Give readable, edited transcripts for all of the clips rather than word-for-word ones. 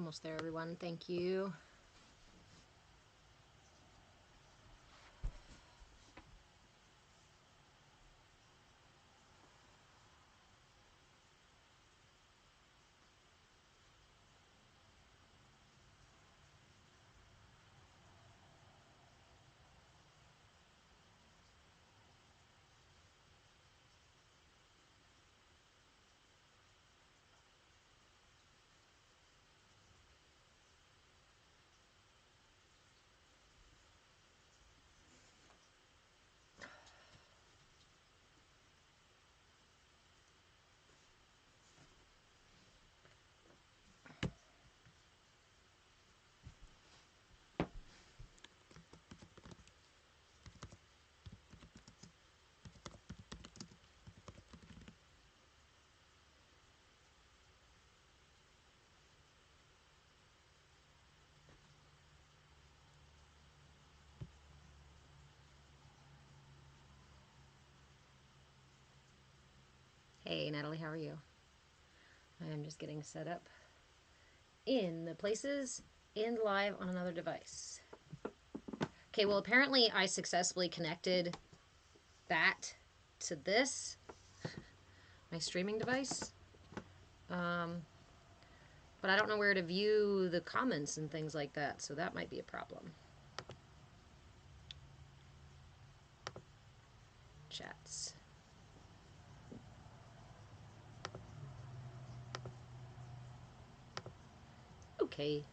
Almost there, everyone. Thank you. Hey, Natalie, how are you? I'm just getting set up in the places and live on another device. Okay, well, apparently I successfully connected that to this, my streaming device. But I don't know where to view the comments and things like that, so that might be a problem. Chats. Okay.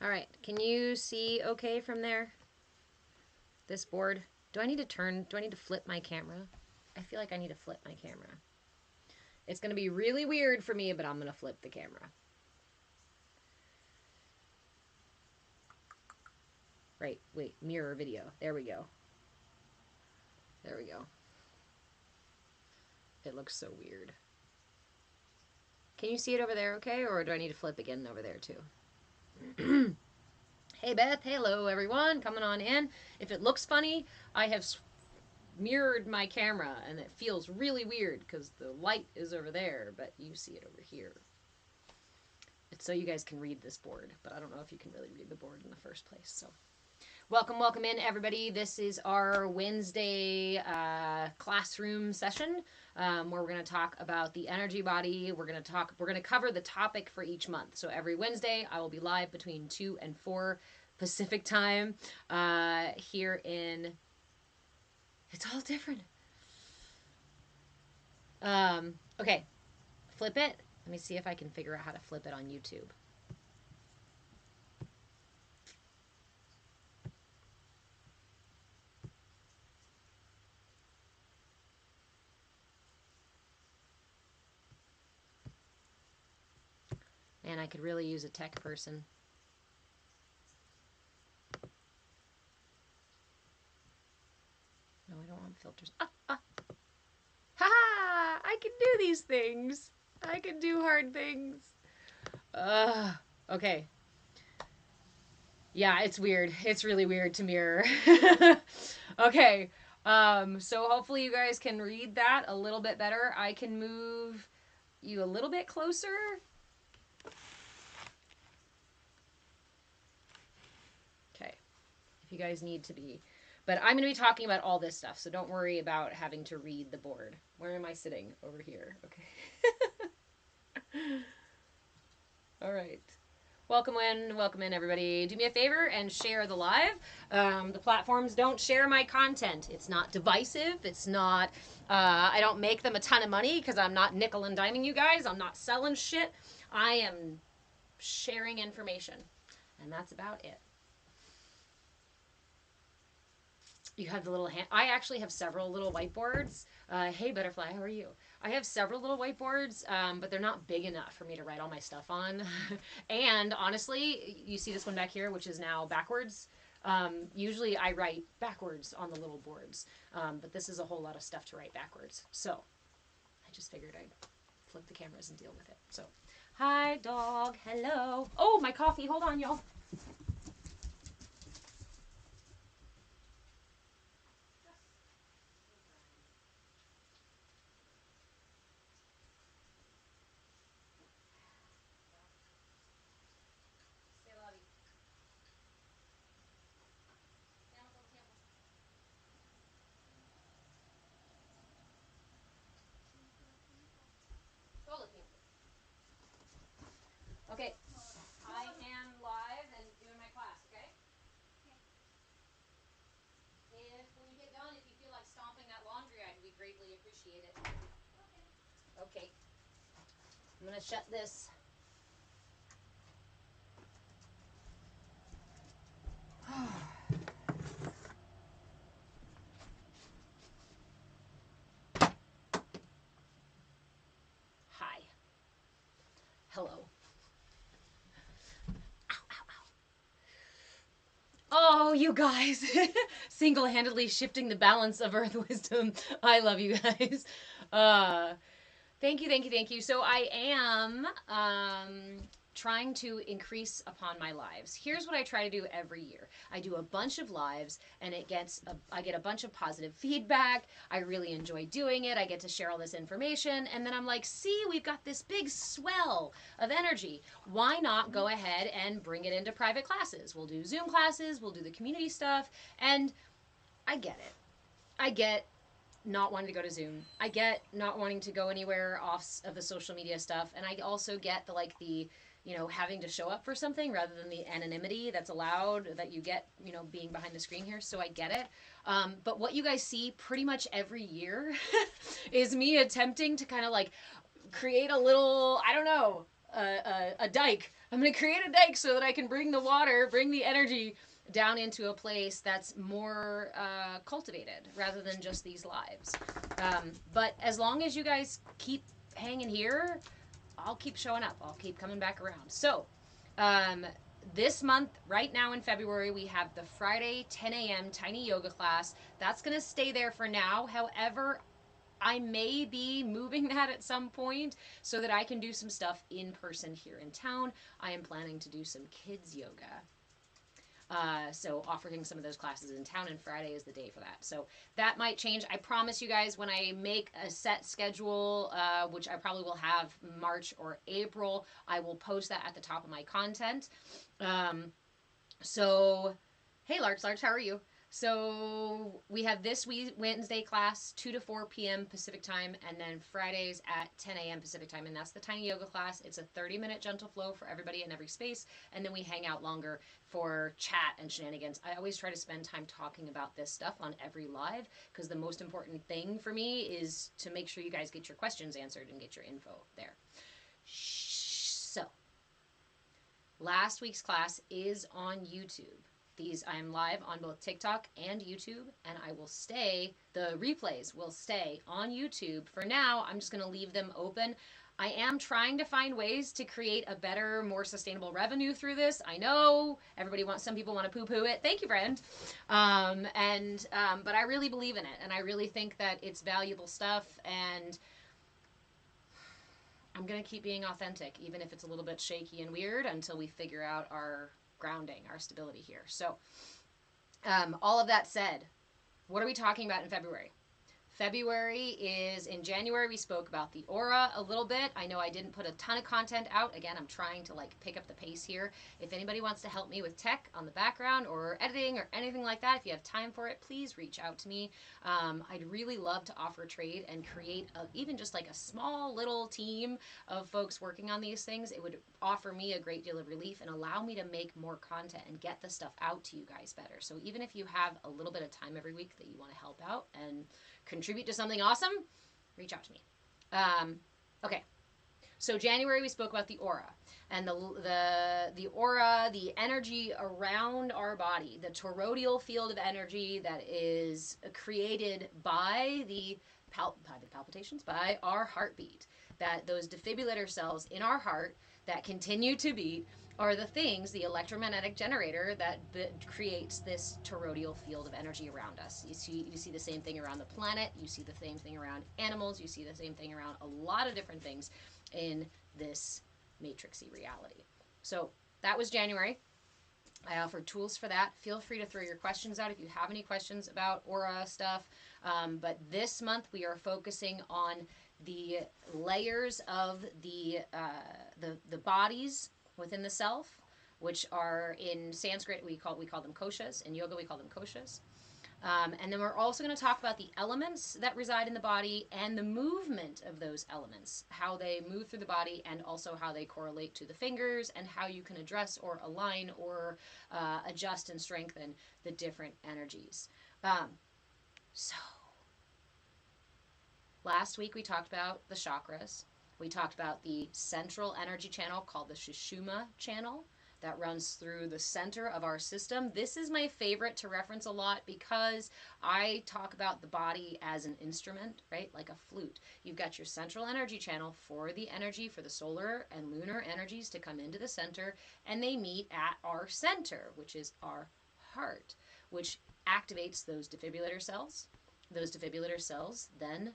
All right, can you see okay from there? This board? Do I need to flip my camera? I feel like I need to flip my camera. It's going to be really weird for me, but I'm going to flip the camera. Right, wait, mirror video. There we go. There we go. It looks so weird. Can you see it over there okay, or do I need to flip again over there too? Hey Beth, hello everyone, coming on in. If it looks funny, I have mirrored my camera and it feels really weird because the light is over there, but you see it over here. It's so you guys can read this board, but I don't know if you can really read the board in the first place, so. Welcome in everybody. This is our Wednesday classroom session where we're going to talk about the energy body. We're going to cover the topic for each month. So every Wednesday I will be live between 2 and 4 Pacific time here in, it's all different. Okay, flip it. Let me see if I can figure out how to flip it on YouTube. And I could really use a tech person. No, I don't want filters. Ha! I can do these things. I can do hard things. Okay. Yeah, it's weird. It's really weird to mirror. Okay. So hopefully you guys can read that a little bit better. I can move you a little bit closer. Okay. If you guys need to be. But I'm going to be talking about all this stuff, so don't worry about having to read the board. Where am I sitting? Over here. Okay. All right. Welcome in, everybody. Do me a favor and share the live. The platforms don't share my content. It's not divisive. It's not, I don't make them a ton of money because I'm not nickel and diming you guys. I'm not selling shit. I am sharing information. And that's about it. You have the little hand. I actually have several little whiteboards. Hey, Butterfly, how are you? I have several little whiteboards, but they're not big enough for me to write all my stuff on. And honestly, you see this one back here, which is now backwards. Usually I write backwards on the little boards, but this is a whole lot of stuff to write backwards. So I just figured I'd flip the cameras and deal with it. So, hi, dog. Hello. Oh, my coffee. Hold on, y'all. Okay. I am live and doing my class, okay? If when you get done, if you feel like stomping that laundry, I'd be greatly appreciate it. Okay. I'm gonna shut this. Hi. Hello. Oh, you guys. Single-handedly shifting the balance of Earth wisdom. I love you guys. Thank you, thank you, thank you. So I am trying to increase upon my lives. Here's what I try to do every year. I do a bunch of lives, and I get a bunch of positive feedback. I really enjoy doing it. I get to share all this information, and then I'm like, see, we've got this big swell of energy. Why not go ahead and bring it into private classes? We'll do Zoom classes, we'll do the community stuff, and I get it. I get not wanting to go to Zoom. I get not wanting to go anywhere off of the social media stuff, and I also get the having to show up for something rather than the anonymity that's allowed that you get being behind the screen here. So I get it. But what you guys see pretty much every year is me attempting to kind of like create a little, I don't know, a dike. I'm going to create a dike so that I can bring the water, bring the energy down into a place that's more cultivated rather than just these lives. But as long as you guys keep hanging here, I'll keep showing up. I'll keep coming back around. So this month, right now in February, we have the Friday 10 a.m. tiny yoga class. That's going to stay there for now. However, I may be moving that at some point so that I can do some stuff in person here in town. I am planning to do some kids yoga. So offering some of those classes in town, and Friday is the day for that. So that might change. I promise you guys, when I make a set schedule, which I probably will have March or April, I will post that at the top of my content. So, hey Larch, how are you? So we have this Wednesday class, 2 to 4 p.m. Pacific time, and then Fridays at 10 a.m. Pacific time, and that's the tiny yoga class. It's a 30-minute gentle flow for everybody in every space, and then we hang out longer for chat and shenanigans. I always try to spend time talking about this stuff on every live, because the most important thing for me is to make sure you guys get your questions answered and get your info there. So, last week's class is on YouTube. I'm live on both TikTok and YouTube, and the replays will stay on YouTube. For now, I'm just going to leave them open. I am trying to find ways to create a better, more sustainable revenue through this. I know some people want to poo-poo it. Thank you, friend. But I really believe in it, and I really think that it's valuable stuff, and I'm going to keep being authentic, even if it's a little bit shaky and weird, until we figure out our grounding, our stability here. So all of that said, what are we talking about in February? In January, we spoke about the aura a little bit. I know I didn't put a ton of content out. Again, I'm trying to pick up the pace here. If anybody wants to help me with tech on the background or editing or anything like that, if you have time for it, please reach out to me. I'd really love to offer trade and create even just a small little team of folks working on these things. It would offer me a great deal of relief and allow me to make more content and get the stuff out to you guys better. So even if you have a little bit of time every week that you want to help out and contribute to something awesome, reach out to me. Okay, so January we spoke about the aura, and the aura, the energy around our body, the toroidal field of energy that is created by the palpitations, by our heartbeat, that those defibrillator cells in our heart that continue to beat are the things, the electromagnetic generator that creates this toroidal field of energy around us. You see the same thing around the planet, you see the same thing around animals, you see the same thing around a lot of different things in this matrixy reality. So that was January. I offered tools for that. Feel free to throw your questions out if you have any questions about aura stuff. But this month we are focusing on the layers of the bodies within the self, which are in Sanskrit we call them koshas. In yoga we call them koshas. And then we're also going to talk about the elements that reside in the body and the movement of those elements, how they move through the body, and also how they correlate to the fingers, and how you can address or align or adjust and strengthen the different energies. So, last week we talked about the chakras. We talked about the central energy channel called the Sushumna channel that runs through the center of our system. This is my favorite to reference a lot because I talk about the body as an instrument, right? Like a flute. You've got your central energy channel for the energy, for the solar and lunar energies to come into the center, and they meet at our center, which is our heart, which activates those defibrillator cells. Those defibrillator cells then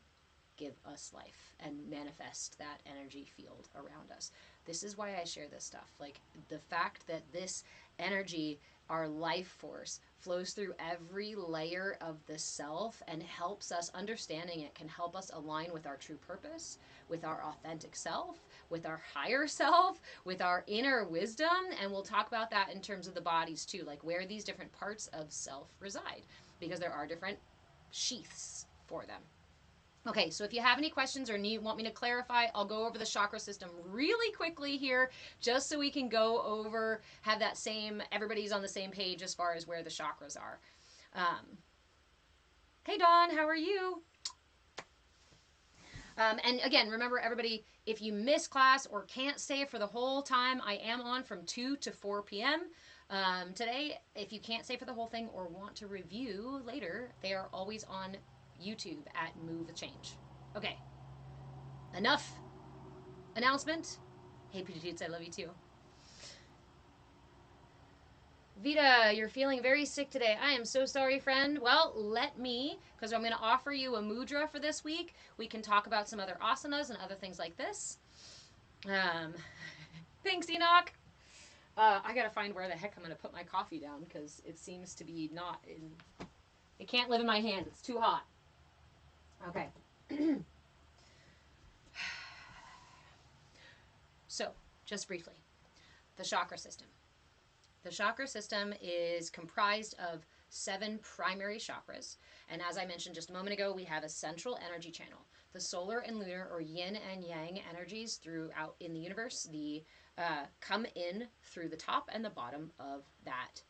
give us life and manifest that energy field around us. This is why I share this stuff. Like the fact that this energy, our life force, flows through every layer of the self and helps us, understanding it can help us align with our true purpose, with our authentic self, with our higher self, with our inner wisdom. And we'll talk about that in terms of the bodies too, like where these different parts of self reside, because there are different sheaths for them. Okay, so if you have any questions or want me to clarify, I'll go over the chakra system really quickly here, just so we can go over, have that same, everybody's on the same page as far as where the chakras are. Hey Dawn, how are you? And again, remember everybody, if you miss class or can't stay for the whole time, I am on from 2 to 4 p.m. Today. If you can't stay for the whole thing or want to review later, they are always on YouTube at Move a Change. Okay, enough announcement. Hey Petite, I love you too. Vita, you're feeling very sick today. I am so sorry, friend. Well, let me, because I'm going to offer you a mudra for this week. We can talk about some other asanas and other things like this. Thanks, Enoch. I got to find where the heck I'm going to put my coffee down, because it seems to be not in... It can't live in my hand. It's too hot. Okay. So, just briefly, the chakra system. The chakra system is comprised of 7 primary chakras. And as I mentioned just a moment ago, we have a central energy channel. The solar and lunar, or yin and yang energies throughout in the universe, come in through the top and the bottom of that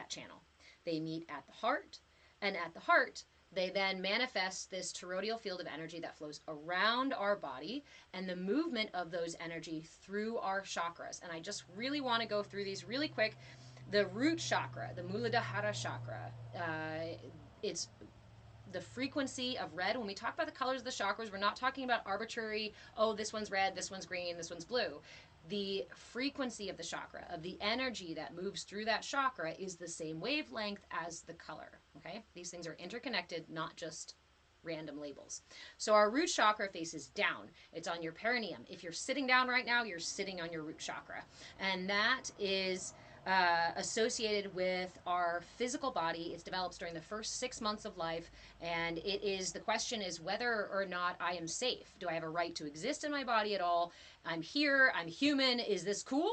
channel. They meet at the heart, and at the heart, they then manifest this toroidal field of energy that flows around our body and the movement of those energy through our chakras. And I just really want to go through these really quick. The root chakra, the Muladhara chakra, it's the frequency of red. When we talk about the colors of the chakras, we're not talking about arbitrary, oh, this one's red, this one's green, this one's blue. The frequency of the chakra, of the energy that moves through that chakra, is the same wavelength as the color. Okay? These things are interconnected, not just random labels. So our root chakra faces down. It's on your perineum. If you're sitting down right now, you're sitting on your root chakra. And that is associated with our physical body. It develops during the first 6 months of life, and the question is whether or not I am safe. Do I have a right to exist in my body at all? I'm here, I'm human, is this cool?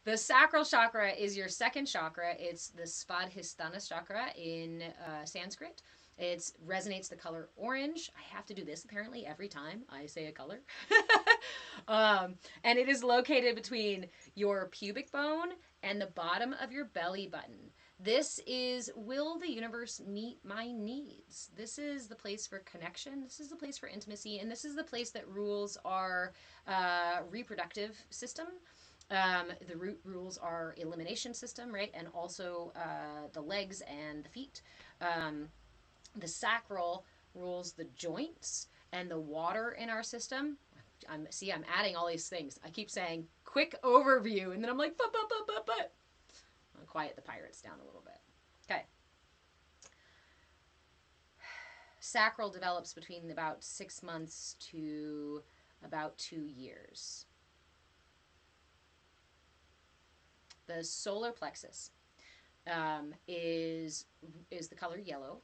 The sacral chakra is your second chakra. It's the Svadhisthana chakra in Sanskrit. It resonates the color orange. I have to do this apparently every time I say a color. And it is located between your pubic bone and the bottom of your belly button. This is, will the universe meet my needs? This is the place for connection. This is the place for intimacy. And this is the place that rules our reproductive system. The root rules our elimination system, right? And also the legs and the feet. The sacral rules the joints and the water in our system. I'm adding all these things. I keep saying quick overview, and then I'm like, but. I'll quiet the pirates down a little bit. Okay. Sacral develops between about 6 months to about 2 years. The solar plexus is the color yellow.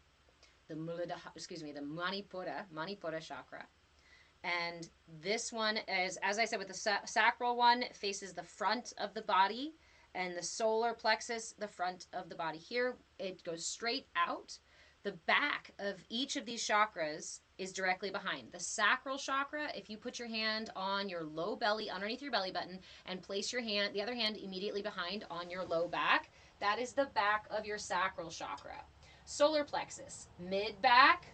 The Manipura chakra. And this one is, as I said, with the sacral one, faces the front of the body, and the solar plexus, the front of the body here, it goes straight out. The back of each of these chakras is directly behind. The sacral chakra, if you put your hand on your low belly, underneath your belly button, and place your hand, the other hand immediately behind on your low back, that is the back of your sacral chakra. Solar plexus, mid back,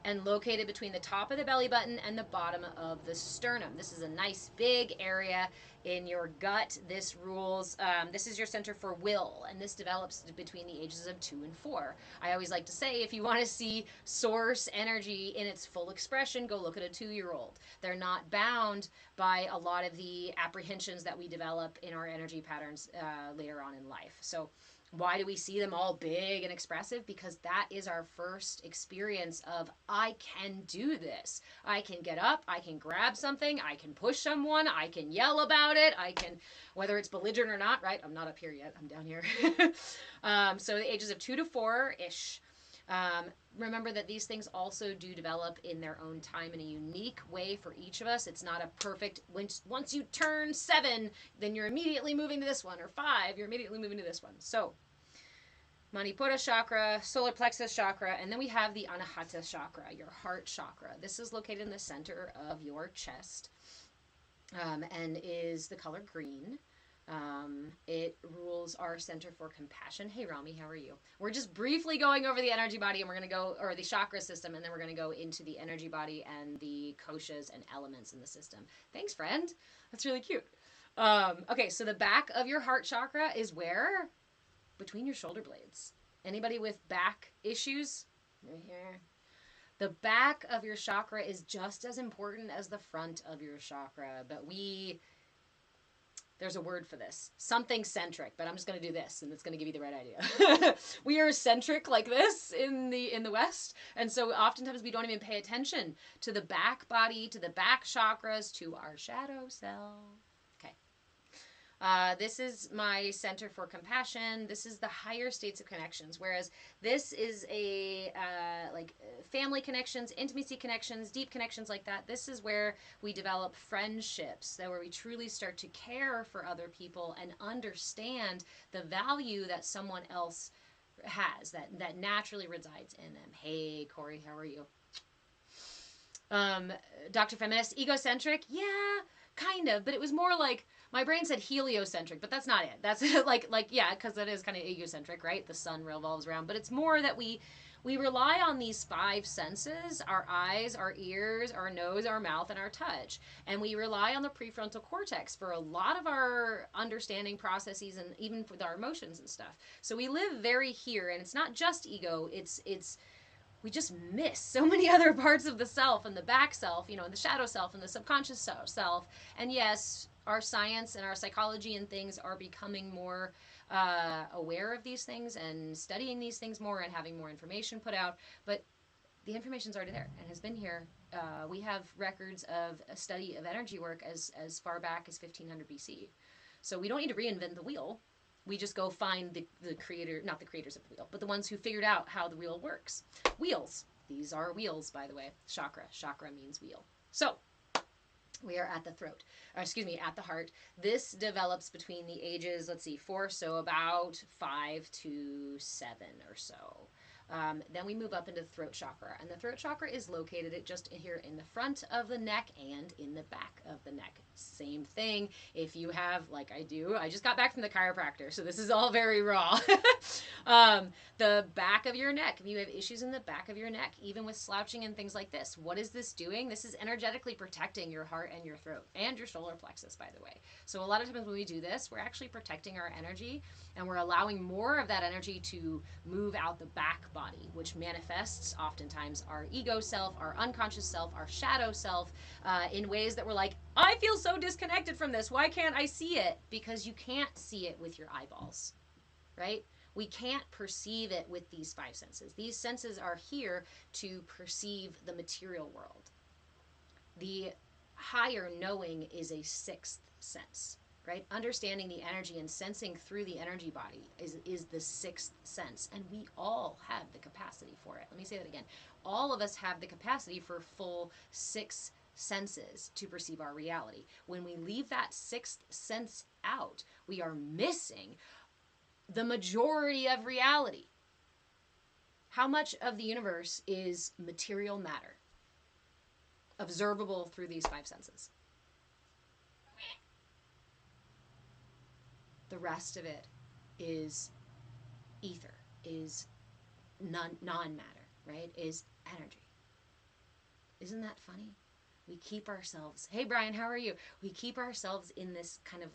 and located between the top of the belly button and the bottom of the sternum. This is a nice big area in your gut. This rules, this is your center for will, and this develops between the ages of 2 and 4. I always like to say, if you want to see source energy in its full expression, go look at a 2-year-old. They're not bound by a lot of the apprehensions that we develop in our energy patterns later on in life. So why do we see them all big and expressive? Because that is our first experience of, I can do this. I can get up, I can grab something, I can push someone, I can yell about it, I can, whether it's belligerent or not, right? I'm not up here yet, I'm down here. So the ages of 2 to 4-ish. Remember that these things also do develop in their own time in a unique way for each of us. It's not a perfect, once you turn 7, then you're immediately moving to this one, or 5, you're immediately moving to this one. So, Manipura chakra, solar plexus chakra, and then we have the Anahata chakra, your heart chakra. This is located in the center of your chest, and is the color green. It rules our center for compassion. Hey, Rami, how are you? We're just briefly going over the energy body, and we're going to go, or the chakra system, and then we're going to go into the energy body and the koshas and elements in the system. Thanks, friend. That's really cute. Okay, so the back of your heart chakra is where? Between your shoulder blades. Anybody with back issues? Right here. The back of your chakra is just as important as the front of your chakra, but there's a word for this. Something centric, but I'm just going to do this, and it's going to give you the right idea. We are centric like this in the West, and so oftentimes we don't even pay attention to the back body, to the back chakras, to our shadow self. Okay. This is my center for compassion. This is the higher states of connections, whereas this is a like family connections, intimacy connections, deep connections like that. This is where we develop friendships, that where we truly start to care for other people and understand the value that someone else has, that naturally resides in them. Hey, Corey, how are you? Dr. Feminist, egocentric? Yeah, kind of, but it was more like, my brain said heliocentric, but that's not it. That's yeah, because that is kind of egocentric, right? The sun revolves around, but it's more that we rely on these 5 senses, our eyes, our ears, our nose, our mouth, and our touch. And we rely on the prefrontal cortex for a lot of our understanding processes and even for our emotions and stuff. So we live very here, and it's not just ego, it's we just miss so many other parts of the self, and the back self, and the shadow self, and the subconscious self. And yes, our science and our psychology and things are becoming more aware of these things and studying these things more and having more information put out. But the information's already there and has been here. We have records of a study of energy work as far back as 1500 BC. So we don't need to reinvent the wheel. We just go find the creator, not the creators of the wheel, but the ones who figured out how the wheel works. Wheels. These are wheels, by the way. Chakra. Chakra means wheel. So, we are at the throat, or excuse me, at the heart. This develops between the ages, 4, so about 5 to 7 or so. Then we move up into the throat chakra, and the throat chakra is located just here in the front of the neck and in the back of the neck. Same thing. If you have, like I do, I just got back from the chiropractor, so this is all very raw. The back of your neck, if you have issues in the back of your neck, even with slouching and things like this, what is this doing? This is energetically protecting your heart and your throat and your solar plexus, by the way. So a lot of times when we do this, we're actually protecting our energy, and we're allowing more of that energy to move out the back body, which manifests oftentimes our ego self, our unconscious self, our shadow self, in ways that we're like, I feel so disconnected from this. Why can't I see it? Because you can't see it with your eyeballs, right? We can't perceive it with these 5 senses. These senses are here to perceive the material world. The higher knowing is a 6th sense, right? Understanding the energy and sensing through the energy body is the 6th sense, and we all have the capacity for it. Let me say that again. All of us have the capacity for full 6 senses to perceive our reality. When we leave that 6th sense out. We are missing the majority of reality. How much of the universe is material matter, observable through these five senses? The rest of it is ether, is non-matter, right? Is energy. Isn't that funny? We keep ourselves, hey Brian, how are you? We keep ourselves in this kind of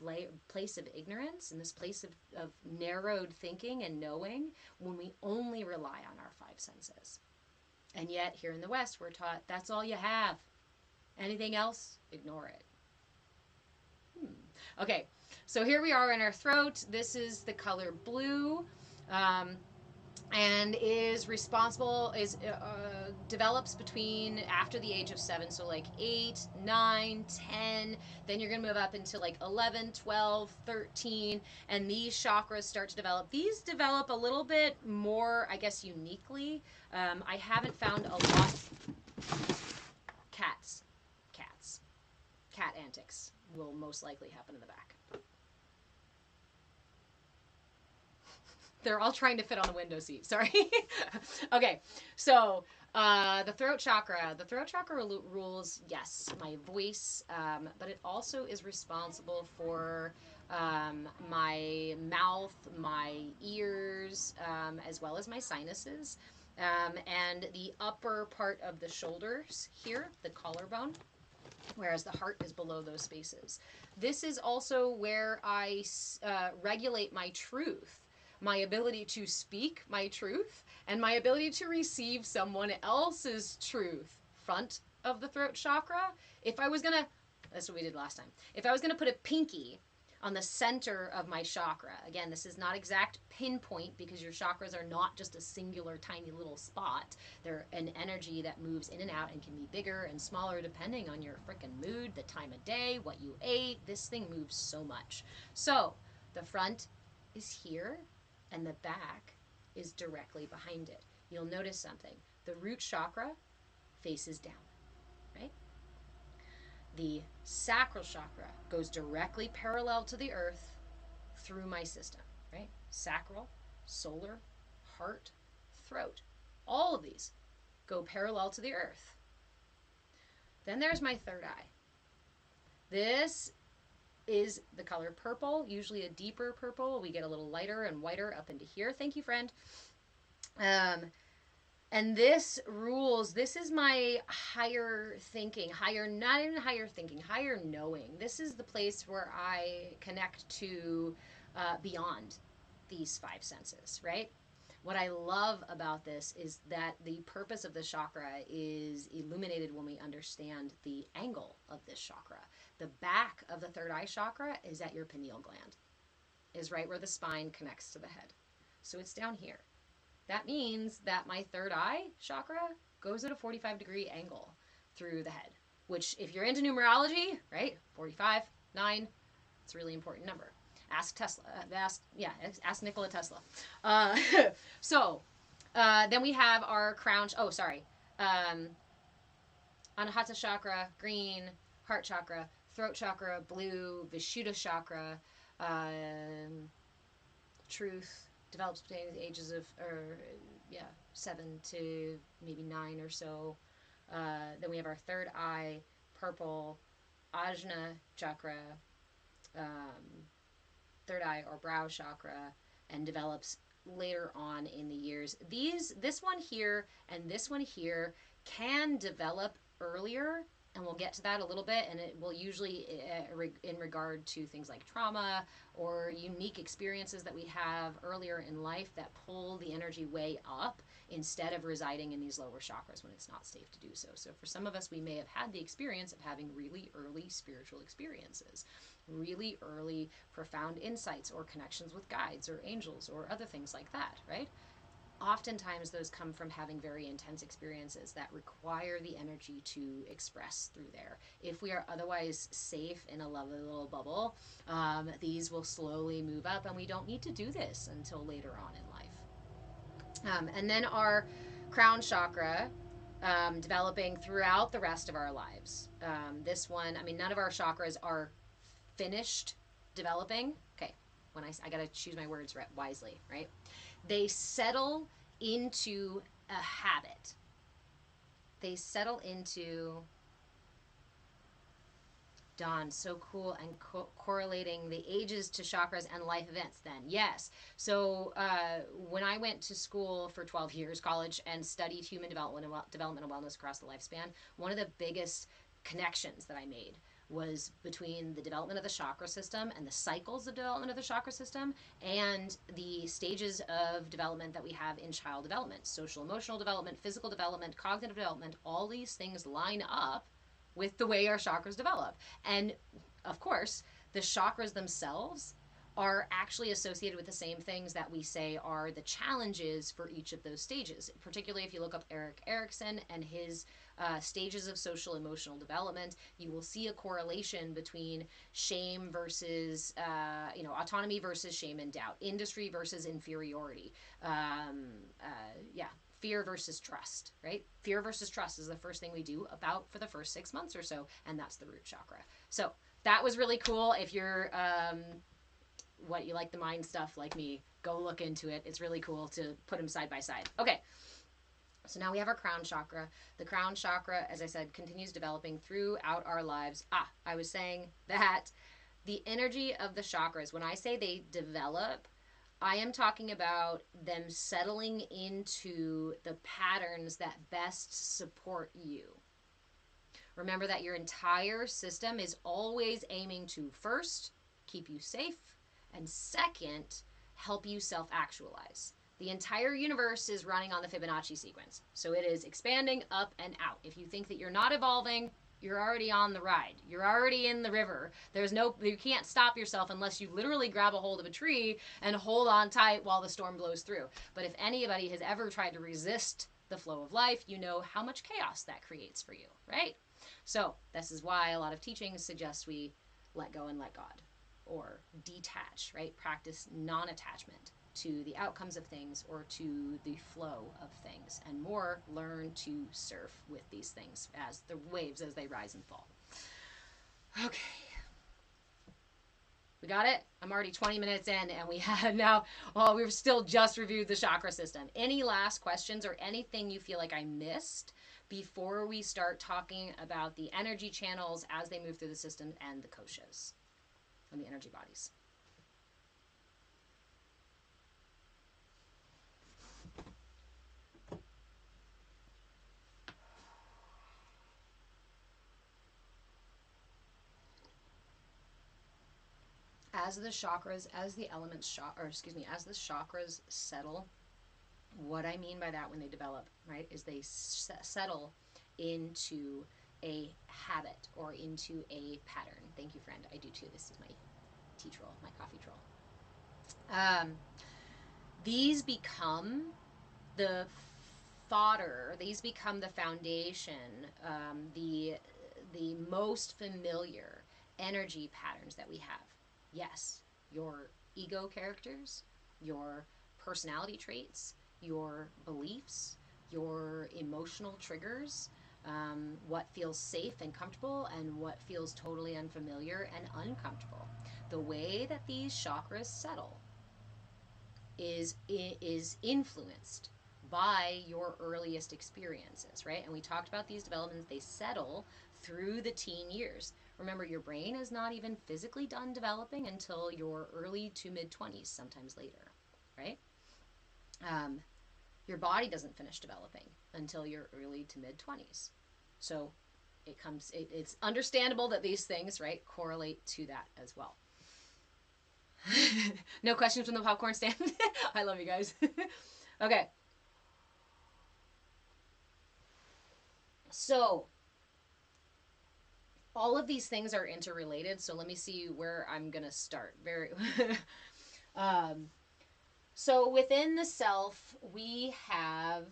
place of ignorance, in this place of narrowed thinking and knowing, when we only rely on our five senses. And yet here in the West, we're taught that's all you have. Anything else, ignore it. Okay, so here we are in our throat. This is the color blue. And is responsible, develops between after the age of 7, so like 8, 9, 10, then you're going to move up into like 11, 12, 13, and these chakras start to develop. These develop a little bit more, I guess, uniquely. I haven't found a lot. Cat antics will most likely happen in the back. They're all trying to fit on the window seat. Sorry. Okay. So the throat chakra. The throat chakra rules, yes, my voice, but it also is responsible for my mouth, my ears, as well as my sinuses, and the upper part of the shoulders here, the collarbone, whereas the heart is below those spaces. This is also where I regulate my truth. My ability to speak my truth, and my ability to receive someone else's truth. Front of the throat chakra. If I was going to, that's what we did last time. If I was going to put a pinky on the center of my chakra, again, this is not exact pinpoint because your chakras are not just a singular tiny little spot. They're an energy that moves in and out and can be bigger and smaller depending on your frickin' mood, the time of day, what you ate. This thing moves so much. So the front is here, and the back is directly behind it. You'll notice something. The root chakra faces down, right? The sacral chakra goes directly parallel to the earth through my system, right? Sacral, solar, heart, throat. All of these go parallel to the earth. Then there's my third eye. This is the color purple, usually a deeper purple. We get a little lighter and whiter up into here. Thank you, friend. And this rules, this is my higher thinking, not even higher thinking, higher knowing. This is the place where I connect to beyond these five senses, right? What I love about this is that the purpose of the chakra is illuminated when we understand the angle of this chakra. The back of the third eye chakra is at your pineal gland, is right where the spine connects to the head. So it's down here. That means that my third eye chakra goes at a 45-degree angle through the head, which if you're into numerology, right, 45, 9, it's a really important number. Ask Tesla. Ask Nikola Tesla. Then we have our crown. Anahata chakra, green. Heart chakra, throat chakra, blue. Vishuddha chakra, truth, develops between the ages of 7 to maybe 9 or so. Then we have our third eye, purple. Ajna chakra, third eye or brow chakra, and develops later on in the years. This one here and this one here can develop earlier, and we'll get to that a little bit, and it will usually in regard to things like trauma or unique experiences that we have earlier in life that pull the energy way up instead of residing in these lower chakras when it's not safe to do so. So for some of us, we may have had the experience of having really early spiritual experiences, really early profound insights or connections with guides or angels or other things like that, right? Oftentimes those come from having very intense experiences that require the energy to express through there. If we are otherwise safe in a lovely little bubble, these will slowly move up, and we don't need to do this until later on in life. And then our crown chakra, developing throughout the rest of our lives. This one, I mean, none of our chakras are finished developing, okay, when I got to choose my words wisely, right? They settle into a habit. They settle into, Dawn, so cool, and correlating the ages to chakras and life events then. Yes. So when I went to school for 12 years, college, and studied human development and wellness across the lifespan, one of the biggest connections that I made was between the development of the chakra system and the cycles of development of the chakra system and the stages of development that we have in child development, social emotional development, physical development, cognitive development. All these things line up with the way our chakras develop. And of course, the chakras themselves are actually associated with the same things that we say are the challenges for each of those stages. Particularly if you look up Erik Erikson and his stages of social emotional development, you will see a correlation between shame versus, autonomy versus shame and doubt, industry versus inferiority. Fear versus trust, right? Fear versus trust is the first thing we do about for the first 6 months or so, and that's the root chakra. So that was really cool. If you're you like the mind stuff like me, go look into it. It's really cool to put them side by side. Okay, so now we have our crown chakra. The crown chakra, as I said, continues developing throughout our lives. I was saying that the energy of the chakras, when I say they develop, I am talking about them settling into the patterns that best support you. Remember that your entire system is always aiming to, first, keep you safe, and second, help you self-actualize. The entire universe is running on the Fibonacci sequence. So it is expanding up and out. If you think that you're not evolving, you're already on the ride. You're already in the river. You can't stop yourself unless you literally grab a hold of a tree and hold on tight while the storm blows through. But if anybody has ever tried to resist the flow of life, you know how much chaos that creates for you, right? So this is why a lot of teachings suggest we let go and let God, or detach, right? Practice non-attachment to the outcomes of things or to the flow of things, and more learn to surf with these things as the waves as they rise and fall. Okay. We got it? I'm already 20 minutes in and we've still just reviewed the chakra system. Any last questions or anything you feel like I missed before we start talking about the energy channels as they move through the system and the koshas and the energy bodies? As the chakras, as the chakras settle, what I mean by that when they develop, right, is they settle into a habit or into a pattern. Thank you, friend. I do too. This is my tea troll, my coffee troll. These become the fodder. These become the foundation, the most familiar energy patterns that we have. Yes, your ego characters, your personality traits, your beliefs, your emotional triggers, what feels safe and comfortable and what feels totally unfamiliar and uncomfortable. The way that these chakras settle is influenced by your earliest experiences, right? And we talked about these developments. They settle through the teen years. Remember, your brain is not even physically done developing until your early to mid-20s, sometimes later, right? Your body doesn't finish developing until your early to mid-20s. So it's understandable that these things, right, correlate to that as well. No questions from the popcorn stand? I love you guys. Okay. So all of these things are interrelated, so let me see where I'm gonna start. So within the self, we have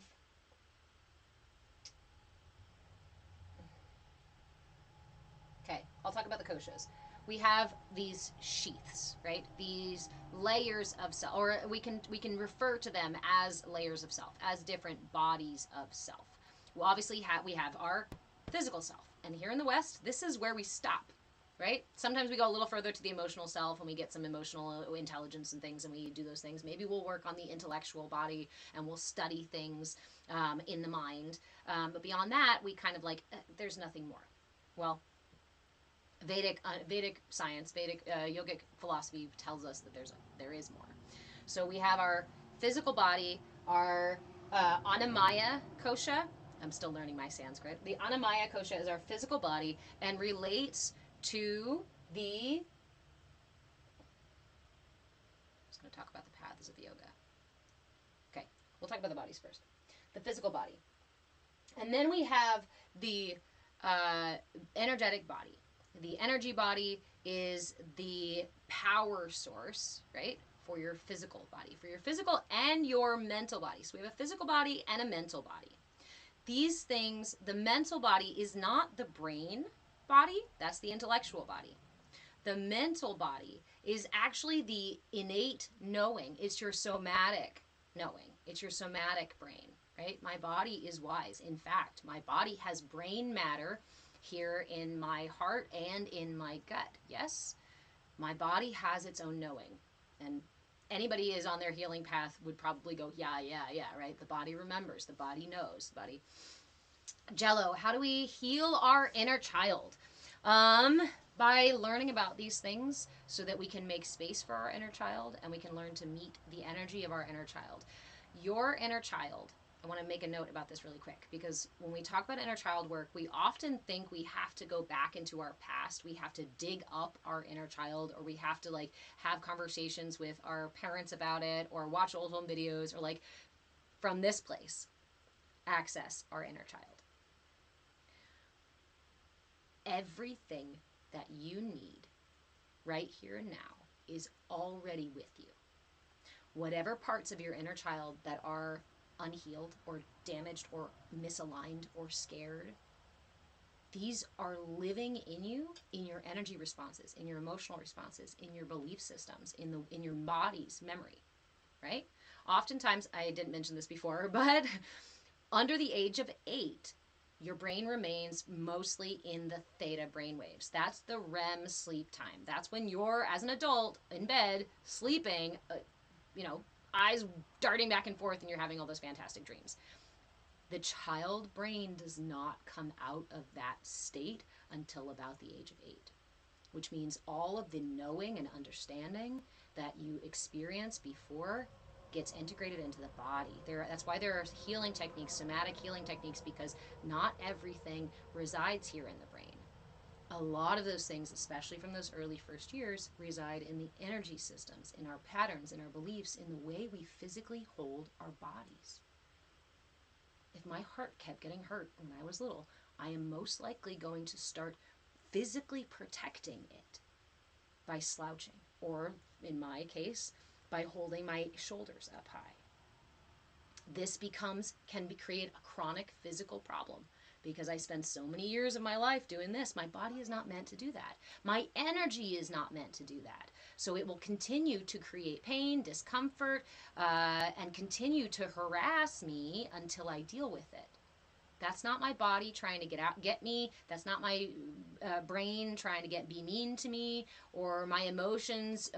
I'll talk about the koshas. We have these sheaths, right? These layers of self, or we can refer to them as layers of self, as different bodies of self. Well, obviously we have our physical self, and here in the West, this is where we stop, right? Sometimes we go a little further to the emotional self when we get some emotional intelligence and things, and we do those things. Maybe we'll work on the intellectual body and we'll study things in the mind. But beyond that, we kind of like, there's nothing more. Well, Vedic science, Vedic yogic philosophy tells us that there is more. So we have our physical body, our Annamaya kosha. I'm still learning my Sanskrit. The Annamaya kosha is our physical body and relates to the. I'm just going to talk about the paths of yoga. Okay, we'll talk about the bodies first. The physical body. And then we have the energetic body. The energy body is the power source, right, for your physical body, for your physical and your mental body. So we have a physical body and a mental body. These things, the mental body is not the brain body, that's the intellectual body. The mental body is actually the innate knowing. It's your somatic knowing. It's your somatic brain, right? My body is wise. In fact, my body has brain matter here in my heart and in my gut. Yes, my body has its own knowing. And anybody is on their healing path would probably go, yeah, right? The body remembers, the body knows, the body. Jello, how do we heal our inner child? By learning about these things so that we can make space for our inner child and we can learn to meet the energy of our inner child. Your inner child, I want to make a note about this really quick, because when we talk about inner child work, we often think we have to go back into our past. We have to dig up our inner child, or we have to like have conversations with our parents about it, or watch old home videos, or like from this place, access our inner child. Everything that you need right here and now is already with you. Whatever parts of your inner child that are unhealed or damaged or misaligned or scared, these are living in you, in your energy responses, in your emotional responses, in your belief systems, in your body's memory, right? Oftentimes, I didn't mention this before, but under the age of 8, your brain remains mostly in the theta brainwaves. That's the REM sleep time. That's when you're, as an adult, in bed, sleeping, eyes darting back and forth, and you're having all those fantastic dreams. The child brain does not come out of that state until about the age of 8, which means all of the knowing and understanding that you experience before gets integrated into the body. That's why there are healing techniques, somatic healing techniques, because not everything resides here in the brain. A lot of those things, especially from those early first years, reside in the energy systems, in our patterns, in our beliefs, in the way we physically hold our bodies. If my heart kept getting hurt when I was little, I am most likely going to start physically protecting it by slouching, or in my case, by holding my shoulders up high. This can create a chronic physical problem because I spend so many years of my life doing this. My body is not meant to do that. My energy is not meant to do that. So it will continue to create pain, discomfort, and continue to harass me until I deal with it. That's not my body trying to get me. That's not my brain trying to be mean to me, or my emotions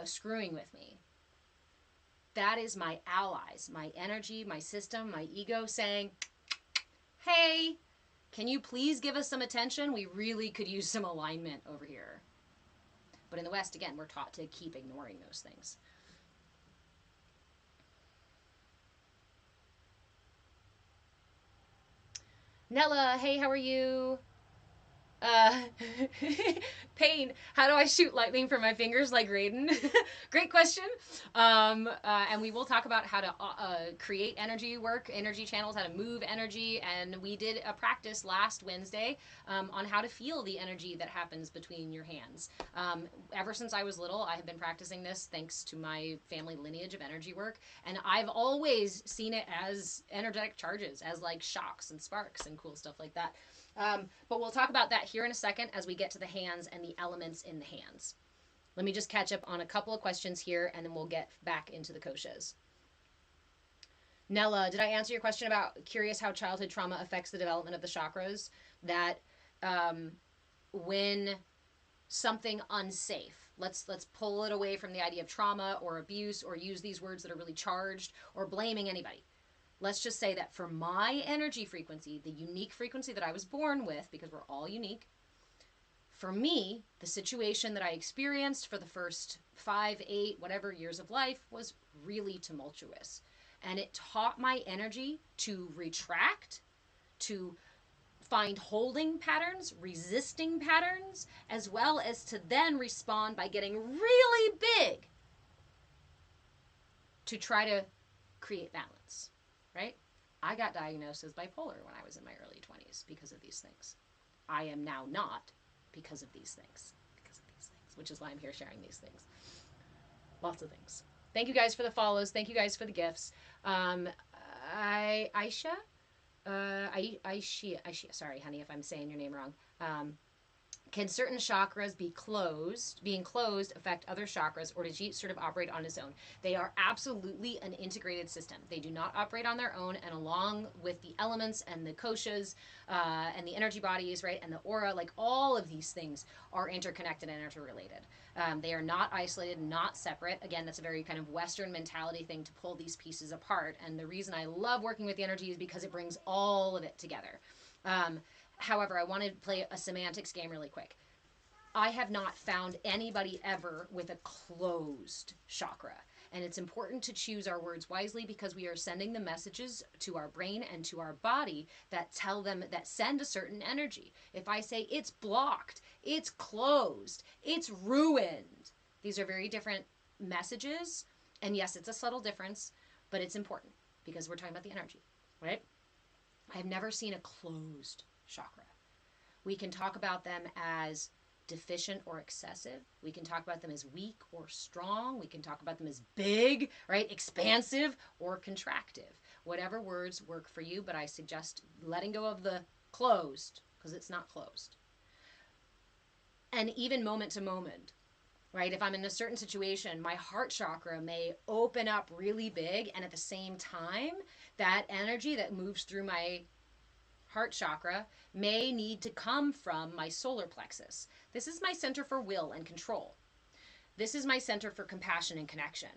screwing with me. That is my allies, my energy, my system, my ego saying, hey, can you please give us some attention? We really could use some alignment over here. But in the West, again, we're taught to keep ignoring those things. Nella, hey, how are you? Pain. How do I shoot lightning from my fingers like Raiden? Great question. And we will talk about how to create energy work, energy channels, how to move energy. And we did a practice last Wednesday on how to feel the energy that happens between your hands. Ever since I was little, I have been practicing this thanks to my family lineage of energy work. And I've always seen it as energetic charges, as like shocks and sparks and cool stuff like that. But we'll talk about that here in a second as we get to the hands and the elements in the hands. Let me just catch up on a couple of questions here, and then we'll get back into the koshas. Nella, did I answer your question about curious how childhood trauma affects the development of the chakras? That when something unsafe. Let's pull it away from the idea of trauma or abuse or use these words that are really charged or blaming anybody. Let's just say that for my energy frequency, the unique frequency that I was born with, because we're all unique, for me, the situation that I experienced for the first 5, 8, whatever years of life was really tumultuous. And it taught my energy to retract, to find holding patterns, resisting patterns, as well as to then respond by getting really big to try to create balance, right? I got diagnosed as bipolar when I was in my early 20s because of these things. I am now not because of these things, which is why I'm here sharing these things. Lots of things. Thank you guys for the follows. Thank you guys for the gifts. Aisha, sorry, honey, if I'm saying your name wrong. Can certain chakras being closed affect other chakras, or does each sort of operate on its own? They are absolutely an integrated system. They do not operate on their own, and along with the elements and the koshas and the energy bodies, right, and the aura, like all of these things are interconnected and interrelated. They are not isolated, not separate. Again, that's a very kind of Western mentality thing to pull these pieces apart. And the reason I love working with the energy is because it brings all of it together. However, I want to play a semantics game really quick. I have not found anybody ever with a closed chakra. And it's important to choose our words wisely because we are sending the messages to our brain and to our body that tell them, that send a certain energy. If I say it's blocked, it's closed, it's ruined, these are very different messages. And yes, it's a subtle difference, but it's important because we're talking about the energy, right? I've never seen a closed chakra. We can talk about them as deficient or excessive. We can talk about them as weak or strong. We can talk about them as big, right? Expansive or contractive. Whatever words work for you, but I suggest letting go of the closed because it's not closed. And even moment to moment, right? If I'm in a certain situation, my heart chakra may open up really big, and at the same time, that energy that moves through my heart chakra may need to come from my solar plexus. This is my center for will and control. This is my center for compassion and connection.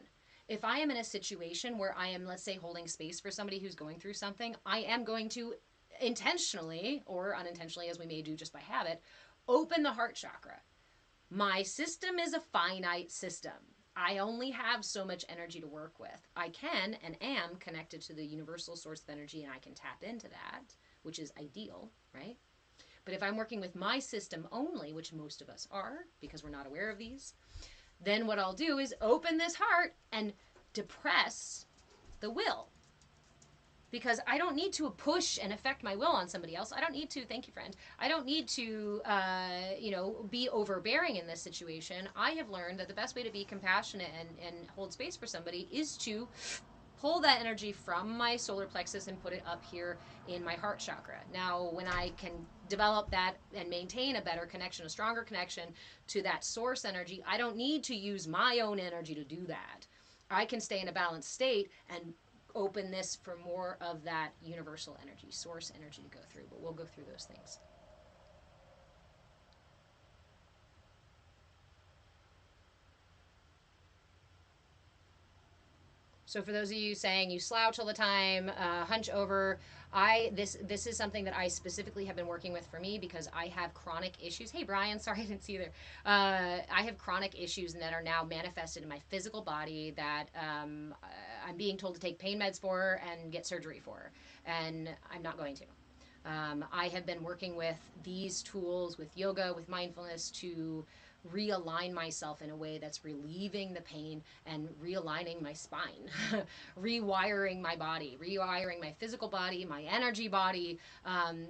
If I am in a situation where I am, let's say, holding space for somebody who's going through something, I am going to intentionally or unintentionally, as we may do just by habit, open the heart chakra. My system is a finite system. I only have so much energy to work with. I can and am connected to the universal source of energy, and I can tap into that, which is ideal, right? But if I'm working with my system only, which most of us are because we're not aware of these, then what I'll do is open this heart and depress the will. Because I don't need to push and affect my will on somebody else. I don't need to, thank you, friend. I don't need to, be overbearing in this situation. I have learned that the best way to be compassionate and hold space for somebody is to pull that energy from my solar plexus and put it up here in my heart chakra. Now, when I can develop that and maintain a better connection, a stronger connection to that source energy, I don't need to use my own energy to do that. I can stay in a balanced state and open this for more of that universal energy, source energy to go through, but we'll go through those things. So for those of you saying you slouch all the time, hunch over, this is something that I specifically have been working with for me because I have chronic issues. Hey Brian, sorry I didn't see you there. I have chronic issues that are now manifested in my physical body that I'm being told to take pain meds for and get surgery for, and I'm not going to. I have been working with these tools, with yoga, with mindfulness, to realign myself in a way that's relieving the pain and realigning my spine, rewiring my body, rewiring my physical body, my energy body,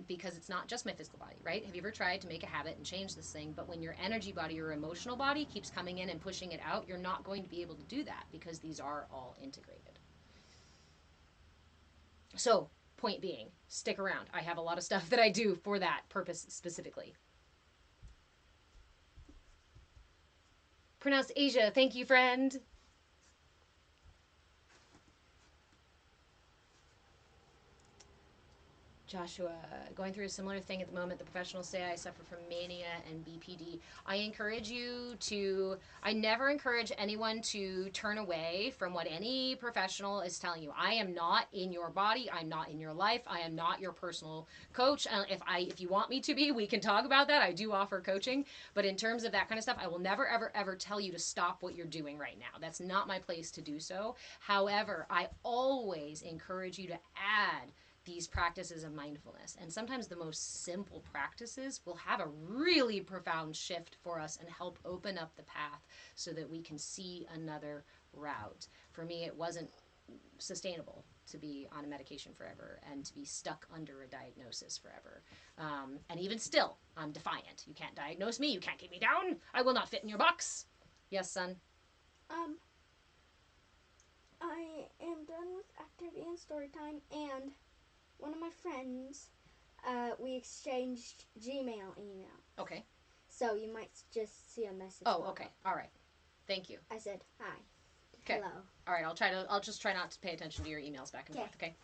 because it's not just my physical body, right? Have you ever tried to make a habit and change this thing, but when your energy body or emotional body keeps coming in and pushing it out, you're not going to be able to do that because these are all integrated. So, point being, stick around. I have a lot of stuff that I do for that purpose specifically. Pronounced Asia. Thank you, friend. Joshua, going through a similar thing at the moment. The professionals say I suffer from mania and BPD. I never encourage anyone to turn away from what any professional is telling you. I am not in your body. I'm not in your life. I am not your personal coach. If you want me to be, we can talk about that. I do offer coaching. But in terms of that kind of stuff, I will never, ever, ever tell you to stop what you're doing right now. That's not my place to do so. However, I always encourage you to add these practices of mindfulness. And sometimes the most simple practices will have a really profound shift for us and help open up the path so that we can see another route. For me, it wasn't sustainable to be on a medication forever and to be stuck under a diagnosis forever. And even still, I'm defiant. You can't diagnose me. You can't keep me down. I will not fit in your box. Yes, son? I am done with activity and story time, and one of my friends, we exchanged Gmail email. Okay. So you might just see a message. Oh, okay. All right. Thank you. I said hi. Okay. Hello. All right. I'll just try not to pay attention to your emails back and forth. Okay.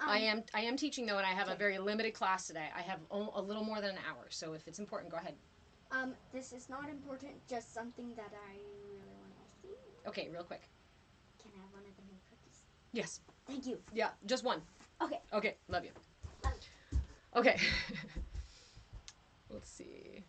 I am teaching though, and I have a very limited class today. I have a little more than an hour, so if it's important, go ahead. This is not important. Just something that I really want to see. Okay, real quick. Can I have one of the new cookies? Yes. Thank you. Yeah, just one. Okay. Okay. Love you. Love you. Okay. Let's see.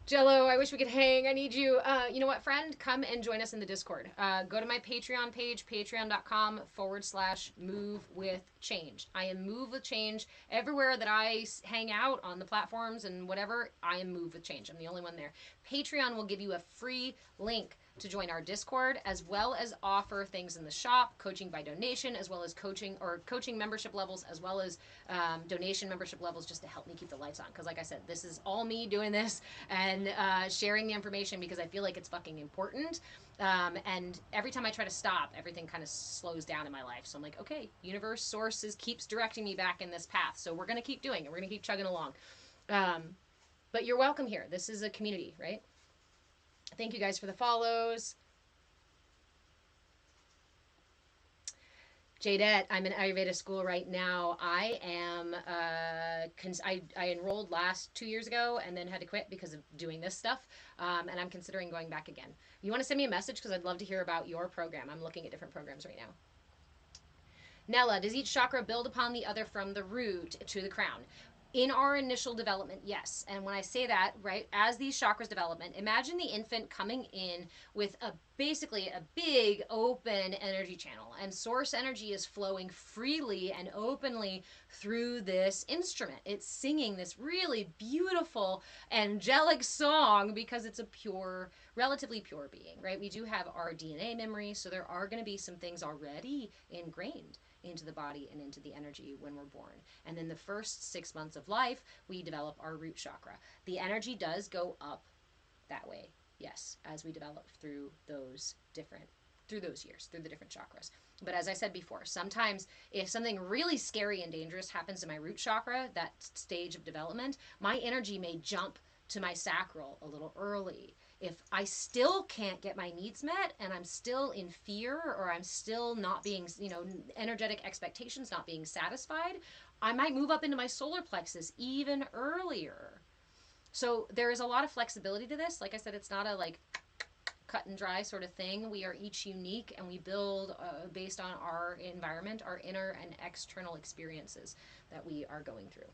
Jello, I wish we could hang. I need you. You know what, friend? Come and join us in the Discord. Go to my Patreon page, patreon.com/move with change. I am Move with Change. Everywhere that I hang out on the platforms and whatever, I am Move with Change. I'm the only one there. Patreon will give you a free link to join our Discord, as well as offer things in the shop, coaching by donation, as well as coaching membership levels, as well as donation membership levels, just to help me keep the lights on. Because like I said, this is all me doing this and sharing the information because I feel like it's fucking important. And every time I try to stop, everything kind of slows down in my life. So I'm like, okay, universe, sources keeps directing me back in this path. So we're going to keep doing it. We're going to keep chugging along. But you're welcome here. This is a community, right? Thank you guys for the follows. Jadette, I'm in Ayurveda school right now. I am, I enrolled 2 years ago and then had to quit because of doing this stuff. And I'm considering going back again. You want to send me a message because I'd love to hear about your program. I'm looking at different programs right now. Nella, does each chakra build upon the other from the root to the crown? In our initial development, yes. And when I say that, right, as these chakras development, imagine the infant coming in with basically a big open energy channel, and source energy is flowing freely and openly through this instrument. It's singing this really beautiful angelic song because it's a pure, relatively pure being, right? We do have our DNA memory, so there are going to be some things already ingrained into the body and into the energy when we're born. And then the first 6 months of life, we develop our root chakra. The energy does go up that way, yes, as we develop through those years, through the different chakras. But as I said before, sometimes if something really scary and dangerous happens to my root chakra, that stage of development, my energy may jump to my sacral a little early. If I still can't get my needs met and I'm still in fear, or I'm still not being, energetic expectations not being satisfied, I might move up into my solar plexus even earlier. So there is a lot of flexibility to this. Like I said, it's not a cut and dry sort of thing. We are each unique, and we build based on our environment, our inner and external experiences that we are going through.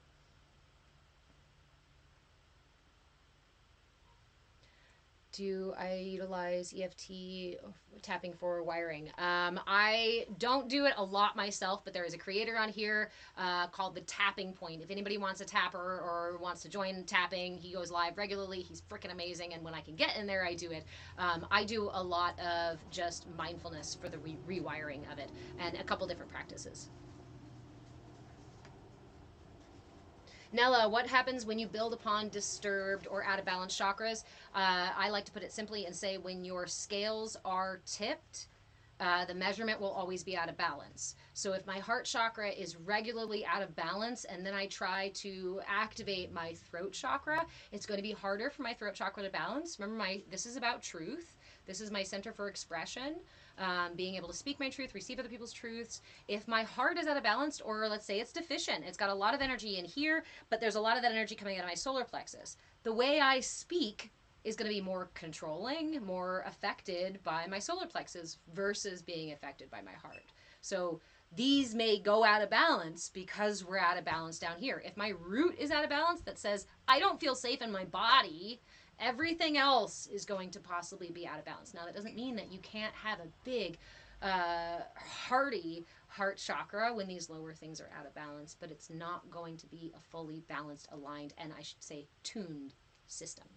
Do I utilize EFT tapping for wiring? I don't do it a lot myself, but there is a creator on here called The Tapping Point. If anybody wants a tapper or wants to join tapping, he goes live regularly. He's freaking amazing, and when I can get in there, I do it. I do a lot of just mindfulness for the rewiring of it, and a couple different practices. Nella, what happens when you build upon disturbed or out of balance chakras? I like to put it simply and say when your scales are tipped, the measurement will always be out of balance. So if my heart chakra is regularly out of balance and then I try to activate my throat chakra, it's going to be harder for my throat chakra to balance. Remember, this is about truth. This is my center for expression, being able to speak my truth, receive other people's truths. If my heart is out of balance, or let's say it's deficient, it's got a lot of energy in here, but there's a lot of that energy coming out of my solar plexus. The way I speak is going to be more controlling, more affected by my solar plexus versus being affected by my heart. So these may go out of balance because we're out of balance down here. If my root is out of balance, that says I don't feel safe in my body, everything else is going to possibly be out of balance. Now, that doesn't mean that you can't have a big, hearty heart chakra when these lower things are out of balance, but it's not going to be a fully balanced, aligned, and I should say tuned system.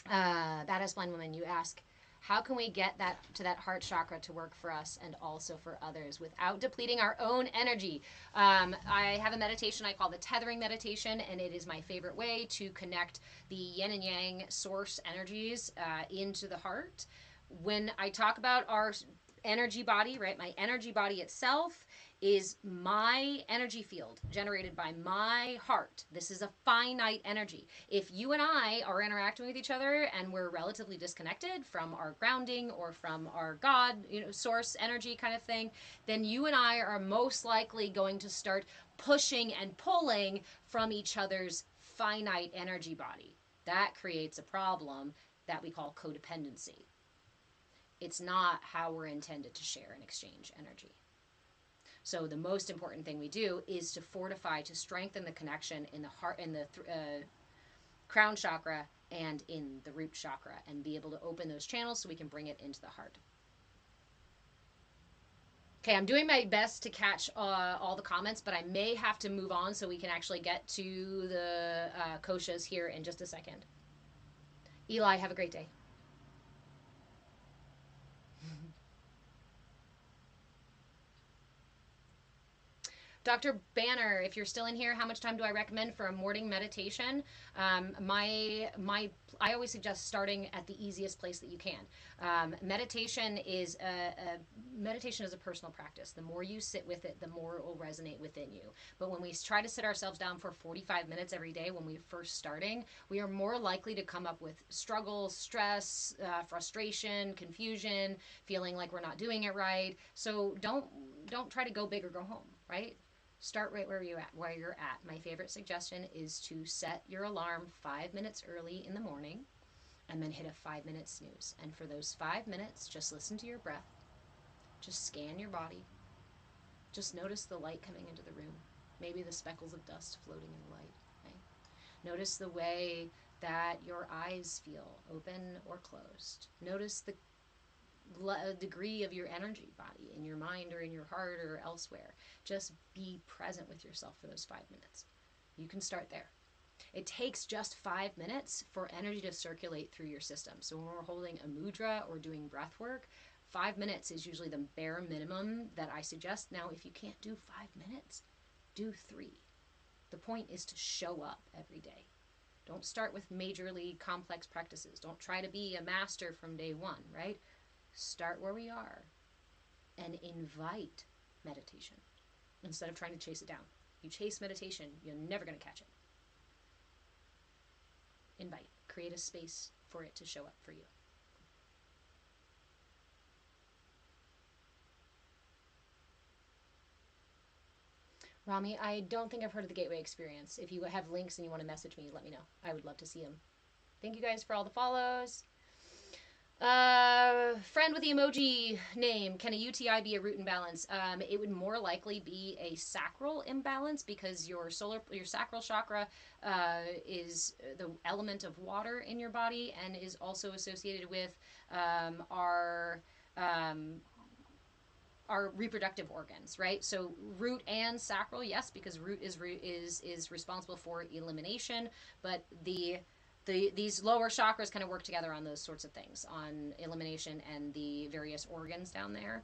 Badass Blind Woman, you ask, how can we get that to that heart chakra to work for us and also for others without depleting our own energy? I have a meditation I call the tethering meditation, and it is my favorite way to connect the yin and yang source energies into the heart. When I talk about our energy body, right, my energy body itself is my energy field generated by my heart. This is a finite energy. If you and I are interacting with each other and we're relatively disconnected from our grounding or from our God, source energy kind of thing, then you and I are most likely going to start pushing and pulling from each other's finite energy body. That creates a problem that we call codependency. It's not how we're intended to share and exchange energy. So the most important thing we do is to fortify, to strengthen the connection in the heart, in the crown chakra and in the root chakra, and be able to open those channels so we can bring it into the heart. Okay, I'm doing my best to catch all the comments, but I may have to move on so we can actually get to the koshas here in just a second. Eli, have a great day. Dr. Banner, if you're still in here, how much time do I recommend for a morning meditation? I always suggest starting at the easiest place that you can. Meditation is a personal practice. The more you sit with it, the more it will resonate within you. But when we try to sit ourselves down for 45 minutes every day when we're first starting, we are more likely to come up with struggle, stress, frustration, confusion, feeling like we're not doing it right. So don't try to go big or go home, right? Start right where you're at. My favorite suggestion is to set your alarm 5 minutes early in the morning and then hit a 5-minute snooze. And for those 5 minutes, just listen to your breath. Just scan your body. Just notice the light coming into the room. Maybe the speckles of dust floating in the light. Okay? Notice the way that your eyes feel, open or closed. Notice the degree of your energy body in your mind or in your heart or elsewhere. Just be present with yourself for those 5 minutes. You can start there. It takes just 5 minutes for energy to circulate through your system. So when we're holding a mudra or doing breath work, 5 minutes is usually the bare minimum that I suggest. Now, if you can't do 5 minutes, do 3. The point is to show up every day. Don't start with majorly complex practices. Don't try to be a master from day one, right? Start where we are and invite meditation instead of trying to chase it down. You chase meditation, you're never going to catch it. Invite. Create a space for it to show up for you. Rami, I don't think I've heard of the Gateway Experience. If you have links and you want to message me, let me know. I would love to see them. Thank you guys for all the follows. Friend with the emoji name, can a UTI be a root imbalance? It would more likely be a sacral imbalance because your sacral chakra is the element of water in your body and is also associated with our reproductive organs, right? So root and sacral, yes, because root is responsible for elimination, but these lower chakras kind of work together on those sorts of things, on elimination and the various organs down there.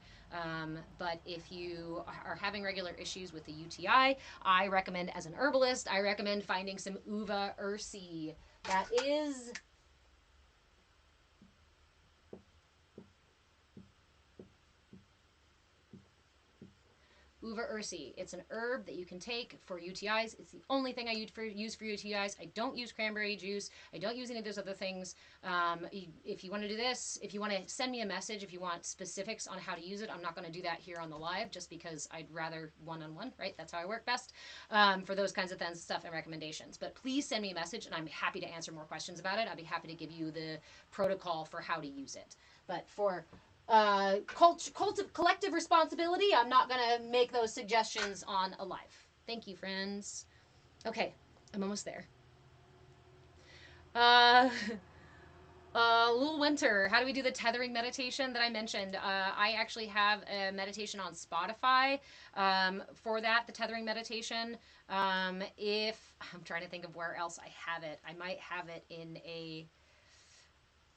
But if you are having regular issues with the UTI, I recommend, as an herbalist, I recommend finding some uva ursi. That is uva ursi. It's an herb that you can take for UTIs. It's the only thing I use for UTIs. I don't use cranberry juice. I don't use any of those other things. If you want to do this, if you want to send me a message, if you want specifics on how to use it, I'm not going to do that here on the live just because I'd rather one-on-one, right? That's how I work best for those kinds of things, stuff and recommendations. But please send me a message and I'm happy to answer more questions about it. I'd be happy to give you the protocol for how to use it. But for collective responsibility, I'm not going to make those suggestions on a live. Thank you, friends. Okay, I'm almost there. Little Winter, how do we do the tethering meditation that I mentioned? I actually have a meditation on Spotify for that, the tethering meditation. If I'm trying to think of where else I have it, I might have it in a.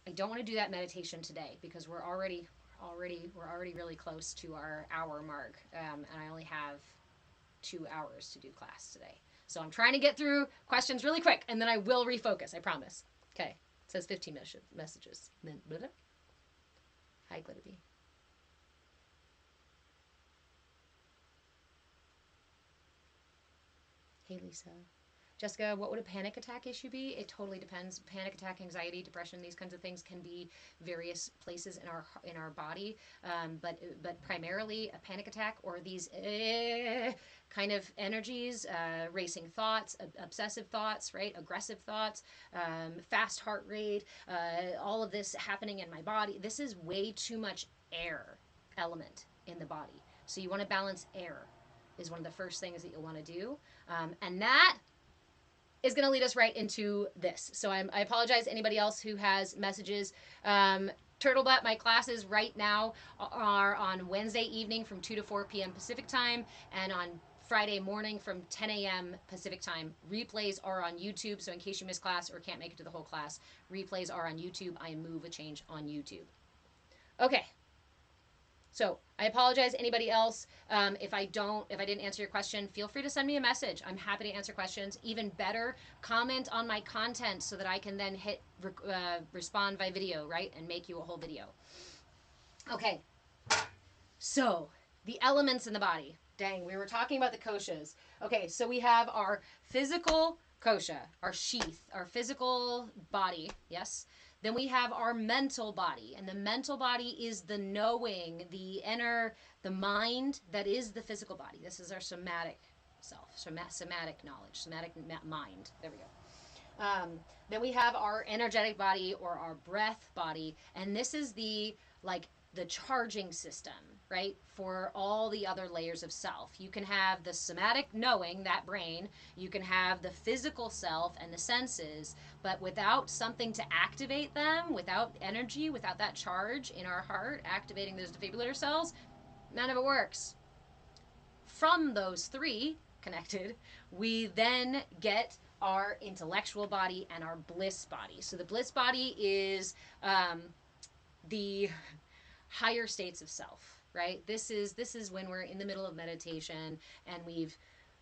I don't want to do that meditation today because we're already really close to our hour mark, and I only have 2 hours to do class today. So I'm trying to get through questions really quick, and then I will refocus. I promise. Okay. It says 15 messages. And then, blah, blah. Hi, Glitterbee. Hey, Lisa. Jessica, what would a panic attack issue be? It totally depends. Panic attack, anxiety, depression, these kinds of things can be various places in our body, but primarily a panic attack or these kind of energies, racing thoughts, obsessive thoughts, right? Aggressive thoughts, fast heart rate, all of this happening in my body. This is way too much air element in the body. So you want to balance air is one of the first things that you'll want to do. And that is going to lead us right into this. So I apologize anybody else who has messages. Turtlebutt, my classes right now are on Wednesday evening from 2 to 4 p.m. Pacific time and on Friday morning from 10 a.m. Pacific time. Replays are on YouTube, so in case you miss class or can't make it to the whole class, replays are on YouTube. I am Move a Change on YouTube. Okay. So I apologize anybody else if I didn't answer your question. Feel free to send me a message. I'm happy to answer questions. Even better, comment on my content so that I can then hit respond by video, right, and make you a whole video. Okay. So the elements in the body. Dang, we were talking about the koshas. Okay, so we have our physical kosha, our sheath, our physical body. Yes. Then we have our mental body, and the mental body is the knowing, the mind that is the physical body. This is our somatic self, somatic knowledge, somatic mind. There we go. Then we have our energetic body or our breath body, and this is the charging system, right, for all the other layers of self. You can have the somatic knowing, that brain, you can have the physical self and the senses, but without something to activate them, without energy, without that charge in our heart, activating those defibrillator cells, none of it works. From those three connected, we then get our intellectual body and our bliss body. So the bliss body is the higher states of self, right? This is when we're in the middle of meditation and we've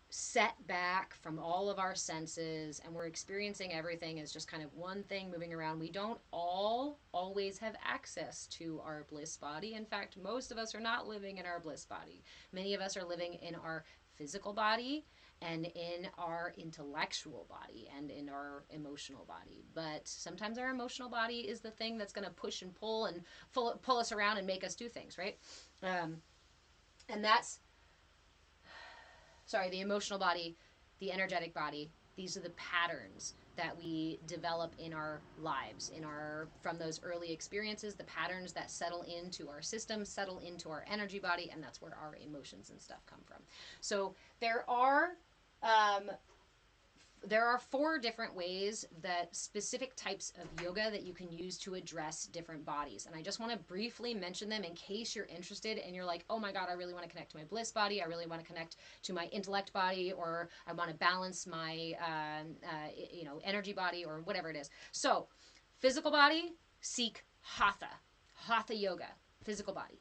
set back from all of our senses and we're experiencing everything as just kind of one thing moving around. We don't always have access to our bliss body. In fact, most of us are not living in our bliss body. Many of us are living in our physical body and in our intellectual body and in our emotional body. But sometimes our emotional body is the thing that's going to push and pull and pull us around and make us do things, right? And that's, the emotional body, the energetic body, these are the patterns that we develop in our lives, from those early experiences, the patterns that settle into our system, settle into our energy body, and that's where our emotions and stuff come from. So there are 4 different ways that specific types of yoga that you can use to address different bodies. And I just want to briefly mention them in case you're interested and you're like, oh my God, I really want to connect to my bliss body. I really want to connect to my intellect body, or I want to balance my, energy body, or whatever it is. So physical body, seek hatha yoga, physical body.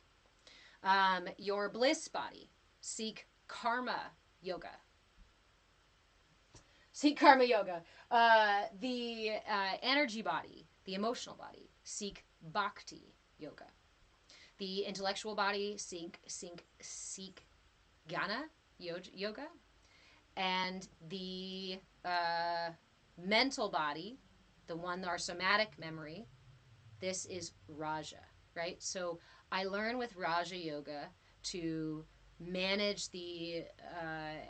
Your bliss body, seek karma yoga. Seek karma yoga. The energy body, the emotional body, seek bhakti yoga. The intellectual body, seek Jnana yoga, and the mental body, the one, our somatic memory, this is Raja, right? So I learn with Raja Yoga to manage the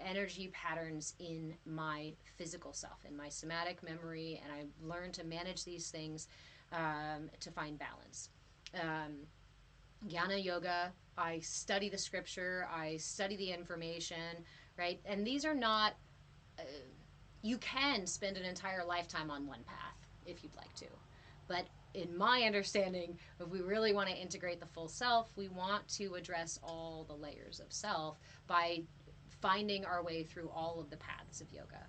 energy patterns in my physical self, in my somatic memory, and I learn to manage these things to find balance. Um, Jnana Yoga, I study the scripture, I study the information, right? And these are not, uh, you can spend an entire lifetime on one path if you'd like to. But in my understanding, if we really want to integrate the full self, we want to address all the layers of self by finding our way through all of the paths of yoga.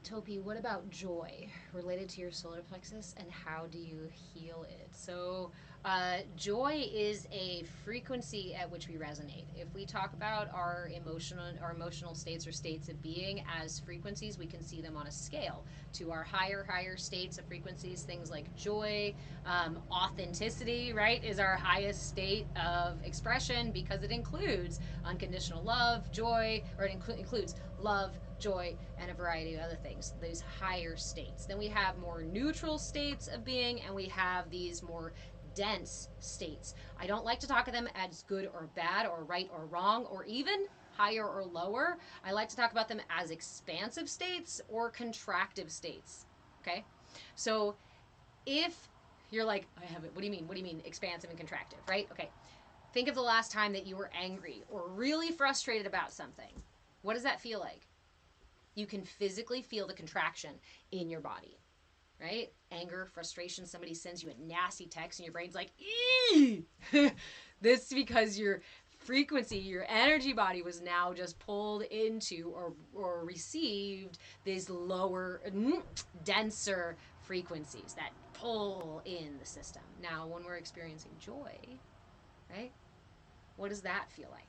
Topi, what about joy related to your solar plexus and how do you heal it? So, joy is a frequency at which we resonate. If we talk about our emotional states or states of being as frequencies, we can see them on a scale to our higher states of frequencies. Things like joy, authenticity, right, is our highest state of expression because it includes unconditional love, joy, or it includes love, joy, and a variety of other things, these higher states. Then we have more neutral states of being, and we have these more dense states. I don't like to talk of them as good or bad or right or wrong or even higher or lower. I like to talk about them as expansive states or contractive states. Okay? So if you're like, I have it, what do you mean? What do you mean expansive and contractive, right? Okay. Think of the last time that you were angry or really frustrated about something. What does that feel like? You can physically feel the contraction in your body, right? Anger, frustration, somebody sends you a nasty text and your brain's like, ee! This is because your frequency, your energy body was now just pulled into or received these lower, denser frequencies that pull in the system. Now, when we're experiencing joy, right? What does that feel like?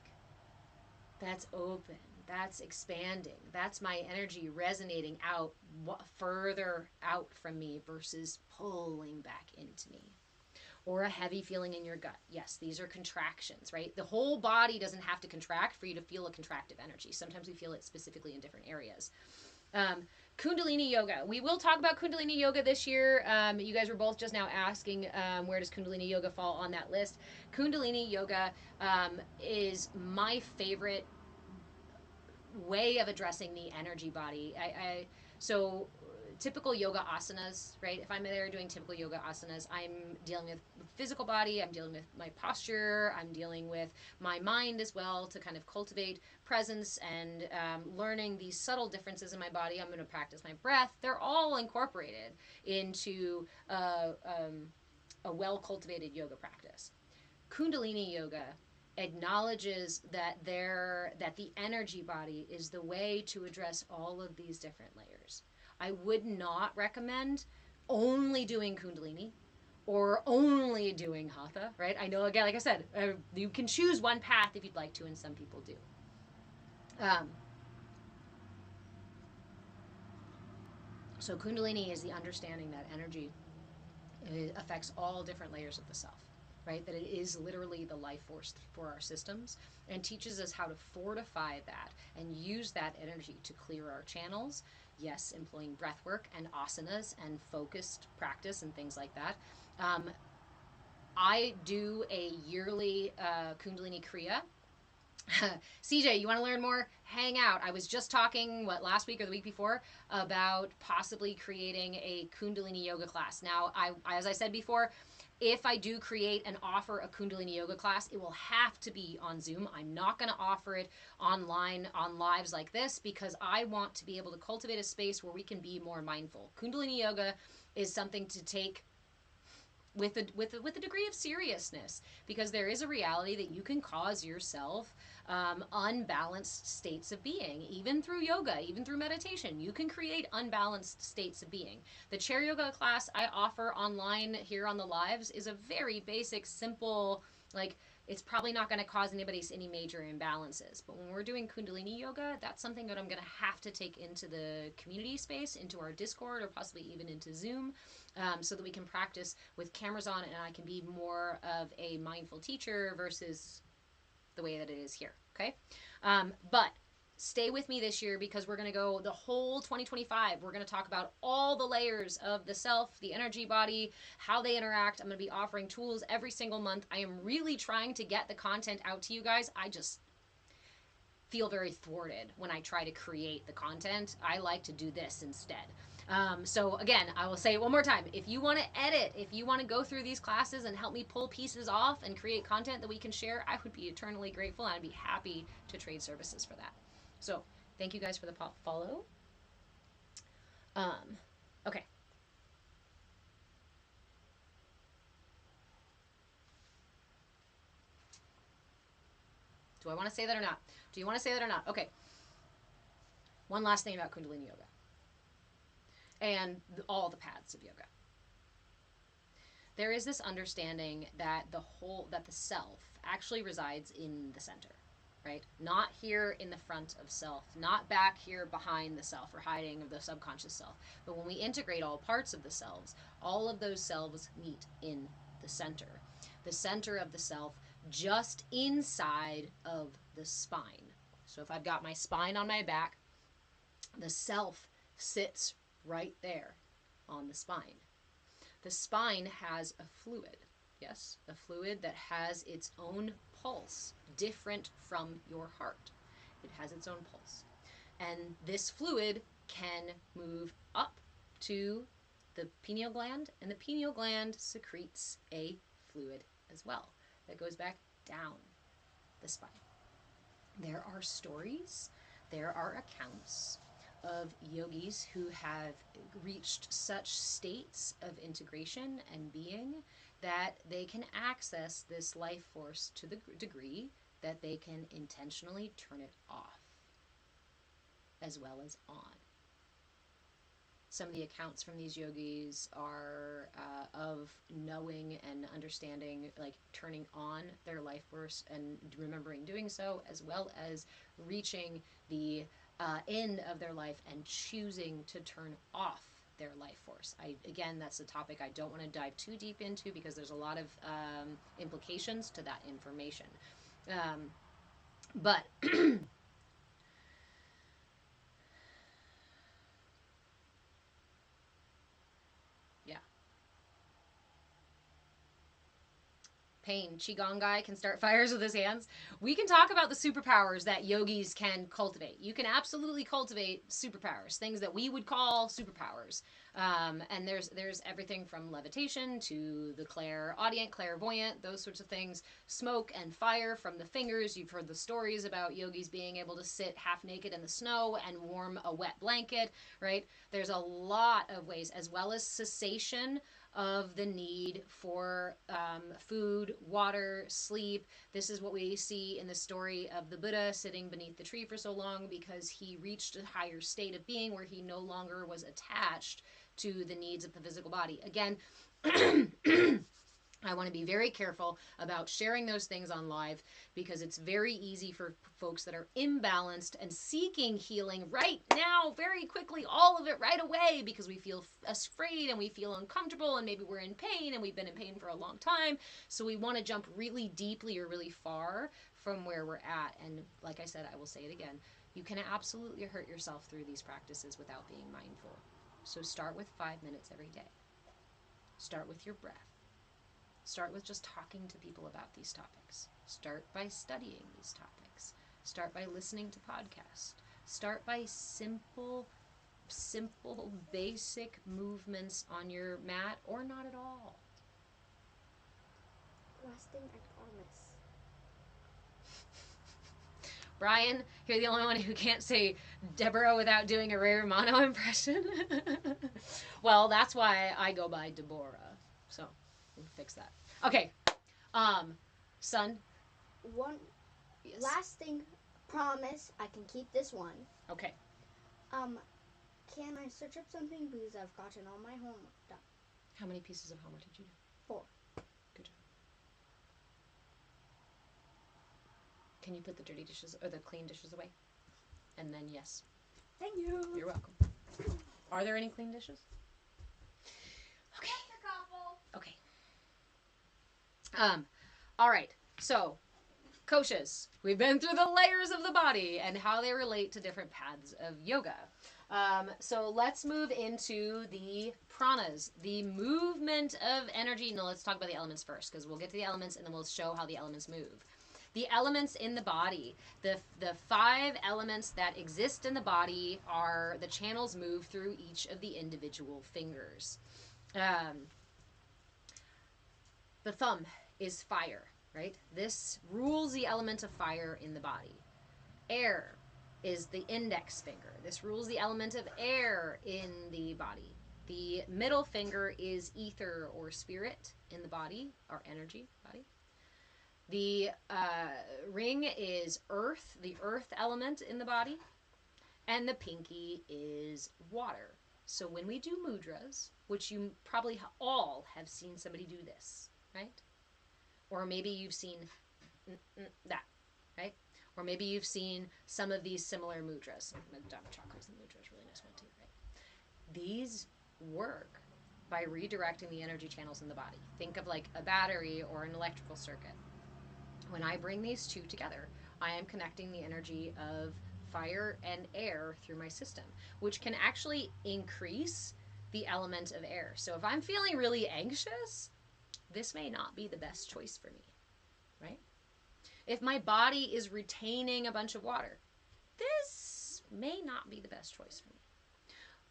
That's open, that's expanding, that's my energy resonating out further out from me versus pulling back into me. Or a heavy feeling in your gut. Yes, these are contractions, right? The whole body doesn't have to contract for you to feel a contractive energy. Sometimes we feel it specifically in different areas. Kundalini yoga. We will talk about Kundalini yoga this year. You guys were both just now asking where does Kundalini yoga fall on that list. Kundalini yoga is my favorite way of addressing the energy body. So typical yoga asanas, right? If I'm there doing typical yoga asanas, I'm dealing with physical body, I'm dealing with my posture, I'm dealing with my mind as well to kind of cultivate presence and learning these subtle differences in my body. I'm going to practice my breath. They're all incorporated into a well cultivated yoga practice. Kundalini yoga acknowledges that the energy body is the way to address all of these different layers. I would not recommend only doing Kundalini or only doing Hatha, right? I know, again, like I said, you can choose one path if you'd like to, and some people do. So Kundalini is the understanding that energy affects all different layers of the self, right? That it is literally the life force for our systems and teaches us how to fortify that and use that energy to clear our channels. Yes, employing breath work and asanas and focused practice and things like that. I do a yearly Kundalini Kriya. CJ, you want to learn more? Hang out. I was just talking, last week or the week before, about possibly creating a Kundalini yoga class. Now, as I said before, if I do create and offer a Kundalini yoga class, it will have to be on Zoom. I'm not going to offer it online on lives like this because I want to be able to cultivate a space where we can be more mindful. Kundalini yoga is something to take with a degree of seriousness because there is a reality that you can cause yourself unbalanced states of being, even through yoga, even through meditation. You can create unbalanced states of being. The chair yoga class I offer online here on the lives is a very basic, simple, like it's probably not going to cause anybody any major imbalances. But when we're doing Kundalini yoga, that's something that I'm going to have to take into the community space, into our Discord, or possibly even into Zoom, so that we can practice with cameras on and I can be more of a mindful teacher versus the way that it is here. Okay. But stay with me this year because we're going to go the whole 2025. We're going to talk about all the layers of the self, the energy body, how they interact. I'm going to be offering tools every single month. I am really trying to get the content out to you guys. I just feel very thwarted when I try to create the content. I like to do this instead. So again, I will say it one more time. If you want to edit, if you want to go through these classes and help me pull pieces off and create content that we can share, I would be eternally grateful and I'd be happy to trade services for that. So thank you guys for the follow. Okay. Do I want to say that or not? Do you want to say that or not? Okay. One last thing about Kundalini Yoga and all the paths of yoga. There is this understanding that the self actually resides in the center, right? Not here in the front of self, not back here behind the self or hiding of the subconscious self. But when we integrate all parts of the selves, all of those selves meet in the center of the self, just inside of the spine. So if I've got my spine on my back, the self sits right there on the spine. The spine has a fluid, yes, a fluid that has its own pulse, different from your heart. It has its own pulse. And this fluid can move up to the pineal gland, and the pineal gland secretes a fluid as well that goes back down the spine. There are stories, there are accounts of yogis who have reached such states of integration and being that they can access this life force to the degree that they can intentionally turn it off as well as on. Some of the accounts from these yogis are of knowing and understanding, like turning on their life force and remembering doing so, as well as reaching the end of their life and choosing to turn off their life force. Again, that's a topic I don't want to dive too deep into because there's a lot of implications to that information. But yeah. Pain. Qigong guy can start fires with his hands. We can talk about the superpowers that yogis can cultivate. You can absolutely cultivate superpowers, things that we would call superpowers. And there's everything from levitation to the clairaudient, clairvoyant, those sorts of things. Smoke and fire from the fingers. You've heard the stories about yogis being able to sit half naked in the snow and warm a wet blanket, right? There's a lot of ways, as well as cessation of the need for food, water, sleep. This is what we see in the story of the Buddha sitting beneath the tree for so long because he reached a higher state of being where he no longer was attached to the needs of the physical body. Again, I want to be very careful about sharing those things on live because it's very easy for folks that are imbalanced and seeking healing right now, very quickly, all of it right away because we feel afraid and we feel uncomfortable and maybe we're in pain and we've been in pain for a long time. So we want to jump really deeply or really far from where we're at. And like I said, I will say it again, you can absolutely hurt yourself through these practices without being mindful. So start with 5 minutes every day. Start with your breath. Start with just talking to people about these topics. Start by studying these topics. Start by listening to podcasts. Start by simple, basic movements on your mat or not at all. Last thing, I promise. Brian, you're the only one who can't say Deborah without doing a Ray Romano impression. Well, that's why I go by Deborah. So we'll fix that. Okay. Son. One Yes. last thing, promise I can keep this one. Okay. Can I search up something because I've gotten all my homework done? How many pieces of homework did you do? 4. Good job. Can you put the dirty dishes or the clean dishes away? And then yes. Thank you. You're welcome. Are there any clean dishes? Okay. Okay. All right. So, Koshas, we've been through the layers of the body and how they relate to different paths of yoga. So let's move into the pranas, the movement of energy. No, let's talk about the elements first, because we'll get to the elements and then we'll show how the elements move. The elements in the body, the 5 elements that exist in the body are the channels move through each of the individual fingers. The thumb is fire, right? This rules the element of fire in the body. Air is the index finger. This rules the element of air in the body. The middle finger is ether or spirit in the body, or energy body. The ring is earth, the earth element in the body. And the pinky is water. So when we do mudras, which you probably all have seen somebody do this, right? Or maybe you've seen that, right? Or maybe you've seen some of these similar mudras. Chakras and mudras, really nice one too, right? These work by redirecting the energy channels in the body. Think of like a battery or an electrical circuit. When I bring these two together, I am connecting the energy of fire and air through my system, which can actually increase the element of air. So if I'm feeling really anxious, this may not be the best choice for me, right? If my body is retaining a bunch of water, this may not be the best choice for me.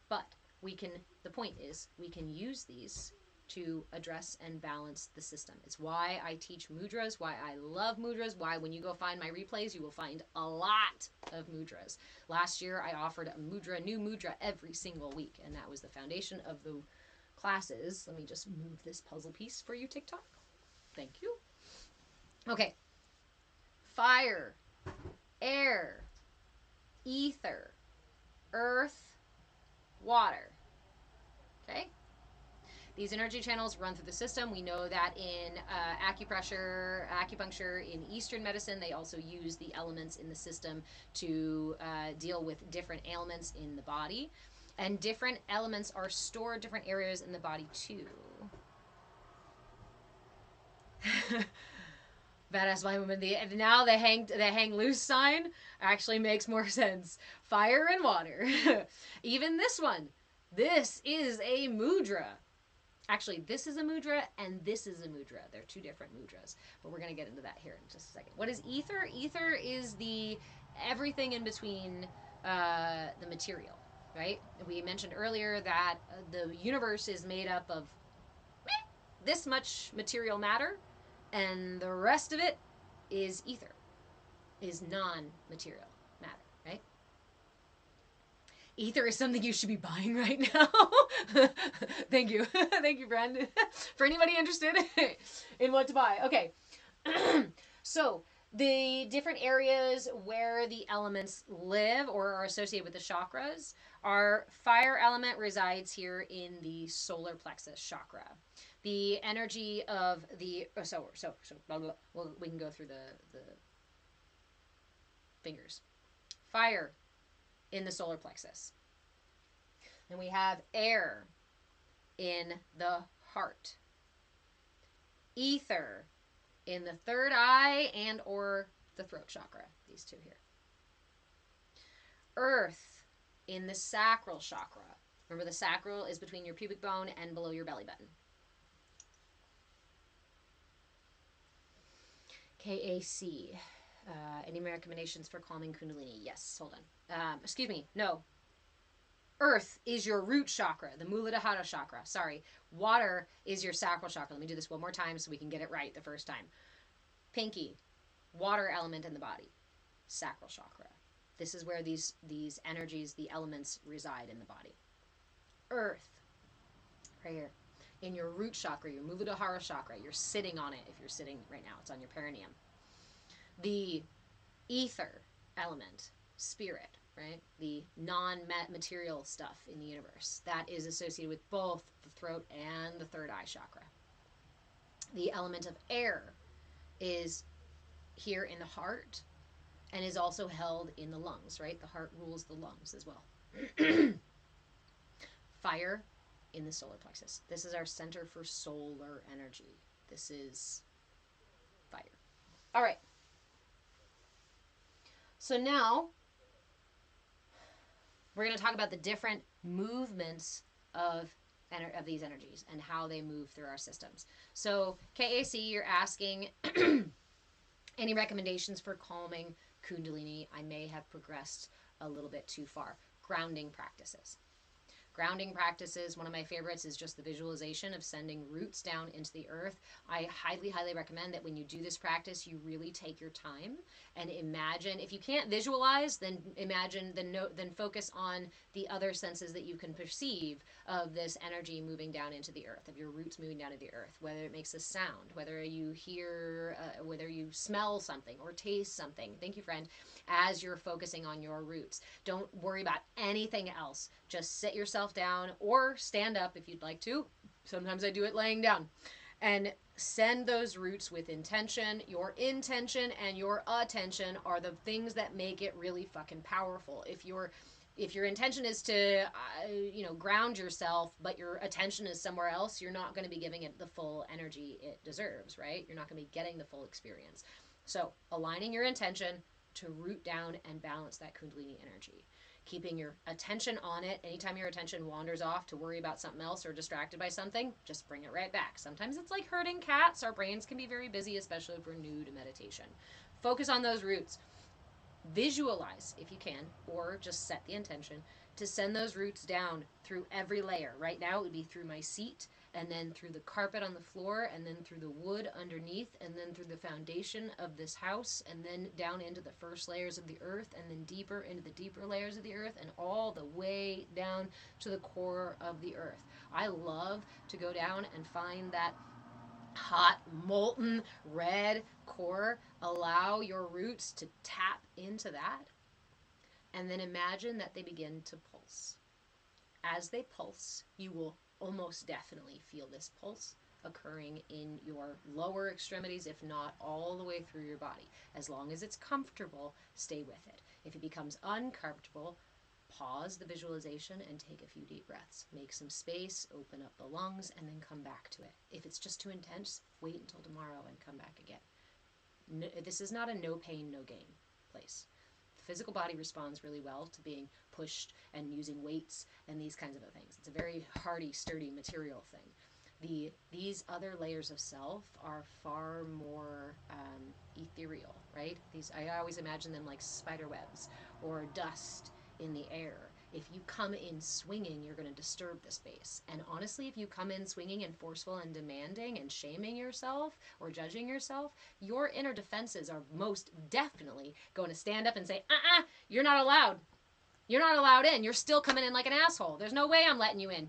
But the point is, we can use these to address and balance the system. It's why I teach mudras, why I love mudras, why when you go find my replays, you will find a lot of mudras. Last year, I offered a new mudra every single week, and that was the foundation of the classes. Let me just move this puzzle piece for you, TikTok. Thank you. Okay. Fire, air, ether, earth, water. Okay? These energy channels run through the system. We know that in acupuncture, in Eastern medicine, they also use the elements in the system to deal with different ailments in the body. And different elements are stored different areas in the body too. Badass blind woman. Now the hang loose sign actually makes more sense. Fire and water. Even this one. This is a mudra. Actually, this is a mudra and this is a mudra. They're 2 different mudras, but we're going to get into that here in just a second. What is ether? Ether is the everything in between the material, right? We mentioned earlier that the universe is made up of this much material matter, and the rest of it is ether, is non-material matter, right? Ether is something you should be buying right now. Thank you. Thank you, Brandon. For anybody interested in what to buy. Okay. So, the different areas where the elements live or are associated with the chakras, our fire element resides here in the solar plexus chakra. The energy of the blah, blah, blah. We can go through the fingers. Fire in the solar plexus. And we have air in the heart. Ether in the third eye and or the throat chakra. These 2 here. Earth in the sacral chakra. Remember, the sacral is between your pubic bone and below your belly button. KAC. Any recommendations for calming Kundalini? Yes, hold on. Excuse me, no. Earth is your root chakra, the Muladhara chakra. Sorry. Water is your sacral chakra. Let me do this one more time so we can get it right the first time. Pinky, water element in the body, sacral chakra. This is where these energies, the elements reside in the body. Earth, right here, in your root chakra, your Muladhara chakra. You're sitting on it if you're sitting right now. It's on your perineum. The ether element, spirit, right? The non-material stuff in the universe. That is associated with both the throat and the third eye chakra. The element of air is here in the heart and is also held in the lungs, right? The heart rules the lungs as well. Fire in the solar plexus. This is our center for solar energy. This is fire. All right. So now we're going to talk about the different movements of these energies and how they move through our systems. So KAC, you're asking any recommendations for calming Kundalini? I may have progressed a little bit too far. Grounding practices. Grounding practices, one of my favorites is just the visualization of sending roots down into the earth. I highly, highly recommend that when you do this practice, you really take your time and imagine. If you can't visualize, then imagine, then focus on the other senses that you can perceive of this energy moving down into the earth, of your roots moving down into the earth, whether it makes a sound, whether you hear, whether you smell something or taste something. Thank you, friend. As you're focusing on your roots, don't worry about anything else. Just sit yourself down or stand up if you'd like to. Sometimes I do it laying down. And send those roots with intention. Your intention and your attention are the things that make it really fucking powerful. If your intention is to ground yourself, but your attention is somewhere else, you're not going to be giving it the full energy it deserves, right? You're not going to be getting the full experience. So aligning your intention to root down and balance that Kundalini energy. Keeping your attention on it. Anytime your attention wanders off to worry about something else or distracted by something, just bring it right back. Sometimes it's like herding cats. Our brains can be very busy, especially if we're new to meditation. Focus on those roots. Visualize, if you can, or just set the intention to send those roots down through every layer. Right now it would be through my seat, and then through the carpet on the floor, and then through the wood underneath, and then through the foundation of this house, and then down into the first layers of the earth, and then deeper into the deeper layers of the earth, and all the way down to the core of the earth. I love to go down and find that hot, molten, red core. Allow your roots to tap into that, and then imagine that they begin to pulse. As they pulse, you will almost definitely feel this pulse occurring in your lower extremities, if not all the way through your body. As long as it's comfortable, stay with it. If it becomes uncomfortable, pause the visualization and take a few deep breaths. Make some space, open up the lungs, and then come back to it. If it's just too intense, wait until tomorrow and come back again. No, this is not a no pain, no gain place. The physical body responds really well to being pushed and using weights and these kinds of things. It's a very hardy, sturdy material thing. These other layers of self are far more ethereal, right? I always imagine them like spider webs or dust in the air. If you come in swinging, you're going to disturb the space. And honestly, if you come in swinging and forceful and demanding and shaming yourself or judging yourself, your inner defenses are most definitely going to stand up and say, you're not allowed. You're not allowed in. You're still coming in like an asshole. There's no way I'm letting you in.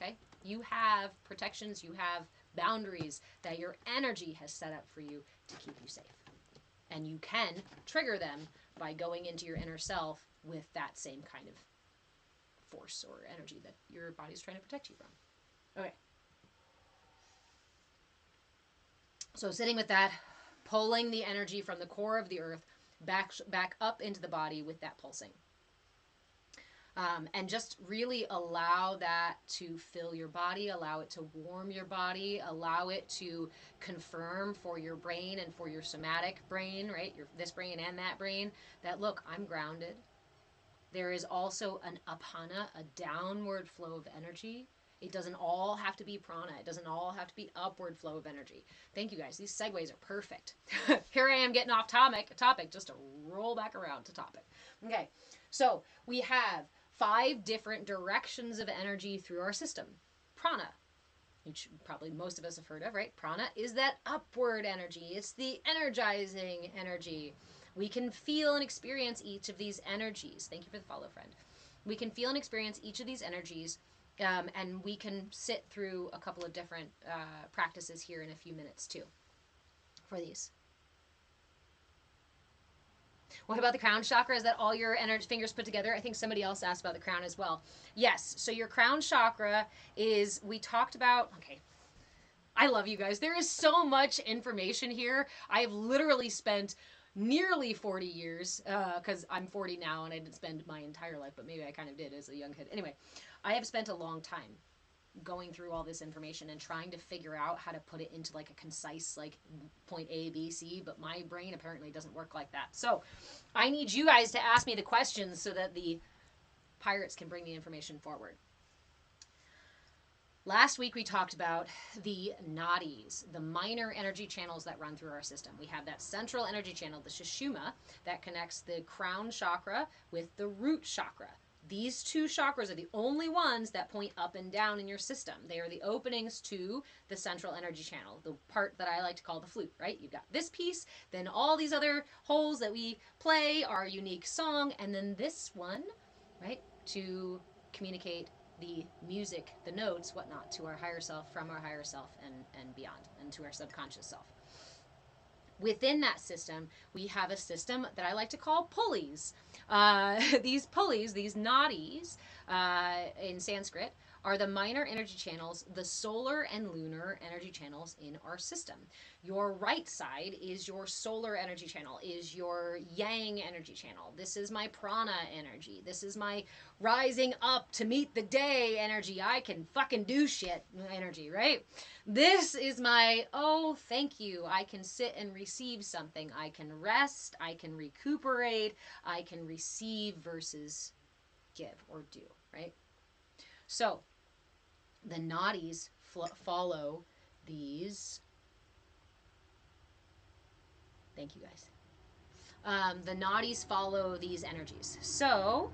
Okay? You have protections. You have boundaries that your energy has set up for you to keep you safe. And you can trigger them by going into your inner self with that same kind of force or energy that your body's trying to protect you from. Okay. So sitting with that, pulling the energy from the core of the earth back up into the body with that pulsing. And just really allow that to fill your body, allow it to warm your body, allow it to confirm for your brain and for your somatic brain, right? This brain and that brain, that look, I'm grounded. There is also an apana, a downward flow of energy. It doesn't all have to be prana. It doesn't all have to be upward flow of energy. Thank you guys. These segues are perfect. Here I am getting off topic just to roll back around to topic. Okay, so we have 5 different directions of energy through our system. Prana, which probably most of us have heard of, right? Prana is that upward energy. It's the energizing energy. We can feel and experience each of these energies. Thank you for the follow, friend. We can feel and experience each of these energies, and we can sit through a couple of different practices here in a few minutes too for these. What about the crown chakra? Is that all your energy fingers put together? I think somebody else asked about the crown as well. Yes. So your crown chakra is, we talked about, okay, I love you guys. There is so much information here. I have literally spent nearly 40 years, because I'm 40 now and I didn't spend my entire life, but maybe I kind of did as a young kid. Anyway, I have spent a long time going through all this information and trying to figure out how to put it into like a concise, like point A, B, C, but my brain apparently doesn't work like that. So I need you guys to ask me the questions so that the pirates can bring the information forward. Last week we talked about the nadis, the minor energy channels that run through our system. We have that central energy channel, the sushumna, that connects the crown chakra with the root chakra. These two chakras are the only ones that point up and down in your system. They are the openings to the central energy channel, the part that I like to call the flute, right? You've got this piece, then all these other holes that we play are a unique song, and then this one, right, to communicate the music, the notes, whatnot, to our higher self, from our higher self, and beyond, and to our subconscious self. Within that system, we have a system that I like to call pulleys. These pulleys, these nadis, in Sanskrit, are the minor energy channels, the solar and lunar energy channels in our system. Your right side is your solar energy channel, is your yang energy channel. This is my prana energy. This is my rising up to meet the day energy. I can fucking do shit energy, right? This is my, oh, thank you. I can sit and receive something. I can rest. I can recuperate. I can receive versus give or do, right? So the nadis follow these. Thank you guys. The nadis follow these energies. So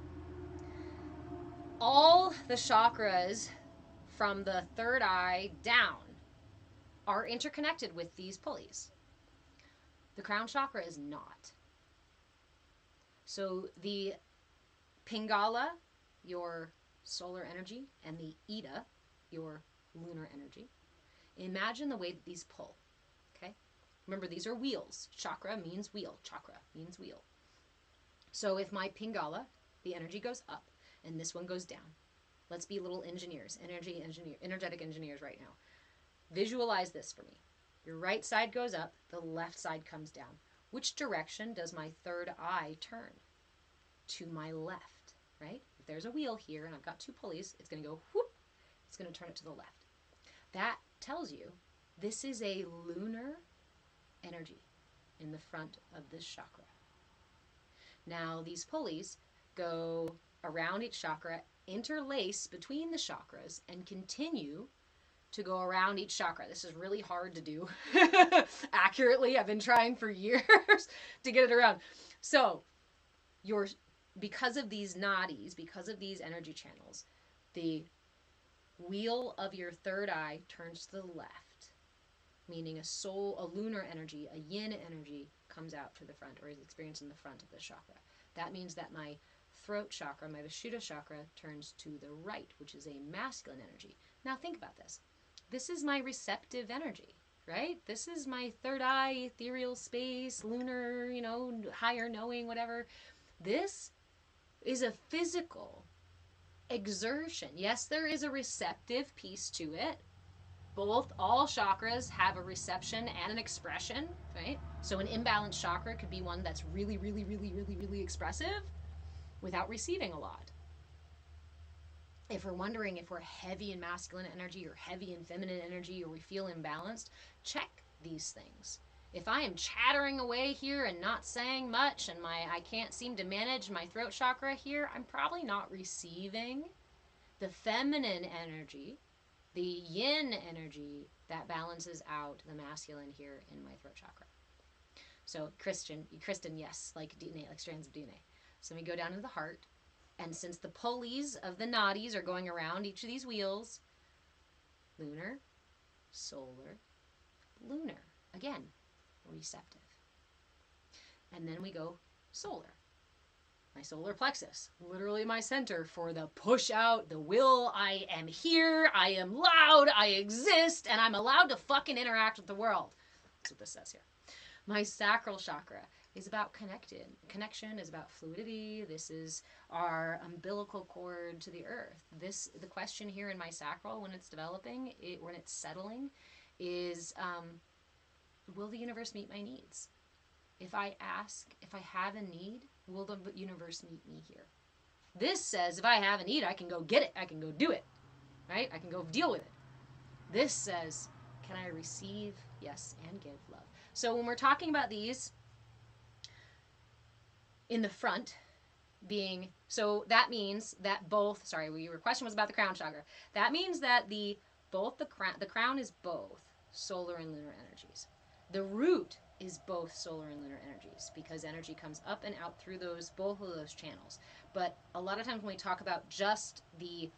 all the chakras from the third eye down are interconnected with these pulleys. The crown chakra is not. So the Pingala, your solar energy, and the Ida, your lunar energy, imagine the way that these pull. Okay? Remember, these are wheels. Chakra means wheel. Chakra means wheel. So if my Pingala, the energy goes up, and this one goes down. Let's be little engineers, energetic engineers right now. Visualize this for me. Your right side goes up, the left side comes down. Which direction does my third eye turn? To my left, right? If there's a wheel here and I've got two pulleys, it's going to go whoop, it's going to turn it to the left. That tells you this is a lunar energy in the front of this chakra. Now these pulleys go around each chakra, interlace between the chakras, and continue to go around each chakra. This is really hard to do accurately. I've been trying for years to get it around. So because of these nadis, because of these energy channels, the wheel of your third eye turns to the left, meaning a lunar energy, a yin energy comes out to the front, or is experienced in the front of the chakra. That means that my throat chakra, my Vishuddha chakra, turns to the right, which is a masculine energy. Now think about this. This is my receptive energy, right? This is my third eye, ethereal space, lunar, higher knowing, whatever. This is a physical exertion. Yes, there is a receptive piece to it. All chakras have a reception and an expression, right? So an imbalanced chakra could be one that's really, really, really, really, really expressive without receiving a lot. If we're wondering if we're heavy in masculine energy or heavy in feminine energy, or we feel imbalanced, check these things. If I am chattering away here and not saying much, and I can't seem to manage my throat chakra here, I'm probably not receiving the feminine energy, the yin energy that balances out the masculine here in my throat chakra. So Kristen, yes, like DNA, like strands of DNA. So we go down to the heart. And since the pulleys of the nadis are going around each of these wheels, lunar, solar, lunar. Again, receptive. And then we go solar. My solar plexus, literally my center for the push out, the will. I am here, I am loud, I exist, and I'm allowed to fucking interact with the world. That's what this says here. My sacral chakra is about connection, is about fluidity. This is our umbilical cord to the earth. The question here in my sacral, when it's developing, when it's settling, is, will the universe meet my needs? If I ask, if I have a need, will the universe meet me here? This says if I have a need, I can go get it. I can go do it. Right? I can go deal with it. This says, can I receive, yes, and give love? So when we're talking about these in the front being, so that means that both, sorry, your question was about the crown chakra. That means that the crown is both solar and lunar energies. The root is both solar and lunar energies because energy comes up and out through both of those channels. But a lot of times when we talk about just the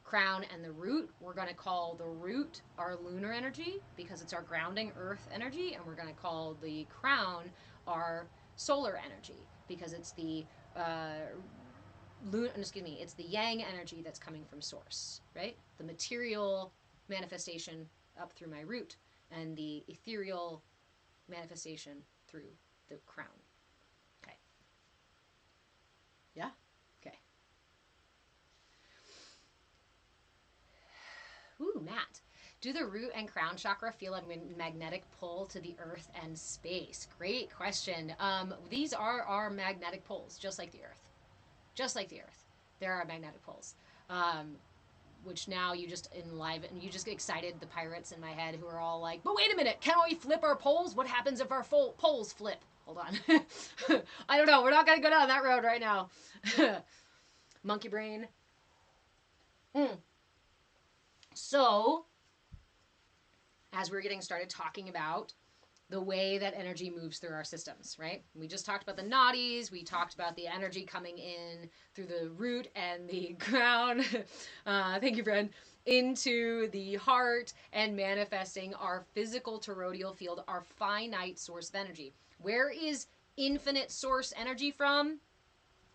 crown and the root, we're going to call the root our lunar energy because it's our grounding earth energy, and we're going to call the crown our solar energy because it's the it's the yang energy that's coming from source, right? The material manifestation up through my root and the ethereal manifestation through the crown. Okay. Yeah? Okay. Ooh, Matt. Do the root and crown chakra feel a magnetic pull to the earth and space? Great question. These are our magnetic poles, just like the earth. Just like the earth. There are magnetic poles. Which now you just you just get excited, the pirates in my head who are all like, but wait a minute, can't we flip our poles? What happens if our poles flip? Hold on. I don't know. We're not going to go down that road right now. Monkey brain. So, as we're getting started talking about the way that energy moves through our systems, right? We just talked about the nadis. We talked about the energy coming in through the root and the crown. Thank you, friend. Into the heart and manifesting our physical toroidal field, our finite source of energy. Where is infinite source energy from?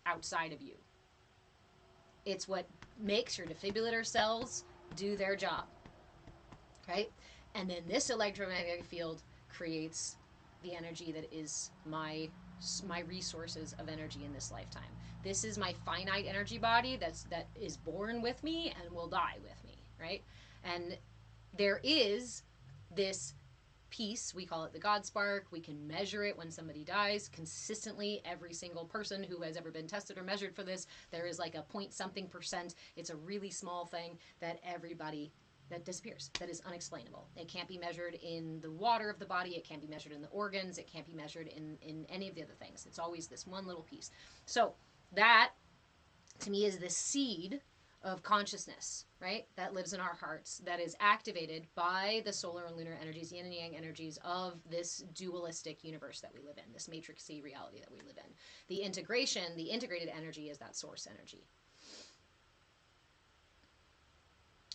Outside of you. It's what makes your defibrillator cells do their job, right? And then this electromagnetic field creates the energy that is my resources of energy in this lifetime. This is my finite energy body that is born with me and will die with me, right? And there is this piece, we call it the God spark. We can measure it when somebody dies consistently. Every single person who has ever been tested or measured for this, there is like a point something percent. It's a really small thing that disappears, that is unexplainable. It can't be measured in the water of the body. It can't be measured in the organs. It can't be measured in any of the other things. It's always this one little piece. So that, to me, is the seed of consciousness, right? That lives in our hearts, that is activated by the solar and lunar energies, yin and yang energies of this dualistic universe that we live in, this matrixy reality that we live in. The integrated energy is that source energy.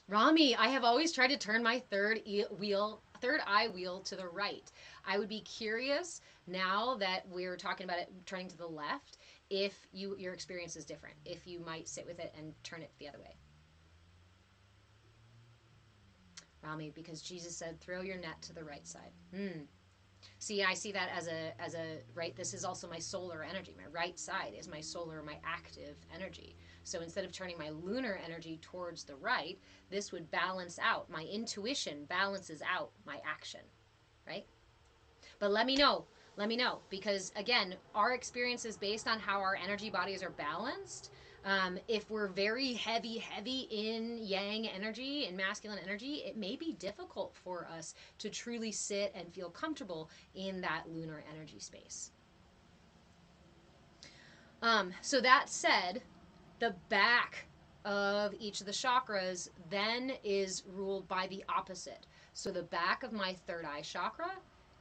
Rami, I have always tried to turn my third eye wheel to the right. I would be curious, now that we're talking about it turning to the left, if your experience is different, if you might sit with it and turn it the other way. Rami, because Jesus said, throw your net to the right side. See, I see that as a right. This is also my solar energy. My right side is my solar, my active energy. So instead of turning my lunar energy towards the right, this would balance out. My intuition balances out my action, right? But let me know, because again, our experience is based on how our energy bodies are balanced. If we're very heavy in yang energy and masculine energy, it may be difficult for us to truly sit and feel comfortable in that lunar energy space. So that said, the back of each of the chakras then is ruled by the opposite. So the back of my third eye chakra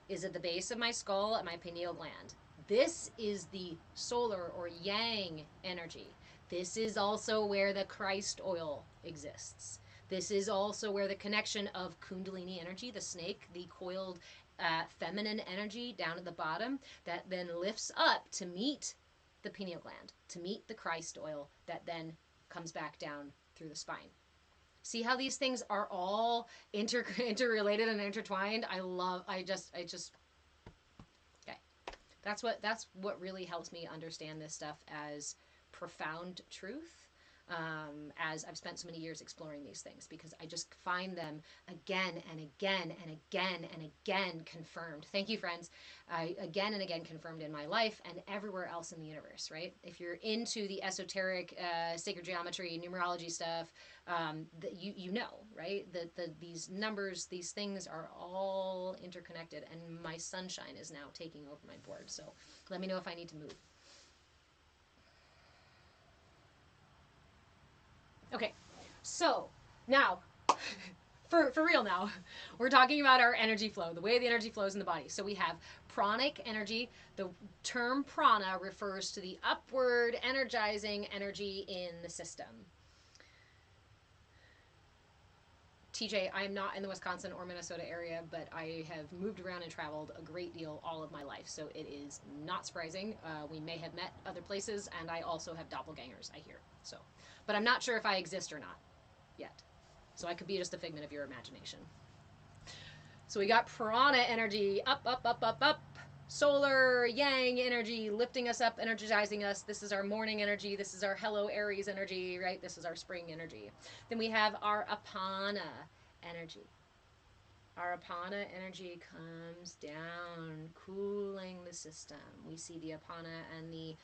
is at the base of my skull at my pineal gland. This is the solar or yang energy. This is also where the Christ oil exists. This is also where the connection of Kundalini energy, the snake, the coiled feminine energy down at the bottom, that then lifts up to meet the pineal gland, to meet the Christ oil that then comes back down through the spine. See how these things are all interrelated and intertwined? Okay. That's what really helps me understand this stuff as profound truth. as I've spent so many years exploring these things, because I just find them again and again and again and again confirmed. Thank you, friends. Again and again confirmed in my life and everywhere else in the universe, right? If you're into the esoteric, sacred geometry, numerology stuff, you know, right? That these numbers, these things are all interconnected, and my sunshine is now taking over my board. So let me know if I need to move. Okay, so now, for real now, we're talking about our energy flow, the way the energy flows in the body. So we have pranic energy. The term prana refers to the upward energizing energy in the system. TJ, I am not in the Wisconsin or Minnesota area, but I have moved around and traveled a great deal all of my life, so it is not surprising. We may have met other places, and I also have doppelgangers, I hear. So, but I'm not sure if I exist or not yet. So I could be just a figment of your imagination. So we got prana energy, up, up, up, up, up. Solar yang energy, lifting us up, energizing us. This is our morning energy. This is our hello Aries energy, right? This is our spring energy. Then we have our apana energy. Our apana energy comes down, cooling the system. We see the apana and the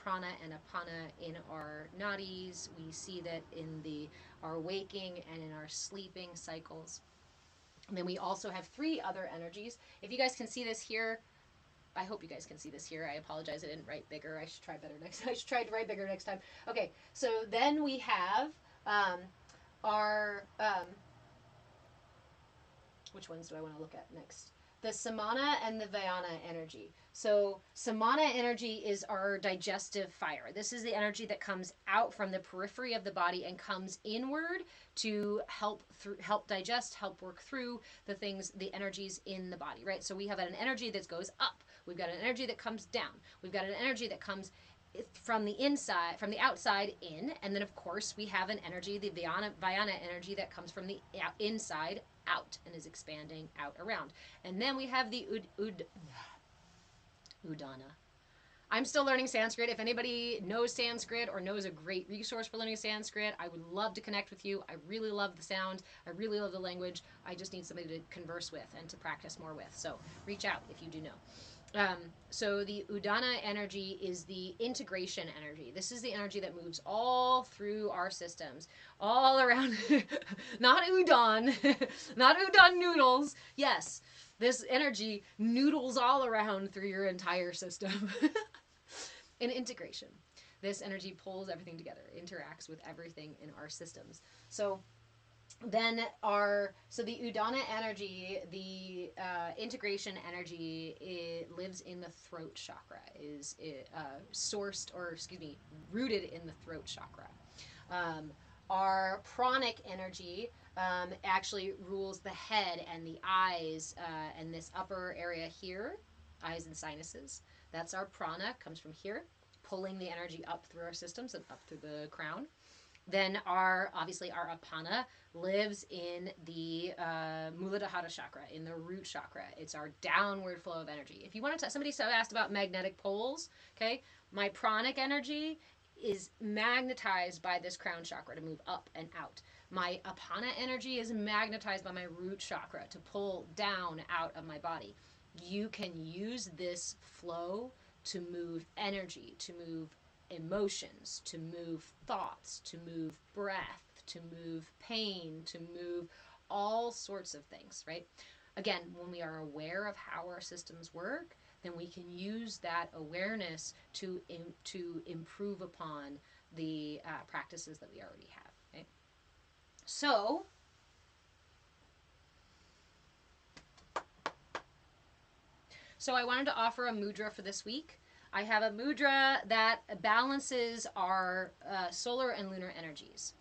prana and apana in our nadis. We see that in our waking and in our sleeping cycles. And then we also have 3 other energies. If you guys can see this here, I hope you guys can see this here. I apologize, I didn't write bigger. I should try better next time. I should try to write bigger next time. Okay, so then we have our which ones do I want to look at next? The samana and the vayana energy. So samana energy is our digestive fire. This is the energy that comes out from the periphery of the body and comes inward to help digest, help work through the things, the energies in the body, right? So we have an energy that goes up. We've got an energy that comes down. We've got an energy that comes from the inside, from the outside in, and then of course we have an energy, the vayana energy, that comes from the inside out and is expanding out around. And then we have the udana. I'm still learning Sanskrit. If anybody knows Sanskrit or knows a great resource for learning Sanskrit, I would love to connect with you. I really love the sound. I really love the language. I just need somebody to converse with and to practice more with. So reach out if you do know. So the udana energy is the integration energy. This is the energy that moves all through our systems, all around. Not udon, not udon noodles. Yes, this energy noodles all around through your entire system. In integration, this energy pulls everything together, interacts with everything in our systems. So then the udana energy, the integration energy, it lives in the throat chakra, is rooted in the throat chakra. Our pranic energy actually rules the head and the eyes and this upper area here, eyes and sinuses. That's our prana, comes from here, pulling the energy up through our systems and up through the crown. Then our apana lives in the Muladhara chakra, in the root chakra. It's our downward flow of energy. If you want to, somebody asked about magnetic poles, okay? My pranic energy is magnetized by this crown chakra to move up and out. My apana energy is magnetized by my root chakra to pull down out of my body. You can use this flow to move energy, to move emotions, to move thoughts, to move breath, to move pain, to move all sorts of things, right? Again, when we are aware of how our systems work, then we can use that awareness to improve upon the practices that we already have, right? So I wanted to offer a mudra for this week. I have a mudra that balances our solar and lunar energies.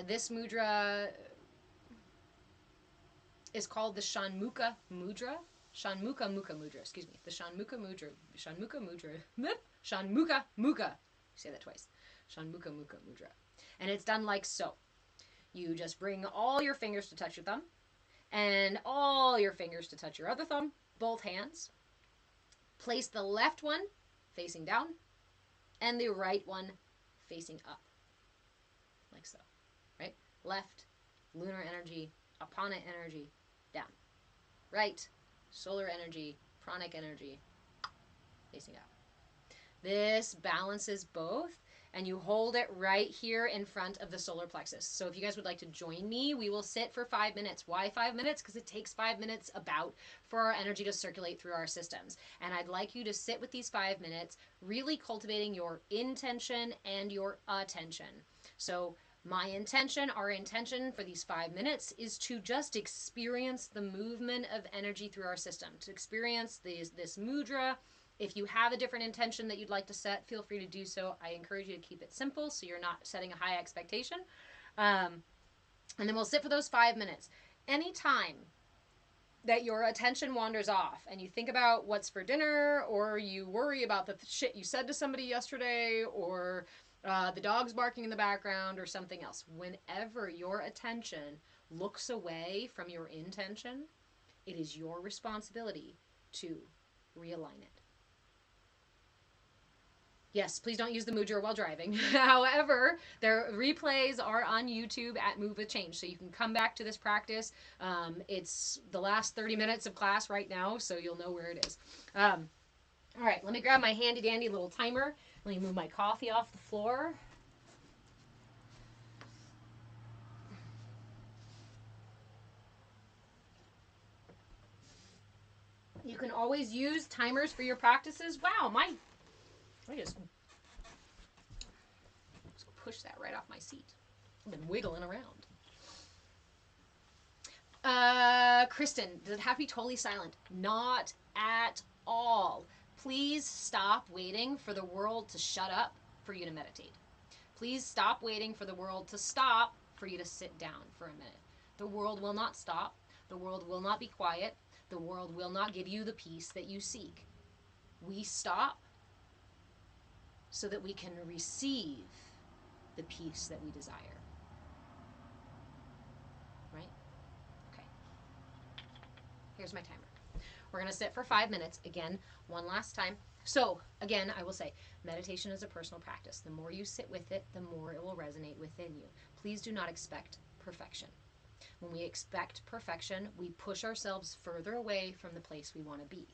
This mudra is called the chonmukha mudra. Chonmukha mudra, excuse me. The chonmukha mudra. Chonmukha mukha. Say that twice. Chonmukha mudra. And it's done like so. You just bring all your fingers to touch your thumb, and all your fingers to touch your other thumb, both hands. Place the left one facing down and the right one facing up. like so, right? Left, lunar energy, apana energy, down. Right, solar energy, pranic energy, facing up. This balances both, and you hold it right here in front of the solar plexus. So if you guys would like to join me, we will sit for 5 minutes. Why 5 minutes? Because it takes 5 minutes about for our energy to circulate through our systems. And I'd like you to sit with these 5 minutes, really cultivating your intention and your attention. So my intention, our intention for these 5 minutes is to just experience the movement of energy through our system, to experience this mudra. If you have a different intention that you'd like to set, feel free to do so. I encourage you to keep it simple so you're not setting a high expectation. And then we'll sit for those 5 minutes. Anytime that your attention wanders off and you think about what's for dinner, or you worry about the shit you said to somebody yesterday, or the dog's barking in the background, or something else, whenever your attention looks away from your intention, it is your responsibility to realign it. Yes, please don't use the mudra while driving. However, their replays are on YouTube at Move with Change, so you can come back to this practice. It's the last 30 minutes of class right now, so you'll know where it is. All right, let me grab my handy dandy little timer. Let me move my coffee off the floor. You can always use timers for your practices. Wow, I just push that right off my seat. I've been wiggling around. Kristen, does it have to be totally silent? Not at all. Please stop waiting for the world to shut up for you to meditate. Please stop waiting for the world to stop for you to sit down for a minute. The world will not stop. The world will not be quiet. The world will not give you the peace that you seek. We stop so that we can receive the peace that we desire. Right? Okay. Here's my timer. We're going to sit for 5 minutes. Again, one last time. So, again, I will say, meditation is a personal practice. The more you sit with it, the more it will resonate within you. Please do not expect perfection. When we expect perfection, we push ourselves further away from the place we want to be.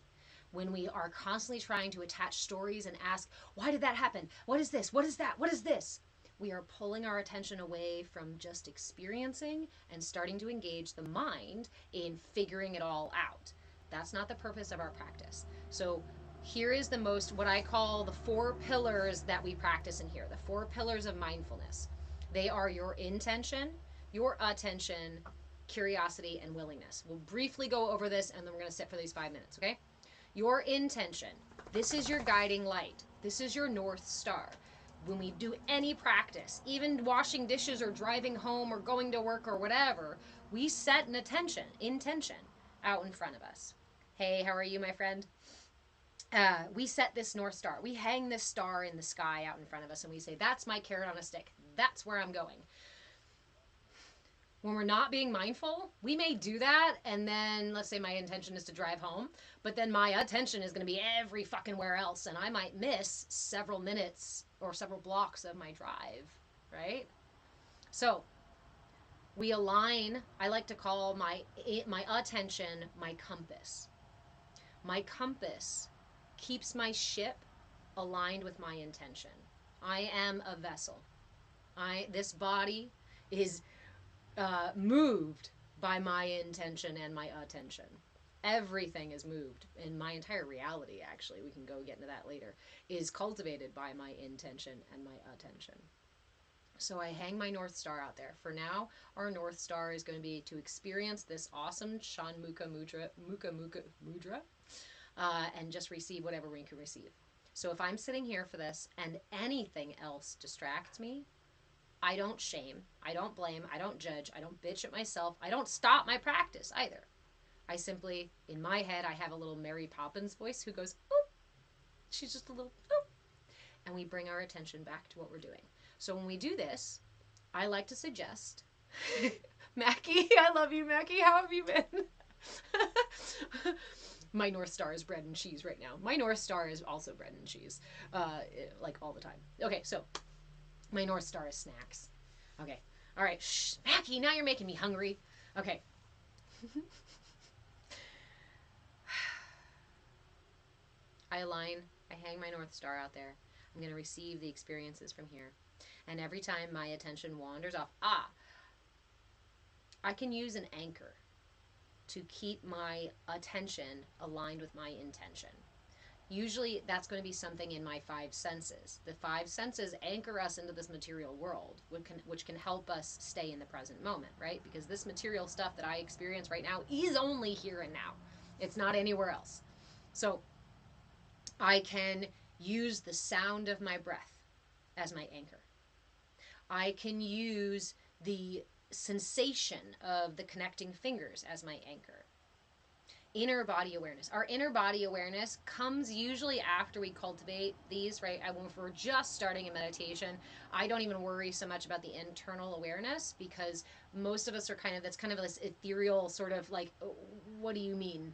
When we are constantly trying to attach stories and ask, why did that happen? What is this? What is that? What is this? We are pulling our attention away from just experiencing and starting to engage the mind in figuring it all out. That's not the purpose of our practice. So here is what I call the 4 pillars that we practice in here, the 4 pillars of mindfulness. They are your intention, your attention, curiosity, and willingness. We'll briefly go over this, and then we're going to sit for these 5 minutes, okay? Your intention. This is your guiding light. This is your North Star. When we do any practice, even washing dishes or driving home or going to work or whatever, we set an intention out in front of us. Hey, how are you, my friend? We set this North Star. We hang this star in the sky out in front of us, and we say, that's my carrot on a stick. That's where I'm going. When we're not being mindful, we may do that, and then let's say my intention is to drive home, but then my attention is going to be every fucking where else, and I might miss several minutes or several blocks of my drive, right? So we align. I like to call my attention my compass. My compass keeps my ship aligned with my intention. I am a vessel. This body is moved by my intention and my attention. Everything is moved, and my entire reality, actually, we can go get into that later, is cultivated by my intention and my attention. So I hang my North Star out there. For now, our North Star is going to be to experience this awesome chonmukha mudra, and just receive whatever we can receive. So if I'm sitting here for this and anything else distracts me, I don't shame, I don't blame, I don't judge, I don't bitch at myself, I don't stop my practice either. I simply, in my head, I have a little Mary Poppins voice who goes, oh, she's just a little, oh, and we bring our attention back to what we're doing. So when we do this, I like to suggest, Mackie, I love you, Mackie, how have you been? My North Star is bread and cheese right now. My North Star is also bread and cheese, like all the time. Okay, so my North Star is snacks. Okay. All right. Shh, Mackie, now you're making me hungry. Okay. I align. I hang my North Star out there. I'm going to receive the experiences from here. And every time my attention wanders off, I can use an anchor to keep my attention aligned with my intention. Usually that's going to be something in my five senses. The five senses anchor us into this material world, which can help us stay in the present moment, right? Because this material stuff that I experience right now is only here and now. It's not anywhere else. So I can use the sound of my breath as my anchor. I can use the sensation of the connecting fingers as my anchor. Inner body awareness. Our inner body awareness comes usually after we cultivate these, right? If we're just starting a meditation, I don't even worry so much about the internal awareness, because most of us are it's kind of this ethereal sort of like, what do you mean?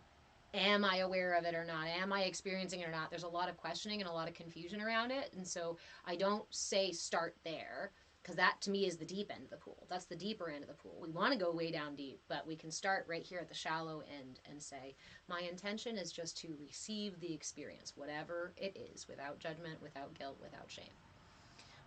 Am I aware of it or not? Am I experiencing it or not? There's a lot of questioning and a lot of confusion around it. And so I don't say start there, because that to me is the deep end of the pool. That's the deeper end of the pool. We want to go way down deep, but we can start right here at the shallow end and say, my intention is just to receive the experience, whatever it is, without judgment, without guilt, without shame.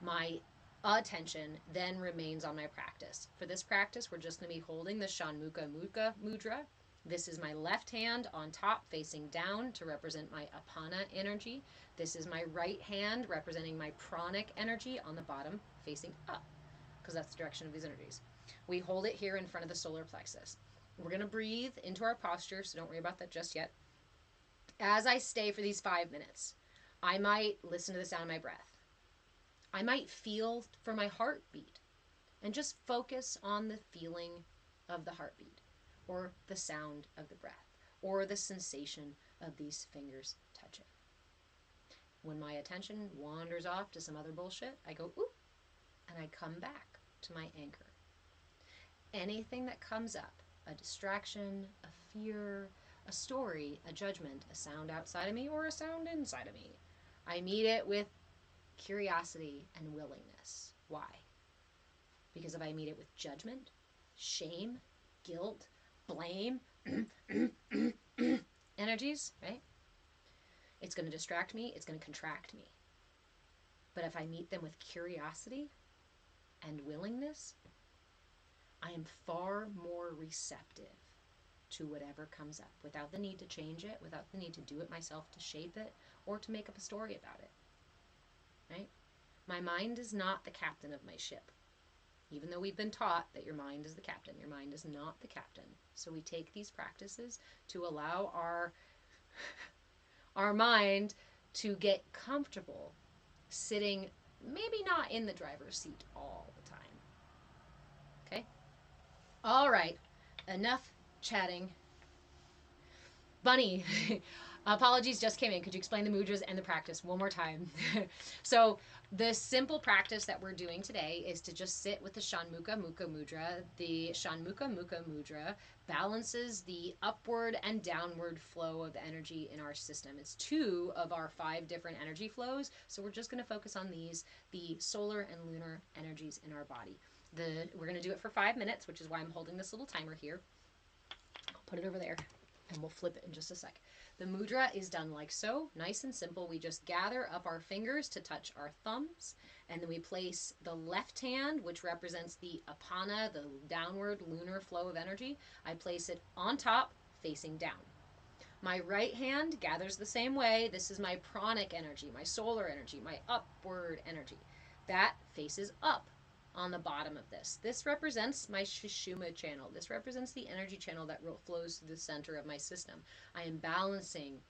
My attention then remains on my practice. For this practice, we're just going to be holding the chonmukha mudra. This is my left hand on top facing down to represent my apana energy. This is my right hand representing my pranic energy on the bottom facing up, because that's the direction of these energies. We hold it here in front of the solar plexus. We're going to breathe into our posture, so don't worry about that just yet. As I stay for these 5 minutes, I might listen to the sound of my breath. I might feel for my heartbeat and just focus on the feeling of the heartbeat, or the sound of the breath, or the sensation of these fingers touching. When my attention wanders off to some other bullshit, I go, ooh, and I come back to my anchor. Anything that comes up, a distraction, a fear, a story, a judgment, a sound outside of me, or a sound inside of me, I meet it with curiosity and willingness. Why? Because if I meet it with judgment, shame, guilt, blame, energies, right? It's going to distract me, it's going to contract me. But if I meet them with curiosity and willingness, I am far more receptive to whatever comes up, without the need to change it, without the need to do it myself to shape it, or to make up a story about it. Right? My mind is not the captain of my ship. Even though we've been taught that your mind is the captain, your mind is not the captain. So we take these practices to allow our mind to get comfortable sitting, maybe not in the driver's seat all the time. Okay? All right. Enough chatting. Bunny, apologies, just came in. Could you explain the mudras and the practice one more time? So the simple practice that we're doing today is to just sit with the chonmukha mudra. The chonmukha mudra balances the upward and downward flow of energy in our system. It's 2 of our 5 different energy flows. So we're just going to focus on these, the solar and lunar energies in our body. We're going to do it for 5 minutes, which is why I'm holding this little timer here. I'll put it over there, and we'll flip it in just a sec. The mudra is done like so, nice and simple. We just gather up our fingers to touch our thumbs, and then we place the left hand, which represents the apana, the downward lunar flow of energy. I place it on top, facing down. My right hand gathers the same way. This is my pranic energy, my solar energy, my upward energy. That faces up on the bottom of this. This represents my Sushumna channel. This represents the energy channel that flows through the center of my system. I am balancing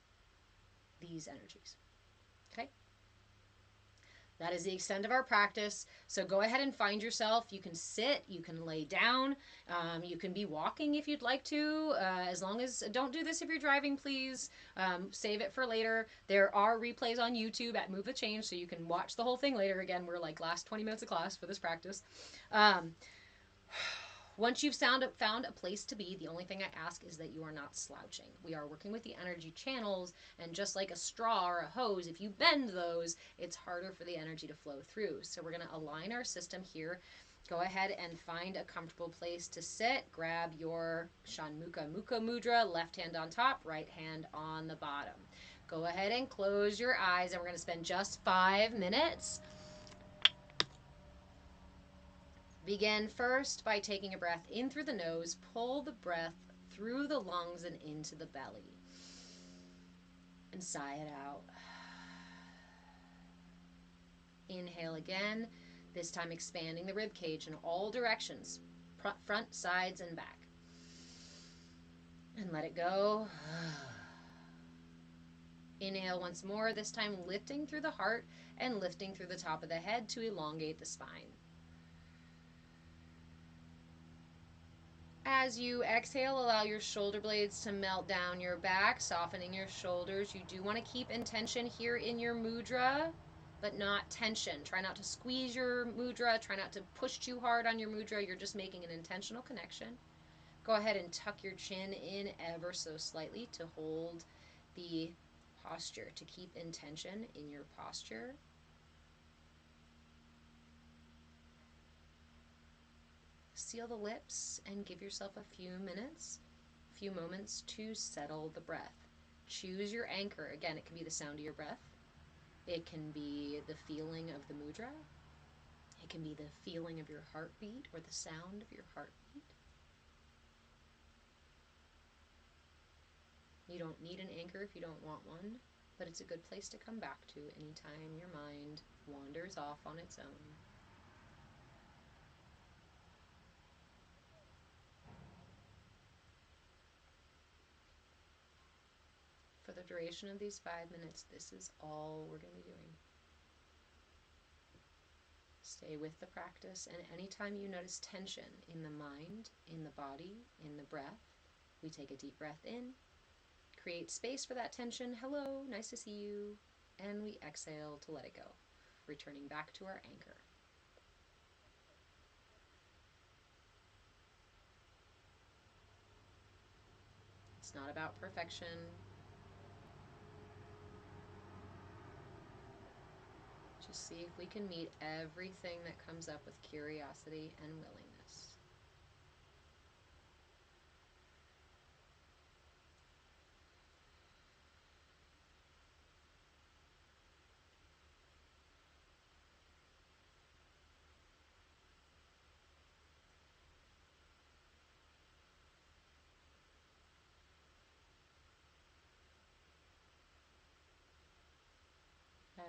these energies. Okay? That is the extent of our practice. So go ahead and find yourself. You can sit, you can lay down, you can be walking if you'd like to, as long as, don't do this if you're driving, please. Save it for later. There are replays on YouTube at Move the Change, so you can watch the whole thing later. Again, we're like last 20 minutes of class for this practice. Once you've found a place to be, the only thing I ask is that you are not slouching. We are working with the energy channels, and just like a straw or a hose, if you bend those, it's harder for the energy to flow through. So we're going to align our system here Go ahead and find a comfortable place to sit. Grab your chonmukha mudra, left hand on top, right hand on the bottom. Go ahead and close your eyes, and we're going to spend just 5 minutes. Begin first by taking a breath in through the nose. Pull the breath through the lungs and into the belly. And sigh it out. Inhale again, this time expanding the rib cage in all directions, front, sides, and back. And let it go. Inhale once more, this time lifting through the heart and lifting through the top of the head to elongate the spine. As you exhale, allow your shoulder blades to melt down your back, softening your shoulders. You do want to keep intention here in your mudra, but not tension. Try not to squeeze your mudra. Try not to push too hard on your mudra. You're just making an intentional connection. Go ahead and tuck your chin in ever so slightly to hold the posture, to keep intention in your posture. Seal the lips and give yourself a few moments to settle the breath. Choose your anchor. Again, it can be the sound of your breath. It can be the feeling of the mudra. It can be the feeling of your heartbeat or the sound of your heartbeat. You don't need an anchor if you don't want one, but it's a good place to come back to anytime your mind wanders off on its own. For the duration of these 5 minutes, this is all we're going to be doing. Stay with the practice, and anytime you notice tension in the mind, in the body, in the breath, we take a deep breath in, create space for that tension. Hello, nice to see you. And we exhale to let it go, returning back to our anchor. It's not about perfection. Just see if we can meet everything that comes up with curiosity and willingness.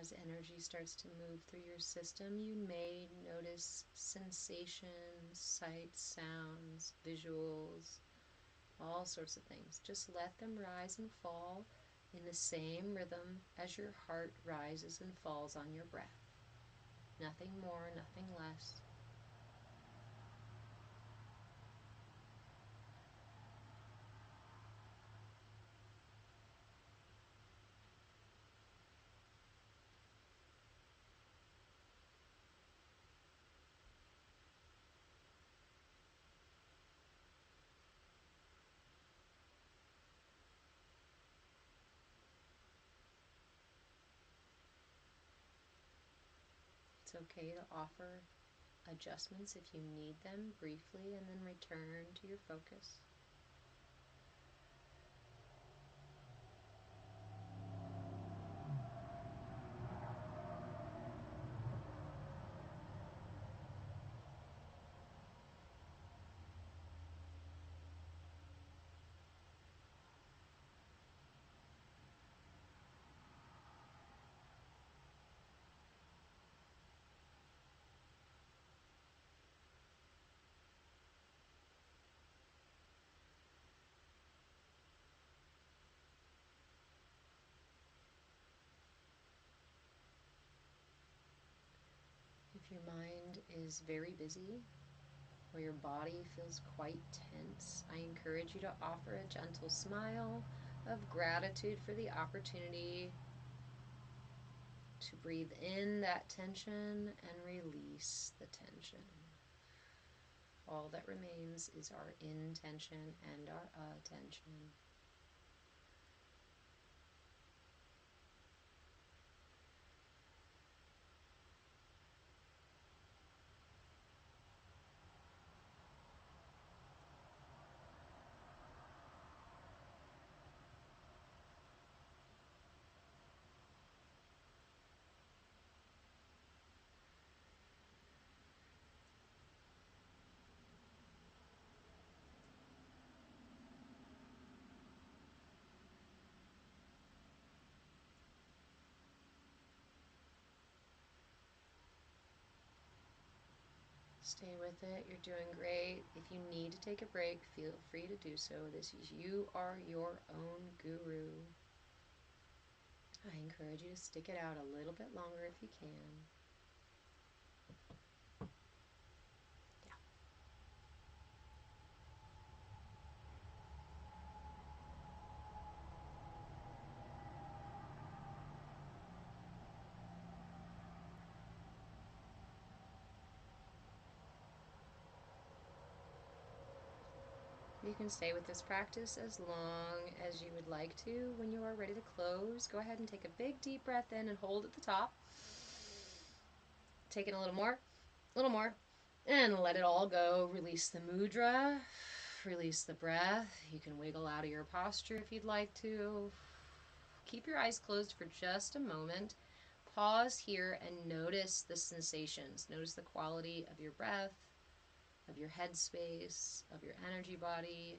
As energy starts to move through your system, you may notice sensations, sights, sounds, visuals, all sorts of things. Just let them rise and fall in the same rhythm as your heart rises and falls on your breath. Nothing more, nothing less. It's okay to offer adjustments if you need them briefly, and then return to your focus. If your mind is very busy or your body feels quite tense, I encourage you to offer a gentle smile of gratitude for the opportunity to breathe in that tension and release the tension. All that remains is our intention and our attention. Stay with it. You're doing great. If you need to take a break, feel free to do so. You are your own guru. I encourage you to stick it out a little bit longer if you can. You can stay with this practice as long as you would like to. When you are ready to close, go ahead and take a big deep breath in and hold at the top. Take in a little more, and let it all go. Release the mudra, release the breath. You can wiggle out of your posture if you'd like to. Keep your eyes closed for just a moment. Pause here and notice the sensations. Notice the quality of your breath, of your headspace, of your energy body.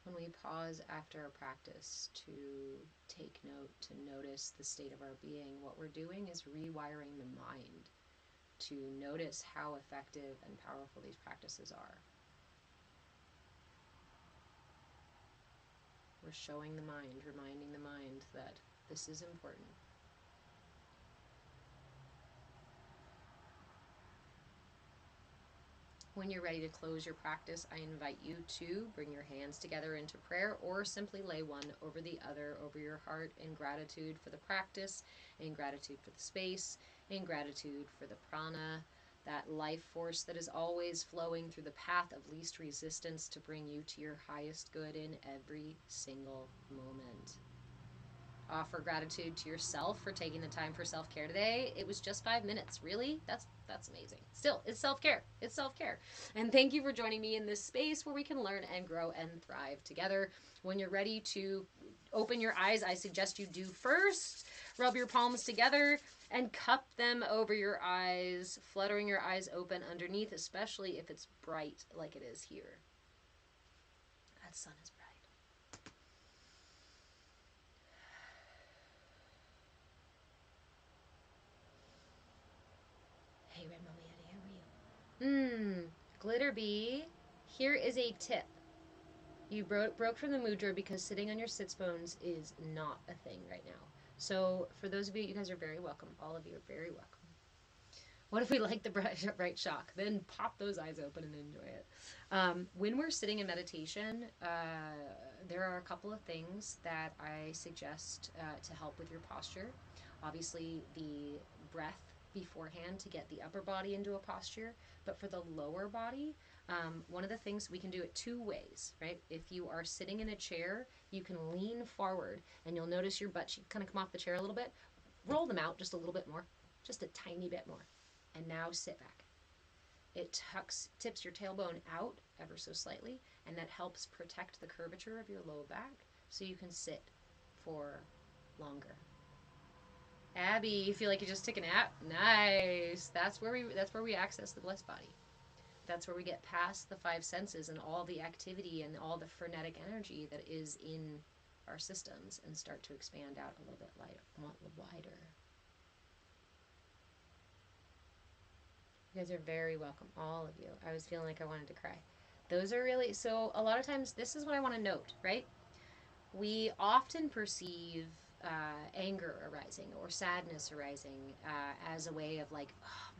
When we pause after a practice to take note, to notice the state of our being, what we're doing is rewiring the mind to notice how effective and powerful these practices are. We're showing the mind, reminding the mind that this is important. When you're ready to close your practice, I invite you to bring your hands together into prayer or simply lay one over the other over your heart in gratitude for the practice, in gratitude for the space, in gratitude for the prana, that life force that is always flowing through the path of least resistance to bring you to your highest good in every single moment. Offer gratitude to yourself for taking the time for self-care today. It was just 5 minutes. Really? That's amazing. Still, it's self-care. It's self-care. And thank you for joining me in this space where we can learn and grow and thrive together. When you're ready to open your eyes, I suggest you do first. Rub your palms together and cup them over your eyes, fluttering your eyes open underneath, especially if it's bright like it is here. That sun is bright. Hey, Red Mommy Eddie, how are you? Glitter bee, here is a tip. You broke from the mudra because sitting on your sits bones is not a thing right now. So for those of you, you guys are very welcome. All of you are very welcome. What if we like the bright shock? Then pop those eyes open and enjoy it. When we're sitting in meditation, there are a couple of things that I suggest to help with your posture. Obviously, the breath beforehand to get the upper body into a posture, but for the lower body, one of the things we can do it two ways, right? If you are sitting in a chair, you can lean forward and you'll notice your butt cheek kind of come off the chair a little bit. Roll them out just a little bit more, just a tiny bit more. And now sit back. It tips your tailbone out ever so slightly, and that helps protect the curvature of your low back so you can sit for longer. Abby, you feel like you just took a nap? Nice. That's where we access the bliss body. That's where we get past the five senses and all the activity and all the frenetic energy that is in our systems and start to expand out a little bit wider. You guys are very welcome, all of you. I was feeling like I wanted to cry. Those are really, so a lot of times, this is what I want to note, right? We often perceive anger arising or sadness arising as a way of like, oh,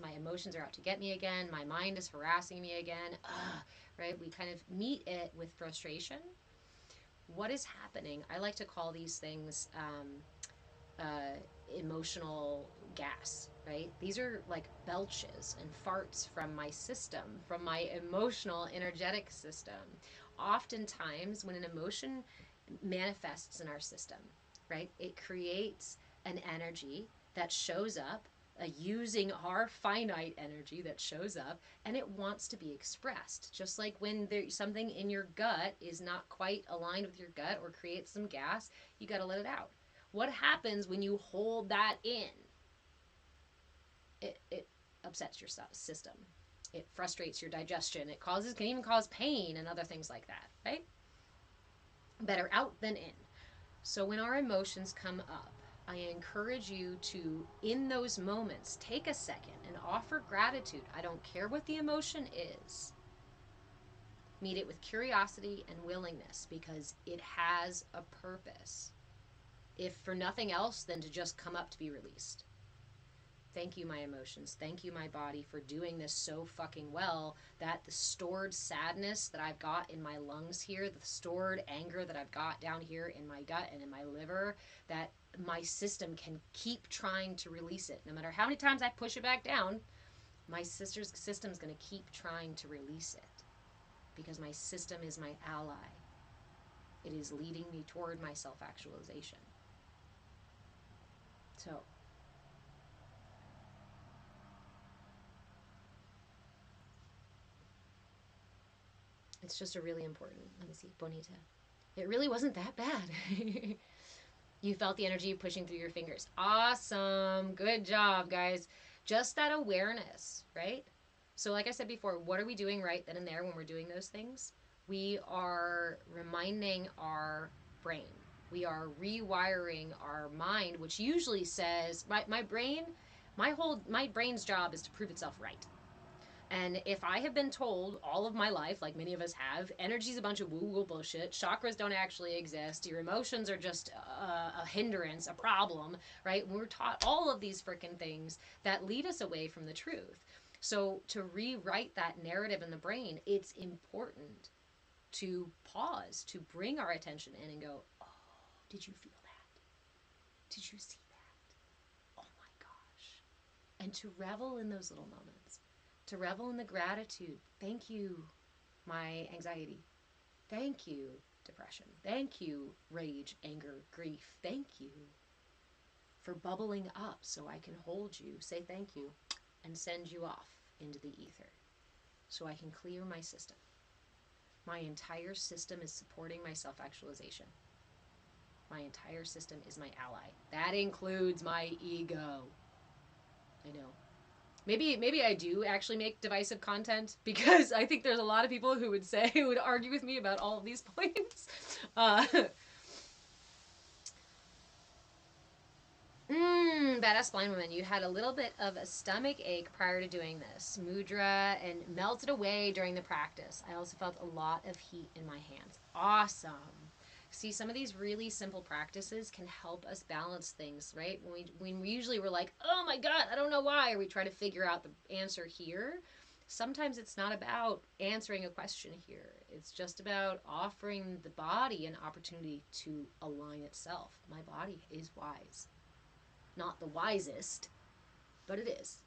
my emotions are out to get me again, my mind is harassing me again, right? We kind of meet it with frustration. What is happening? I like to call these things emotional gas, right? These are like belches and farts from my system, from my emotional, energetic system. Oftentimes, when an emotion manifests in our system, right, it creates an energy that shows up, using our finite energy that shows up, and it wants to be expressed. Just like when there's something in your gut is not quite aligned with your gut or creates some gas, you got to let it out. What happens when you hold that in? It upsets your system. It frustrates your digestion. It can even cause pain and other things like that, right? Better out than in. So when our emotions come up, I encourage you to, in those moments, take a second and offer gratitude. I don't care what the emotion is. Meet it with curiosity and willingness because it has a purpose. If for nothing else than to just come up to be released. Thank you, my emotions. Thank you, my body, for doing this so fucking well that the stored sadness that I've got in my lungs here, the stored anger that I've got down here in my gut and in my liver, that my system can keep trying to release it. No matter how many times I push it back down, my sister's system's going to keep trying to release it because my system is my ally. It is leading me toward my self-actualization. So, it's just a really important, let me see, bonita. It really wasn't that bad. You felt the energy pushing through your fingers. Awesome. Good job, guys. Just that awareness, right? So, like I said before, what are we doing right then and there when we're doing those things? We are reminding our brain. We are rewiring our mind, which usually says, my brain's job is to prove itself right. And if I have been told all of my life, like many of us have, energy's a bunch of woo-woo bullshit, chakras don't actually exist, your emotions are just a hindrance, a problem, right? We're taught all of these freaking things that lead us away from the truth. So to rewrite that narrative in the brain, it's important to pause, to bring our attention in and go, oh, did you feel that? Did you see that? Oh my gosh. And to revel in those little moments. To revel in the gratitude. Thank you, my anxiety. Thank you, depression. Thank you, rage, anger, grief. Thank you for bubbling up so I can hold you, say thank you, and send you off into the ether so I can clear my system. My entire system is supporting my self-actualization. My entire system is my ally. That includes my ego. I know. Maybe I do actually make divisive content because I think there's a lot of people who would argue with me about all of these points. Badass blind woman, you had a little bit of a stomach ache prior to doing this mudra and melted away during the practice. I also felt a lot of heat in my hands. Awesome. See, some of these really simple practices can help us balance things, right? When we usually we're like, oh my God, I don't know why, or we try to figure out the answer here. Sometimes it's not about answering a question here. It's just about offering the body an opportunity to align itself. My body is wise. Not the wisest, but it is.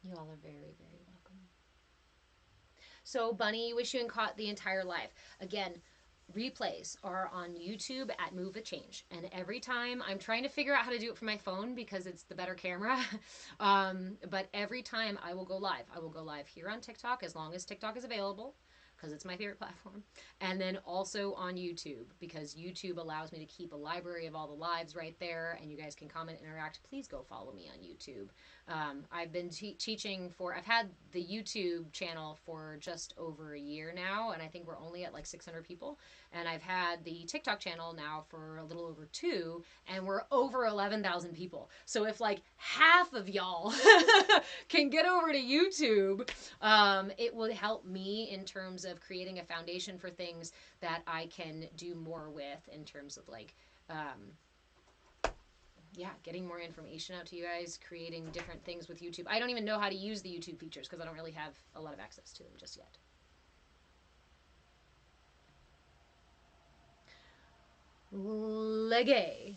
You all are very, very welcome. So, Bunny, you wish you and caught the entire live. Again, replays are on YouTube at Move a Change. And every time I'm trying to figure out how to do it from my phone because it's the better camera. But every time I will go live. I will go live here on TikTok as long as TikTok is available because it's my favorite platform. And then also on YouTube because YouTube allows me to keep a library of all the lives right there and you guys can comment, interact. Please go follow me on YouTube. I've been teaching I've had the YouTube channel for just over a year now, and I think we're only at like 600 people. And I've had the TikTok channel now for a little over 2, and we're over 11,000 people. So if like half of y'all can get over to YouTube, it will help me in terms of creating a foundation for things that I can do more with in terms of like, getting more information out to you guys, creating different things with YouTube. I don't even know how to use the YouTube features because I don't really have a lot of access to them just yet. Legay.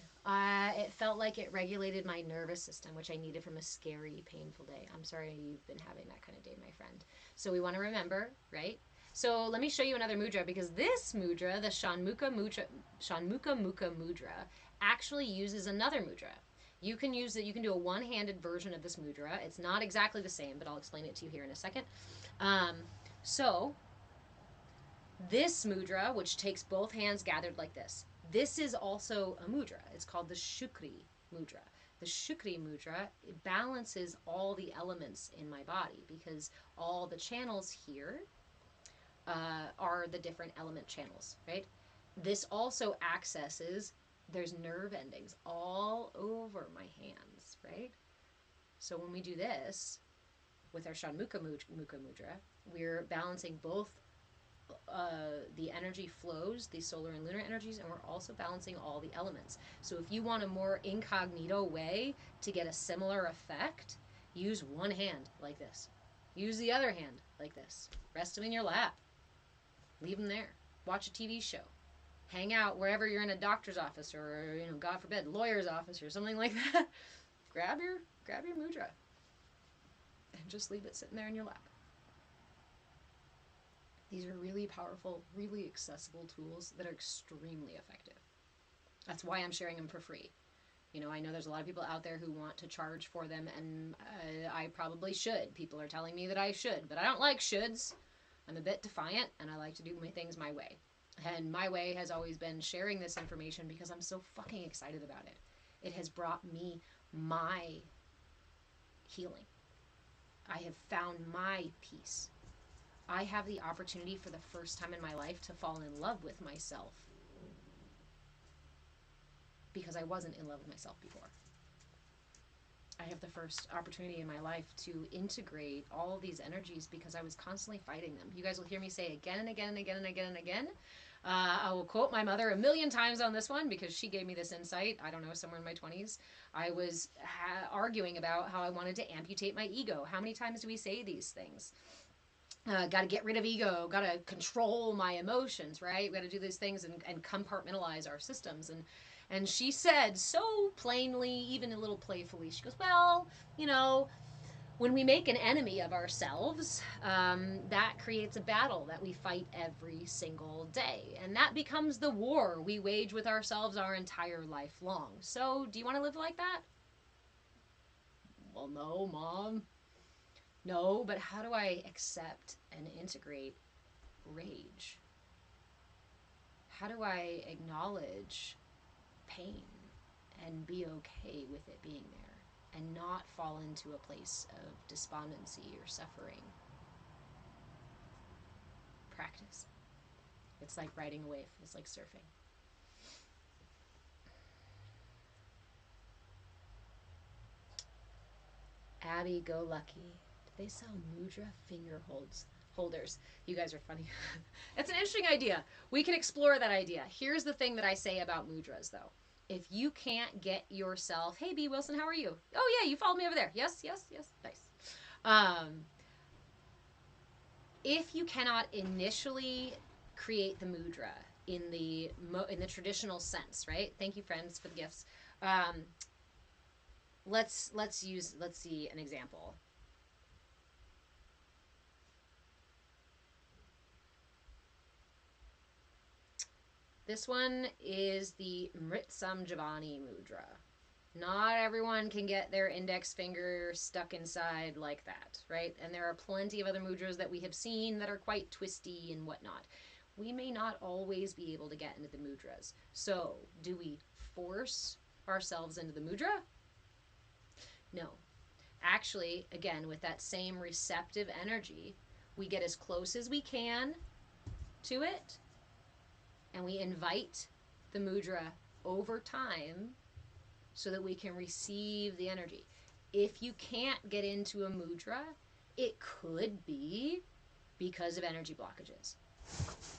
It felt like it regulated my nervous system, which I needed from a scary, painful day. I'm sorry you've been having that kind of day, my friend. So we want to remember, right? So let me show you another mudra because this mudra, the chonmukha mukha mudra, actually uses another mudra. You can use it. You can do a one-handed version of this mudra. It's not exactly the same, but I'll explain it to you here in a second. So This mudra, which takes both hands gathered like this is also a mudra. It's called the Shukri mudra. The Shukri mudra, it balances all the elements in my body because all the channels here are the different element channels, right? This also accesses, there's nerve endings all over my hands, right? So when we do this with our chonmukha mudra, we're balancing both the energy flows, the solar and lunar energies, and we're also balancing all the elements. So if you want a more incognito way to get a similar effect, use one hand like this. Use the other hand like this. Rest them in your lap. Leave them there. Watch a TV show. Hang out wherever you're in a doctor's office or, God forbid, lawyer's office or something like that. Grab your mudra and just leave it sitting there in your lap. These are really powerful, really accessible tools that are extremely effective. That's why I'm sharing them for free. I know there's a lot of people out there who want to charge for them, and I probably should. People are telling me that I should, but I don't like shoulds. I'm a bit defiant, and I like to do my things my way. And my way has always been sharing this information because I'm so fucking excited about it. It has brought me my healing. I have found my peace. I have the opportunity for the first time in my life to fall in love with myself because I wasn't in love with myself before. I have the first opportunity in my life to integrate all these energies because I was constantly fighting them. You guys will hear me say again and again and again and again and again. I will quote my mother a million times on this one because she gave me this insight, I don't know, somewhere in my 20s. I was arguing about how I wanted to amputate my ego. How many times do we say these things? Got to get rid of ego, got to control my emotions, right? We got to do these things and compartmentalize our systems. And she said so plainly, even a little playfully, she goes, well, when we make an enemy of ourselves, that creates a battle that we fight every single day. And that becomes the war we wage with ourselves our entire life long. So do you want to live like that? Well, no, Mom. No, but how do I accept and integrate rage? How do I acknowledge pain and be okay with it being there and not fall into a place of despondency or suffering? Practice. It's like riding a wave. It's like surfing. Abby Go Lucky. Do they sell mudra finger holders? You guys are funny. That's an interesting idea. We can explore that idea. Here's the thing that I say about mudras, though. If you can't get yourself, hey B Wilson, how are you? Oh yeah, you followed me over there. Yes, nice. If you cannot initially create the mudra in the traditional sense, right? Thank you, friends, for the gifts. Let's see an example. This one is the Mritsam Javani mudra. Not everyone can get their index finger stuck inside like that, right? And there are plenty of other mudras that we have seen that are quite twisty and whatnot. We may not always be able to get into the mudras. So, do we force ourselves into the mudra? No. Actually, again, with that same receptive energy, we get as close as we can to it, and we invite the mudra over time so that we can receive the energy. If you can't get into a mudra, it could be because of energy blockages.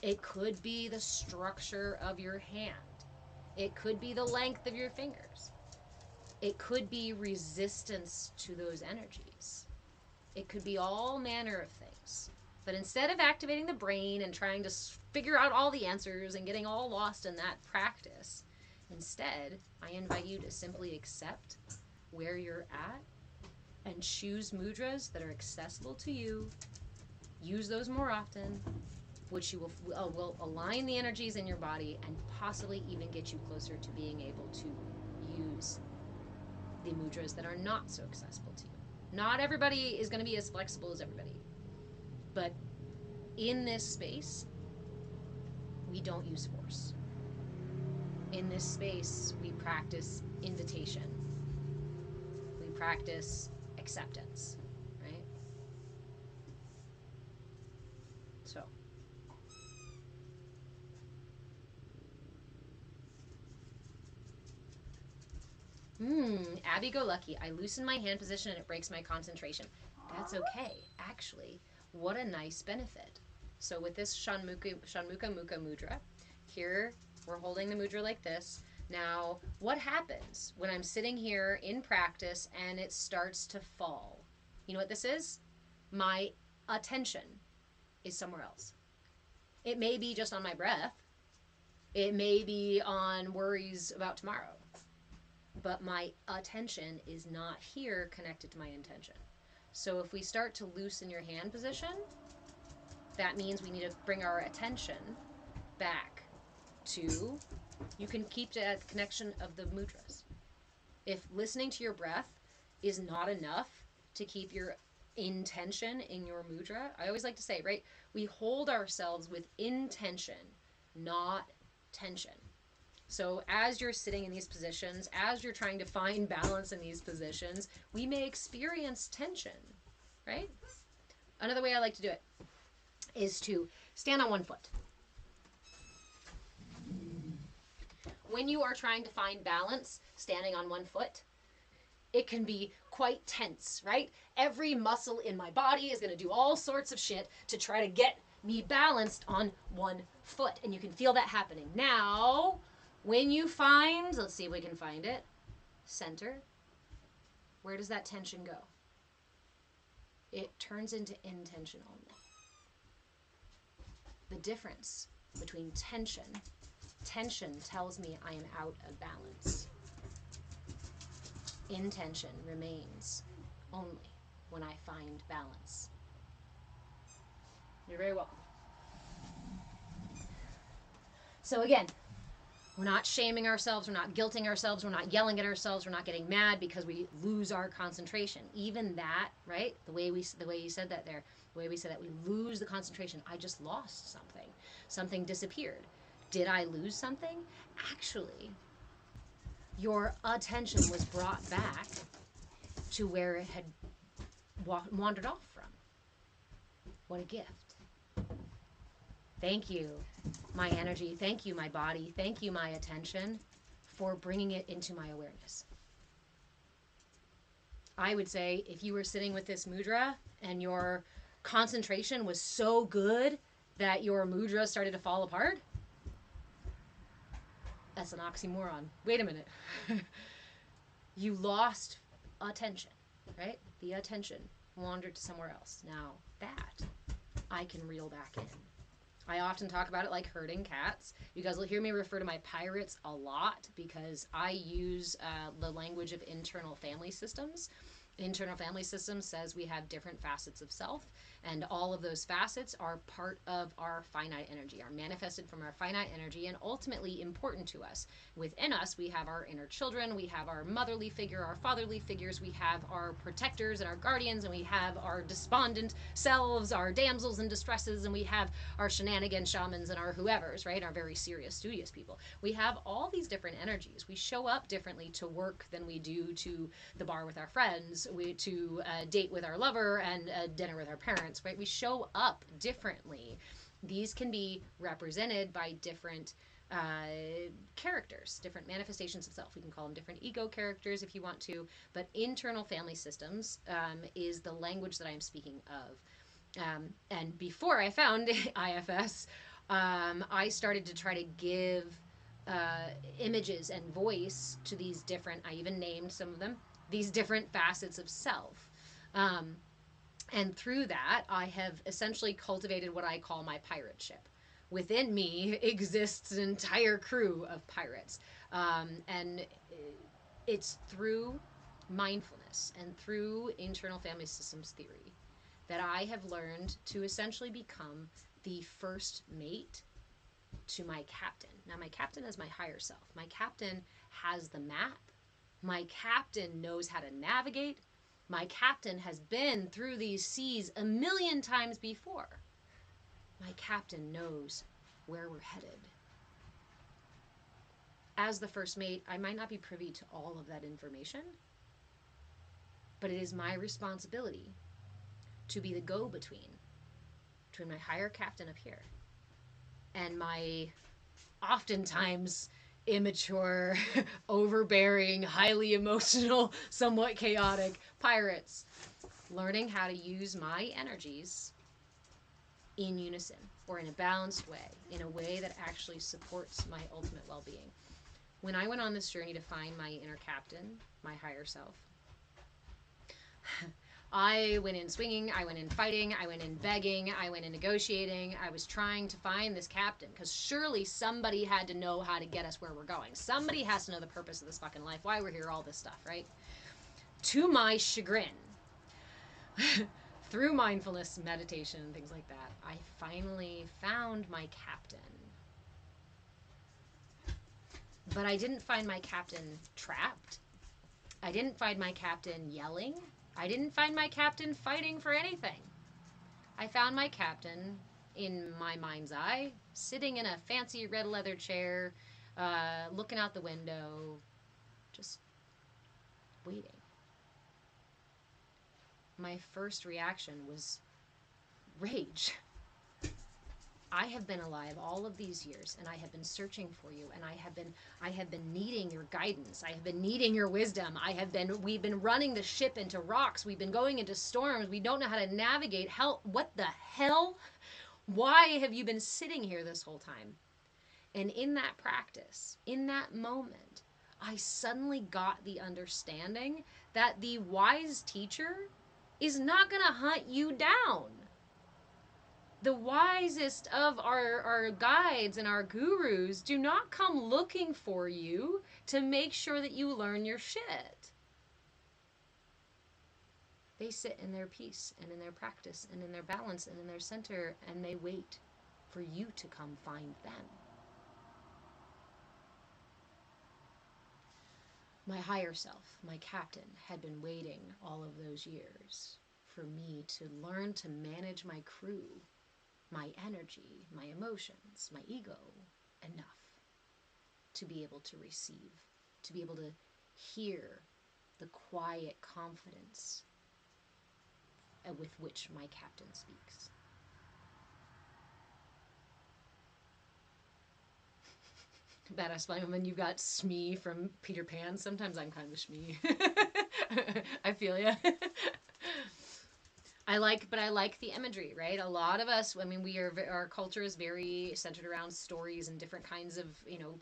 It could be the structure of your hand. It could be the length of your fingers. It could be resistance to those energies. It could be all manner of things. But instead of activating the brain and trying to figure out all the answers and getting all lost in that practice, instead, I invite you to simply accept where you're at and choose mudras that are accessible to you. Use those more often, which you will align the energies in your body and possibly even get you closer to being able to use the mudras that are not so accessible to you. Not everybody is going to be as flexible as everybody. But in this space, we don't use force. In this space, we practice invitation. We practice acceptance, right? So, Abby go lucky. I loosen my hand position and it breaks my concentration. That's okay. Actually, what a nice benefit. So with this chonmukha mukha mudra, here we're holding the mudra like this. Now, what happens when I'm sitting here in practice and it starts to fall? You know what this is? My attention is somewhere else. It may be just on my breath. It may be on worries about tomorrow. But my attention is not here connected to my intention. So if we start to loosen your hand position, that means we need to bring our attention back to, you can keep the connection of the mudras. If listening to your breath is not enough to keep your intention in your mudra, I always like to say, right, we hold ourselves with intention, not tension. So as you're sitting in these positions, as you're trying to find balance in these positions, we may experience tension, right? Another way I like to do it is to stand on one foot. When you are trying to find balance, standing on one foot, it can be quite tense, right? Every muscle in my body is going to do all sorts of shit to try to get me balanced on one foot. And you can feel that happening. Now, when you find, let's see if we can find it, center, where does that tension go? It turns into intention only. The difference between tension tells me I am out of balance. Intention remains only when I find balance. You're very welcome. So again, we're not shaming ourselves, we're not guilting ourselves, we're not yelling at ourselves, we're not getting mad because we lose our concentration. Even that, right? The way you said that there, the way we said that we lose the concentration. I just lost something. Something disappeared. Did I lose something? Actually, your attention was brought back to where it had wandered off from. What a gift. Thank you, my energy. Thank you, my body. Thank you, my attention, for bringing it into my awareness. I would say if you were sitting with this mudra and your concentration was so good that your mudra started to fall apart, that's an oxymoron. Wait a minute. You lost attention, right? The attention wandered to somewhere else. Now that I can reel back in. I often talk about it like herding cats. You guys will hear me refer to my pirates a lot because I use the language of internal family systems. Internal family system says we have different facets of self, and all of those facets are part of our finite energy, are manifested from our finite energy, and ultimately important to us. Within us, we have our inner children, we have our motherly figure, our fatherly figures, we have our protectors and our guardians, and we have our despondent selves, our damsels in distresses, and we have our shenanigan shamans and our whoever's, right? Our very serious, studious people. We have all these different energies. We show up differently to work than we do to the bar with our friends, to date with our lover and dinner with our parents, right? We show up differently. These can be represented by different characters, different manifestations of self. We can call them different ego characters if you want to, but internal family systems is the language that I'm speaking of. And before I found IFS, I started to try to give images and voice to these different, I even named some of them, these different facets of self. And through that, I have essentially cultivated what I call my pirate ship. Within me exists an entire crew of pirates. And it's through mindfulness and through internal family systems theory that I have learned to essentially become the first mate to my captain. Now, my captain is my higher self. My captain has the map. My captain knows how to navigate. My captain has been through these seas a million times before. My captain knows where we're headed. As the first mate, I might not be privy to all of that information, but it is my responsibility to be the go-between between my higher captain up here and my oftentimes immature, overbearing, highly emotional, somewhat chaotic pirates, learning how to use my energies in unison or in a balanced way, in a way that actually supports my ultimate well-being. When I went on this journey to find my inner captain, my higher self, I went in swinging, I went in fighting, I went in begging, I went in negotiating. I was trying to find this captain because surely somebody had to know how to get us where we're going. Somebody has to know the purpose of this fucking life, why we're here, all this stuff, right? To my chagrin, through mindfulness, meditation, and things like that, I finally found my captain. But I didn't find my captain trapped. I didn't find my captain yelling. I didn't find my captain fighting for anything. I found my captain, in my mind's eye, sitting in a fancy red leather chair, looking out the window, just waiting. My first reaction was rage. I have been alive all of these years, and I have been searching for you, and I have been needing your guidance. I have been needing your wisdom. We've been running the ship into rocks. We've been going into storms. We don't know how to navigate. Hell, what the hell? Why have you been sitting here this whole time? And in that practice, in that moment, I suddenly got the understanding that the wise teacher is not going to hunt you down. The wisest of our guides and our gurus do not come looking for you to make sure that you learn your shit. They sit in their peace and in their practice and in their balance and in their center, and they wait for you to come find them. My higher self, my captain, had been waiting all of those years for me to learn to manage my crew, my energy, my emotions, my ego, enough to be able to receive, to be able to hear the quiet confidence with which my captain speaks. Badass flying woman, you've got Smee from Peter Pan. Sometimes I'm kind of a Smee. I feel ya. I like the imagery, right? A lot of us, I mean, our culture is very centered around stories and different kinds of,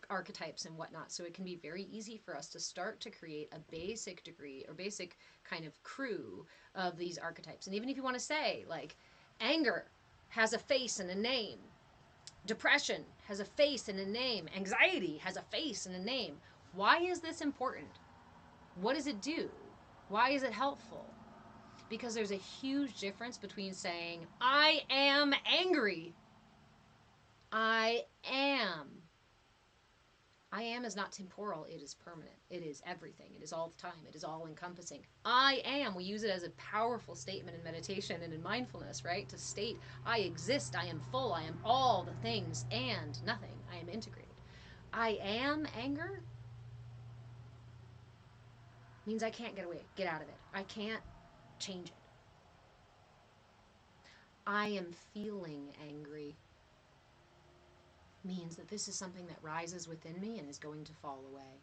archetypes and whatnot. So it can be very easy for us to start to create a basic degree or basic kind of crew of these archetypes. And even if you want to say, like, anger has a face and a name. Depression has a face and a name. Anxiety has a face and a name. Why is this important? What does it do? Why is it helpful? Because there's a huge difference between saying, I am angry. I am. I am is not temporal, it is permanent. It is everything. It is all the time. It is all encompassing. I am. We use it as a powerful statement in meditation and in mindfulness, right? To state, I exist, I am full, I am all the things and nothing. I am integrated. I am anger means I can't get out of it. I can't change it. I am feeling angry means that this is something that rises within me and is going to fall away.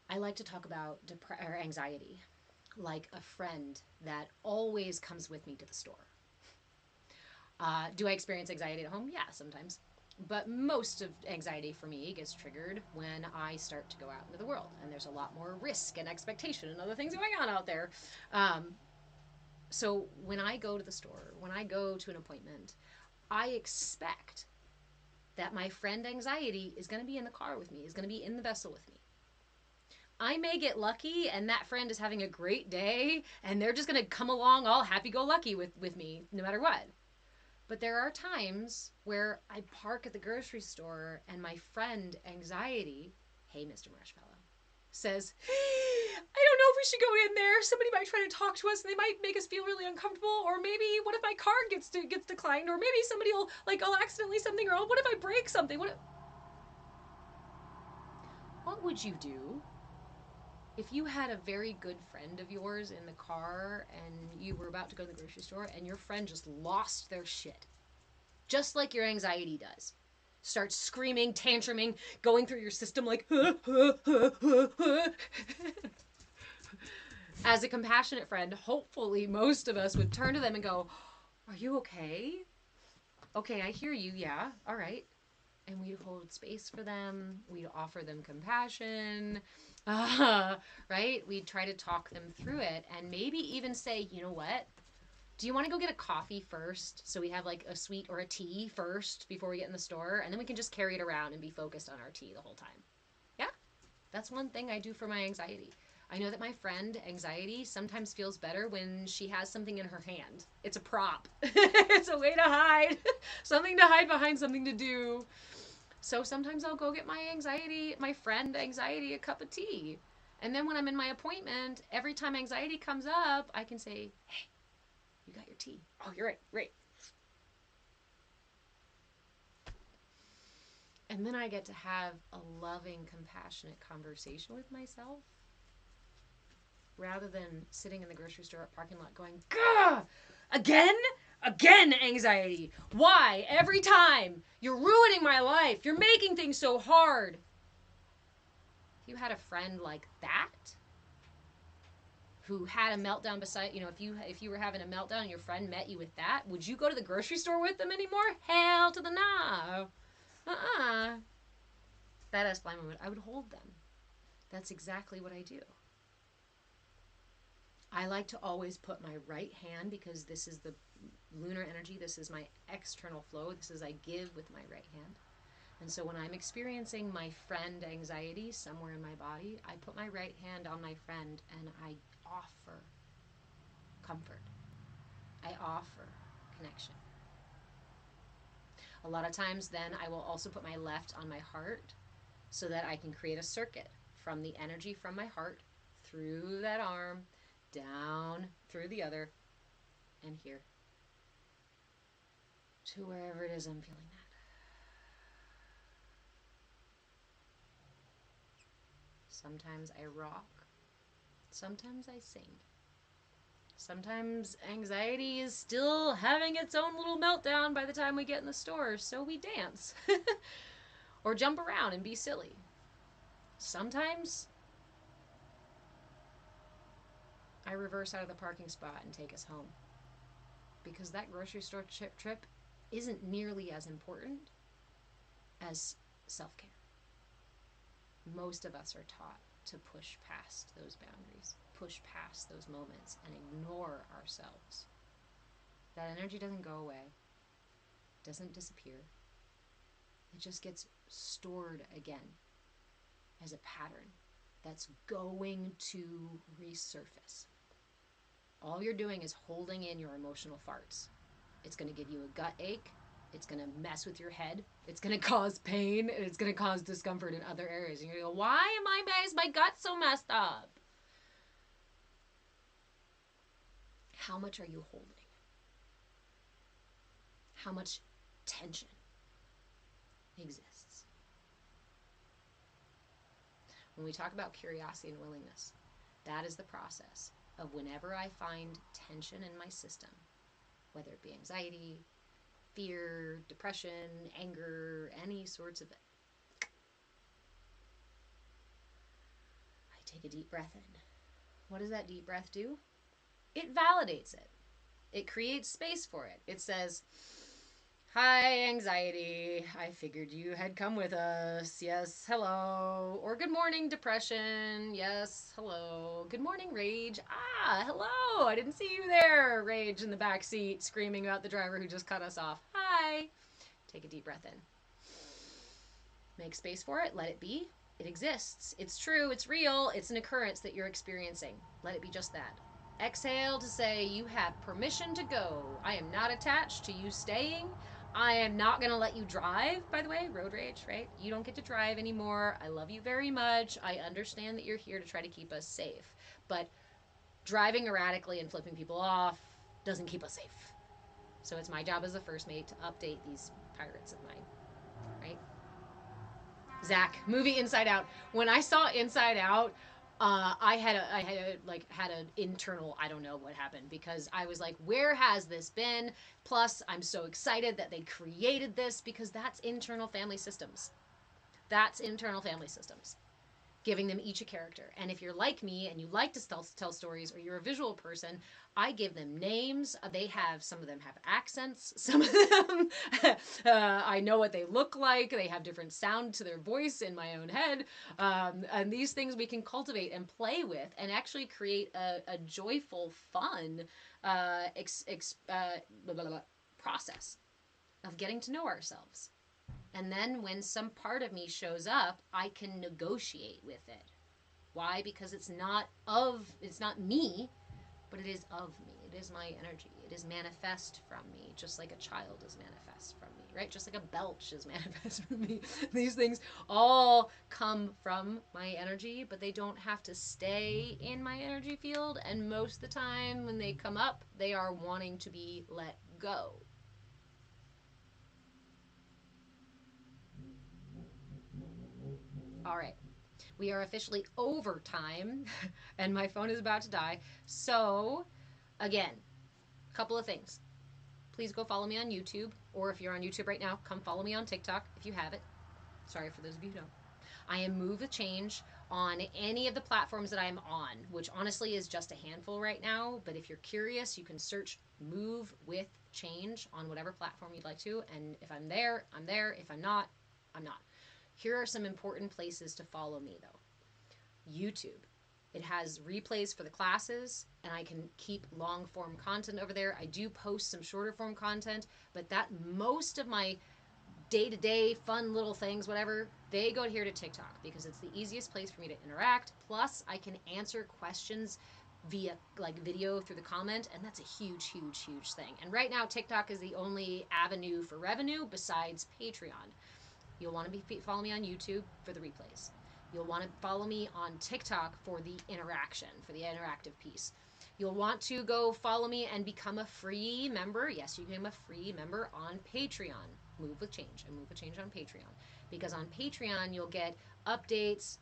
I like to talk about anxiety like a friend that always comes with me to the store. Do I experience anxiety at home? Yeah, sometimes. But most of anxiety for me gets triggered when I start to go out into the world. And there's a lot more risk and expectation and other things going on out there. So when I go to the store, when I go to an appointment, I expect that my friend anxiety is going to be in the car with me, is going to be in the vessel with me. I may get lucky and that friend is having a great day and they're just going to come along all happy-go-lucky with me no matter what. But there are times where I park at the grocery store and my friend anxiety, hey, Mr. Marshmallow, says, I don't know if we should go in there. Somebody might try to talk to us and they might make us feel really uncomfortable. Or maybe what if my card gets declined? Or maybe somebody will, like, I'll accidentally something. Or what if I break something? What would you do if you had a very good friend of yours in the car and you were about to go to the grocery store and your friend just lost their shit? Just like your anxiety does. Starts screaming, tantruming, going through your system like, as a compassionate friend, hopefully most of us would turn to them and go, are you okay? Okay, I hear you. Yeah. All right. And we'd hold space for them. We'd offer them compassion. Right? We'd try to talk them through it and maybe even say, you know what? Do you want to go get a coffee first? So we have like a sweet or a tea first before we get in the store. And then we can just carry it around and be focused on our tea the whole time. Yeah. That's one thing I do for my anxiety. I know that my friend anxiety sometimes feels better when she has something in her hand. It's a prop. It's a way to hide. Something to hide behind, something to do. So sometimes I'll go get my friend anxiety, a cup of tea. And then when I'm in my appointment, every time anxiety comes up, I can say, hey, you got your tea. Oh, you're right, right. And then I get to have a loving, compassionate conversation with myself rather than sitting in the grocery store parking lot going, gah, again? Again, anxiety. Why? Every time. You're ruining my life. You're making things so hard. If you had a friend like that, who had a meltdown beside, if you were having a meltdown and your friend met you with that, would you go to the grocery store with them anymore? Hell to the no. That S-Blind moment, I would hold them. That's exactly what I do. I like to always put my right hand, because this is the lunar energy, this is my external flow, this is I give with my right hand. And so when I'm experiencing my friend anxiety somewhere in my body, I put my right hand on my friend and I offer comfort. I offer connection. A lot of times then I will also put my left on my heart so that I can create a circuit from the energy from my heart through that arm, down through the other, and here to wherever it is I'm feeling that. Sometimes I rock. Sometimes I sing. Sometimes anxiety is still having its own little meltdown by the time we get in the store, so we dance. Or jump around and be silly. Sometimes I reverse out of the parking spot and take us home. Because that grocery store trip isn't nearly as important as self-care. Most of us are taught to push past those boundaries, push past those moments, and ignore ourselves. That energy doesn't go away, doesn't disappear. It just gets stored again as a pattern that's going to resurface. All you're doing is holding in your emotional farts. It's going to give you a gut ache. It's going to mess with your head. It's going to cause pain, and it's going to cause discomfort in other areas. And you're going to go, why is my gut so messed up? How much are you holding? How much tension exists? When we talk about curiosity and willingness, that is the process of whenever I find tension in my system, whether it be anxiety, fear, depression, anger, any sorts of it, I take a deep breath in. What does that deep breath do? It validates it. It creates space for it. It says, hi, anxiety. I figured you had come with us. Yes, hello. Or good morning, depression. Yes, hello. Good morning, rage. Ah, hello. I didn't see you there, rage in the back seat, screaming about the driver who just cut us off. Hi. Take a deep breath in. Make space for it. Let it be. It exists. It's true. It's real. It's an occurrence that you're experiencing. Let it be just that. Exhale to say, you have permission to go. I am not attached to you staying. I am not going to let you drive, by the way, road rage, right? You don't get to drive anymore. I love you very much. I understand that you're here to try to keep us safe. But driving erratically and flipping people off doesn't keep us safe. So it's my job as a first mate to update these pirates of mine, right? Zach, movie Inside Out. When I saw Inside Out, I had an internal, I don't know what happened, because I was like, where has this been? Plus, I'm so excited that they created this, because that's internal family systems. That's internal family systems, giving them each a character. And if you're like me and you like to tell stories, or you're a visual person, I give them names. Some of them have accents. Some of them, I know what they look like. They have different sound to their voice in my own head. And these things we can cultivate and play with and actually create a joyful, fun blah, blah, blah, process of getting to know ourselves. And then when some part of me shows up, I can negotiate with it. Why? Because it's not me, but it is of me. It is my energy. It is manifest from me, just like a child is manifest from me, right? Just like a belch is manifest from me. These things all come from my energy, but they don't have to stay in my energy field. And most of the time when they come up, they are wanting to be let go. All right. We are officially over time, and my phone is about to die. So, again, a couple of things. Please go follow me on YouTube, or if you're on YouTube right now, come follow me on TikTok if you have it. Sorry for those of you who don't. I am Move with Change on any of the platforms that I'm on, which honestly is just a handful right now. But if you're curious, you can search Move with Change on whatever platform you'd like to. And if I'm there, I'm there. If I'm not, I'm not. Here are some important places to follow me, though. YouTube. It has replays for the classes, and I can keep long form content over there. I do post some shorter form content, but that most of my day-to-day fun little things, whatever, they go here to TikTok because it's the easiest place for me to interact. Plus, I can answer questions via like video through the comment, and that's a huge thing. And right now TikTok is the only avenue for revenue besides Patreon. You'll want to follow me on YouTube for the replays. You'll want to follow me on TikTok for the interaction, for the interactive piece. You'll want to go follow me and become a free member. Yes, you can become a free member on Patreon. Move with Change. And Move with Change on Patreon. Because on Patreon, you'll get updates,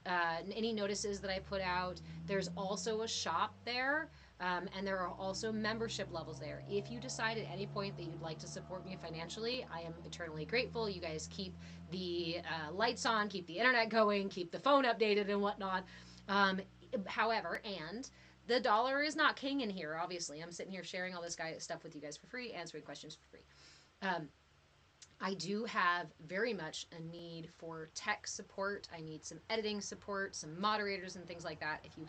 any notices that I put out. There's also a shop there. And there are also membership levels there. If you decide at any point that you'd like to support me financially, I am eternally grateful. You guys keep the lights on, keep the internet going, keep the phone updated and whatnot. However, and the dollar is not king in here, obviously. I'm sitting here sharing all this stuff with you guys for free, answering questions for free. I do have very much a need for tech support. I need some editing support, some moderators and things like that. If you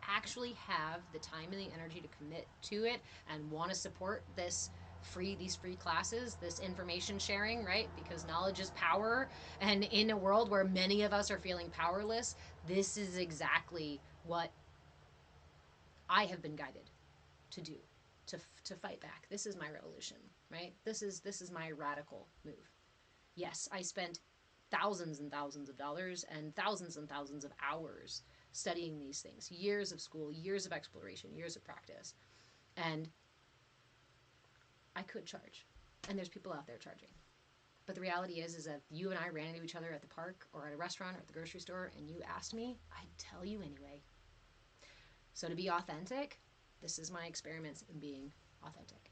actually have the time and the energy to commit to it and want to support these free classes, this information sharing, right? Because knowledge is power. And in a world where many of us are feeling powerless, this is exactly what I have been guided to do, to fight back. This is my revolution, right? This is my radical move. Yes, I spent thousands and thousands of dollars and thousands of hours studying these things, years of school, years of exploration, years of practice. And I could charge. And there's people out there charging. But the reality is that you and I ran into each other at the park or at a restaurant or at the grocery store and you asked me, I'd tell you anyway. So to be authentic, this is my experiments in being authentic.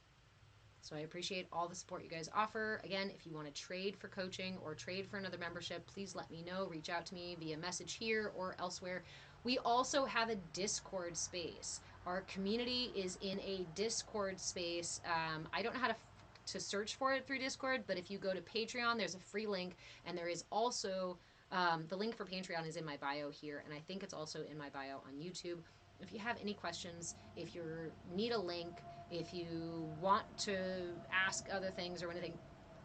So I appreciate all the support you guys offer. Again, if you want to trade for coaching or trade for another membership, please let me know. Reach out to me via message here or elsewhere. We also have a Discord space. Our community is in a Discord space. I don't know how to search for it through Discord, but if you go to Patreon, there's a free link, and there is also the link for Patreon is in my bio here, and I think it's also in my bio on YouTube. If you have any questions, if you need a link, if you want to ask other things or anything,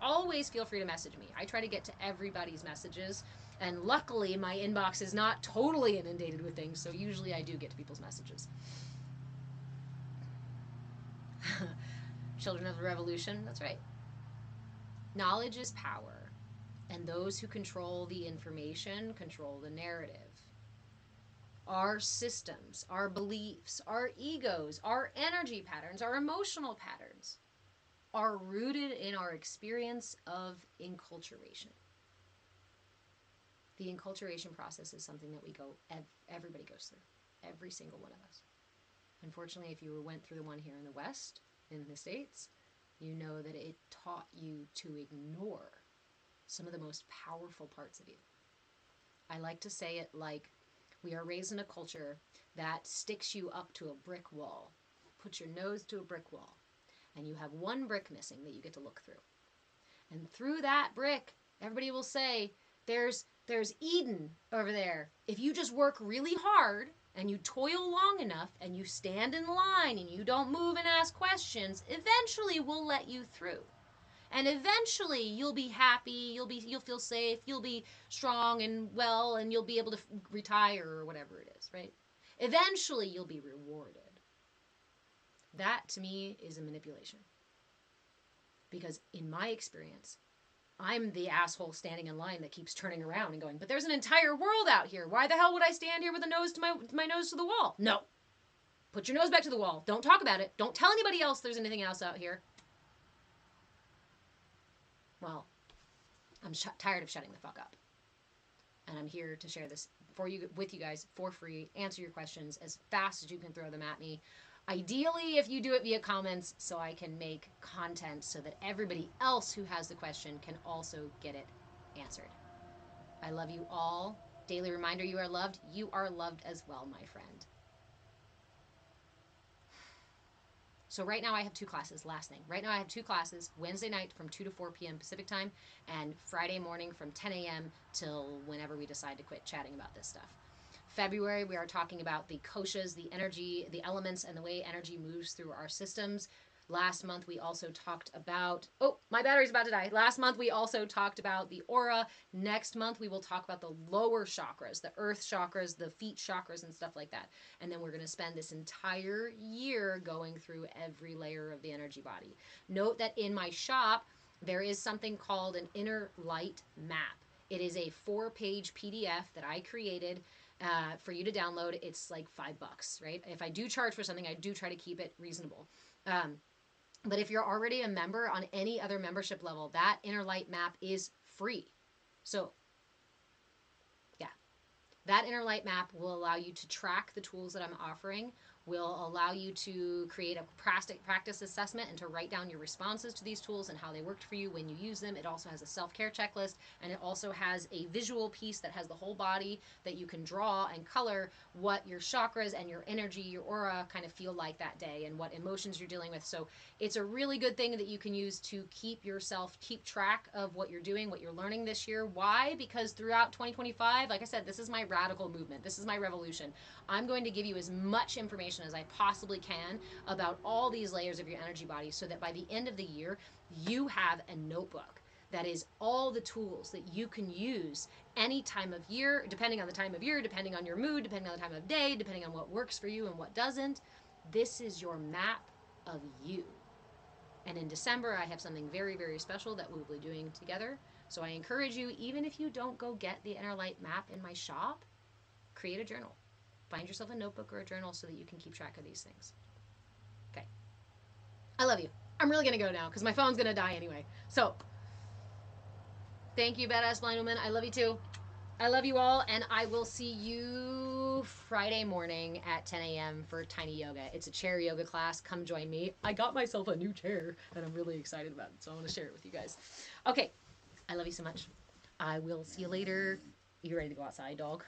always feel free to message me. I try to get to everybody's messages, and luckily my inbox is not totally inundated with things, so usually I do get to people's messages. Children of the Revolution, that's right. Knowledge is power, and those who control the information control the narrative. Our systems, our beliefs, our egos, our energy patterns, our emotional patterns are rooted in our experience of enculturation. The enculturation process is something that everybody goes through, every single one of us. Unfortunately, if you went through the one here in the West, in the States, you know that it taught you to ignore some of the most powerful parts of you. I like to say it like we are raised in a culture that sticks you up to a brick wall. Put your nose to a brick wall, and you have one brick missing that you get to look through. And through that brick, everybody will say, there's Eden over there. If you just work really hard and you toil long enough and you stand in line and you don't move and ask questions, eventually we'll let you through. And eventually you'll be happy, you'll feel safe, you'll be strong and well, and you'll be able to retire or whatever it is, right? Eventually you'll be rewarded. That to me is a manipulation. Because in my experience, I'm the asshole standing in line that keeps turning around and going, but there's an entire world out here. Why the hell would I stand here with a nose to my nose to the wall? No. Put your nose back to the wall. Don't talk about it. Don't tell anybody else there's anything else out here. Well, I'm tired of shutting the fuck up. And I'm here to share this with you guys for free, answer your questions as fast as you can throw them at me. Ideally, if you do it via comments, so I can make content so that everybody else who has the question can also get it answered. I love you all. Daily reminder, you are loved. You are loved as well, my friend. So right now I have 2 classes, last thing. Right now I have 2 classes, Wednesday night from 2 to 4 p.m. Pacific time, and Friday morning from 10 a.m. till whenever we decide to quit chatting about this stuff. February, we are talking about the koshas, the energy, the elements, and the way energy moves through our systems. Last month, we also talked about... Oh, my battery's about to die. Last month, we also talked about the aura. Next month, we will talk about the lower chakras, the earth chakras, the feet chakras, and stuff like that. And then we're going to spend this entire year going through every layer of the energy body. Note that in my shop, there is something called an inner light map. It is a 4-page PDF that I created for you to download. It's like $5, right? If I do charge for something, I do try to keep it reasonable. But if you're already a member on any other membership level, that inner light map is free. So, yeah. That inner light map will allow you to track the tools that I'm offering, will allow you to create a practice assessment and to write down your responses to these tools and how they worked for you when you use them. It also has a self-care checklist, and it also has a visual piece that has the whole body that you can draw and color what your chakras and your energy, your aura kind of feel like that day and what emotions you're dealing with. So it's a really good thing that you can use to keep track of what you're doing, what you're learning this year. Why? Because throughout 2025, like I said, this is my radical movement. This is my revolution. I'm going to give you as much information as I possibly can about all these layers of your energy body so that by the end of the year, you have a notebook that is all the tools that you can use any time of year, depending on the time of year, depending on your mood, depending on the time of day, depending on what works for you and what doesn't. This is your map of you. And in December, I have something very, very special that we'll be doing together. So I encourage you, even if you don't go get the inner light map in my shop, create a journal. Find yourself a notebook or a journal so that you can keep track of these things. Okay. I love you. I'm really going to go now because my phone's going to die anyway. So, thank you, Badass Blind Woman. I love you too. I love you all, and I will see you Friday morning at 10 a.m. for Tiny Yoga. It's a chair yoga class. Come join me. I got myself a new chair, and I'm really excited about it, so I want to share it with you guys. Okay. I love you so much. I will see you later. You ready to go outside, dog?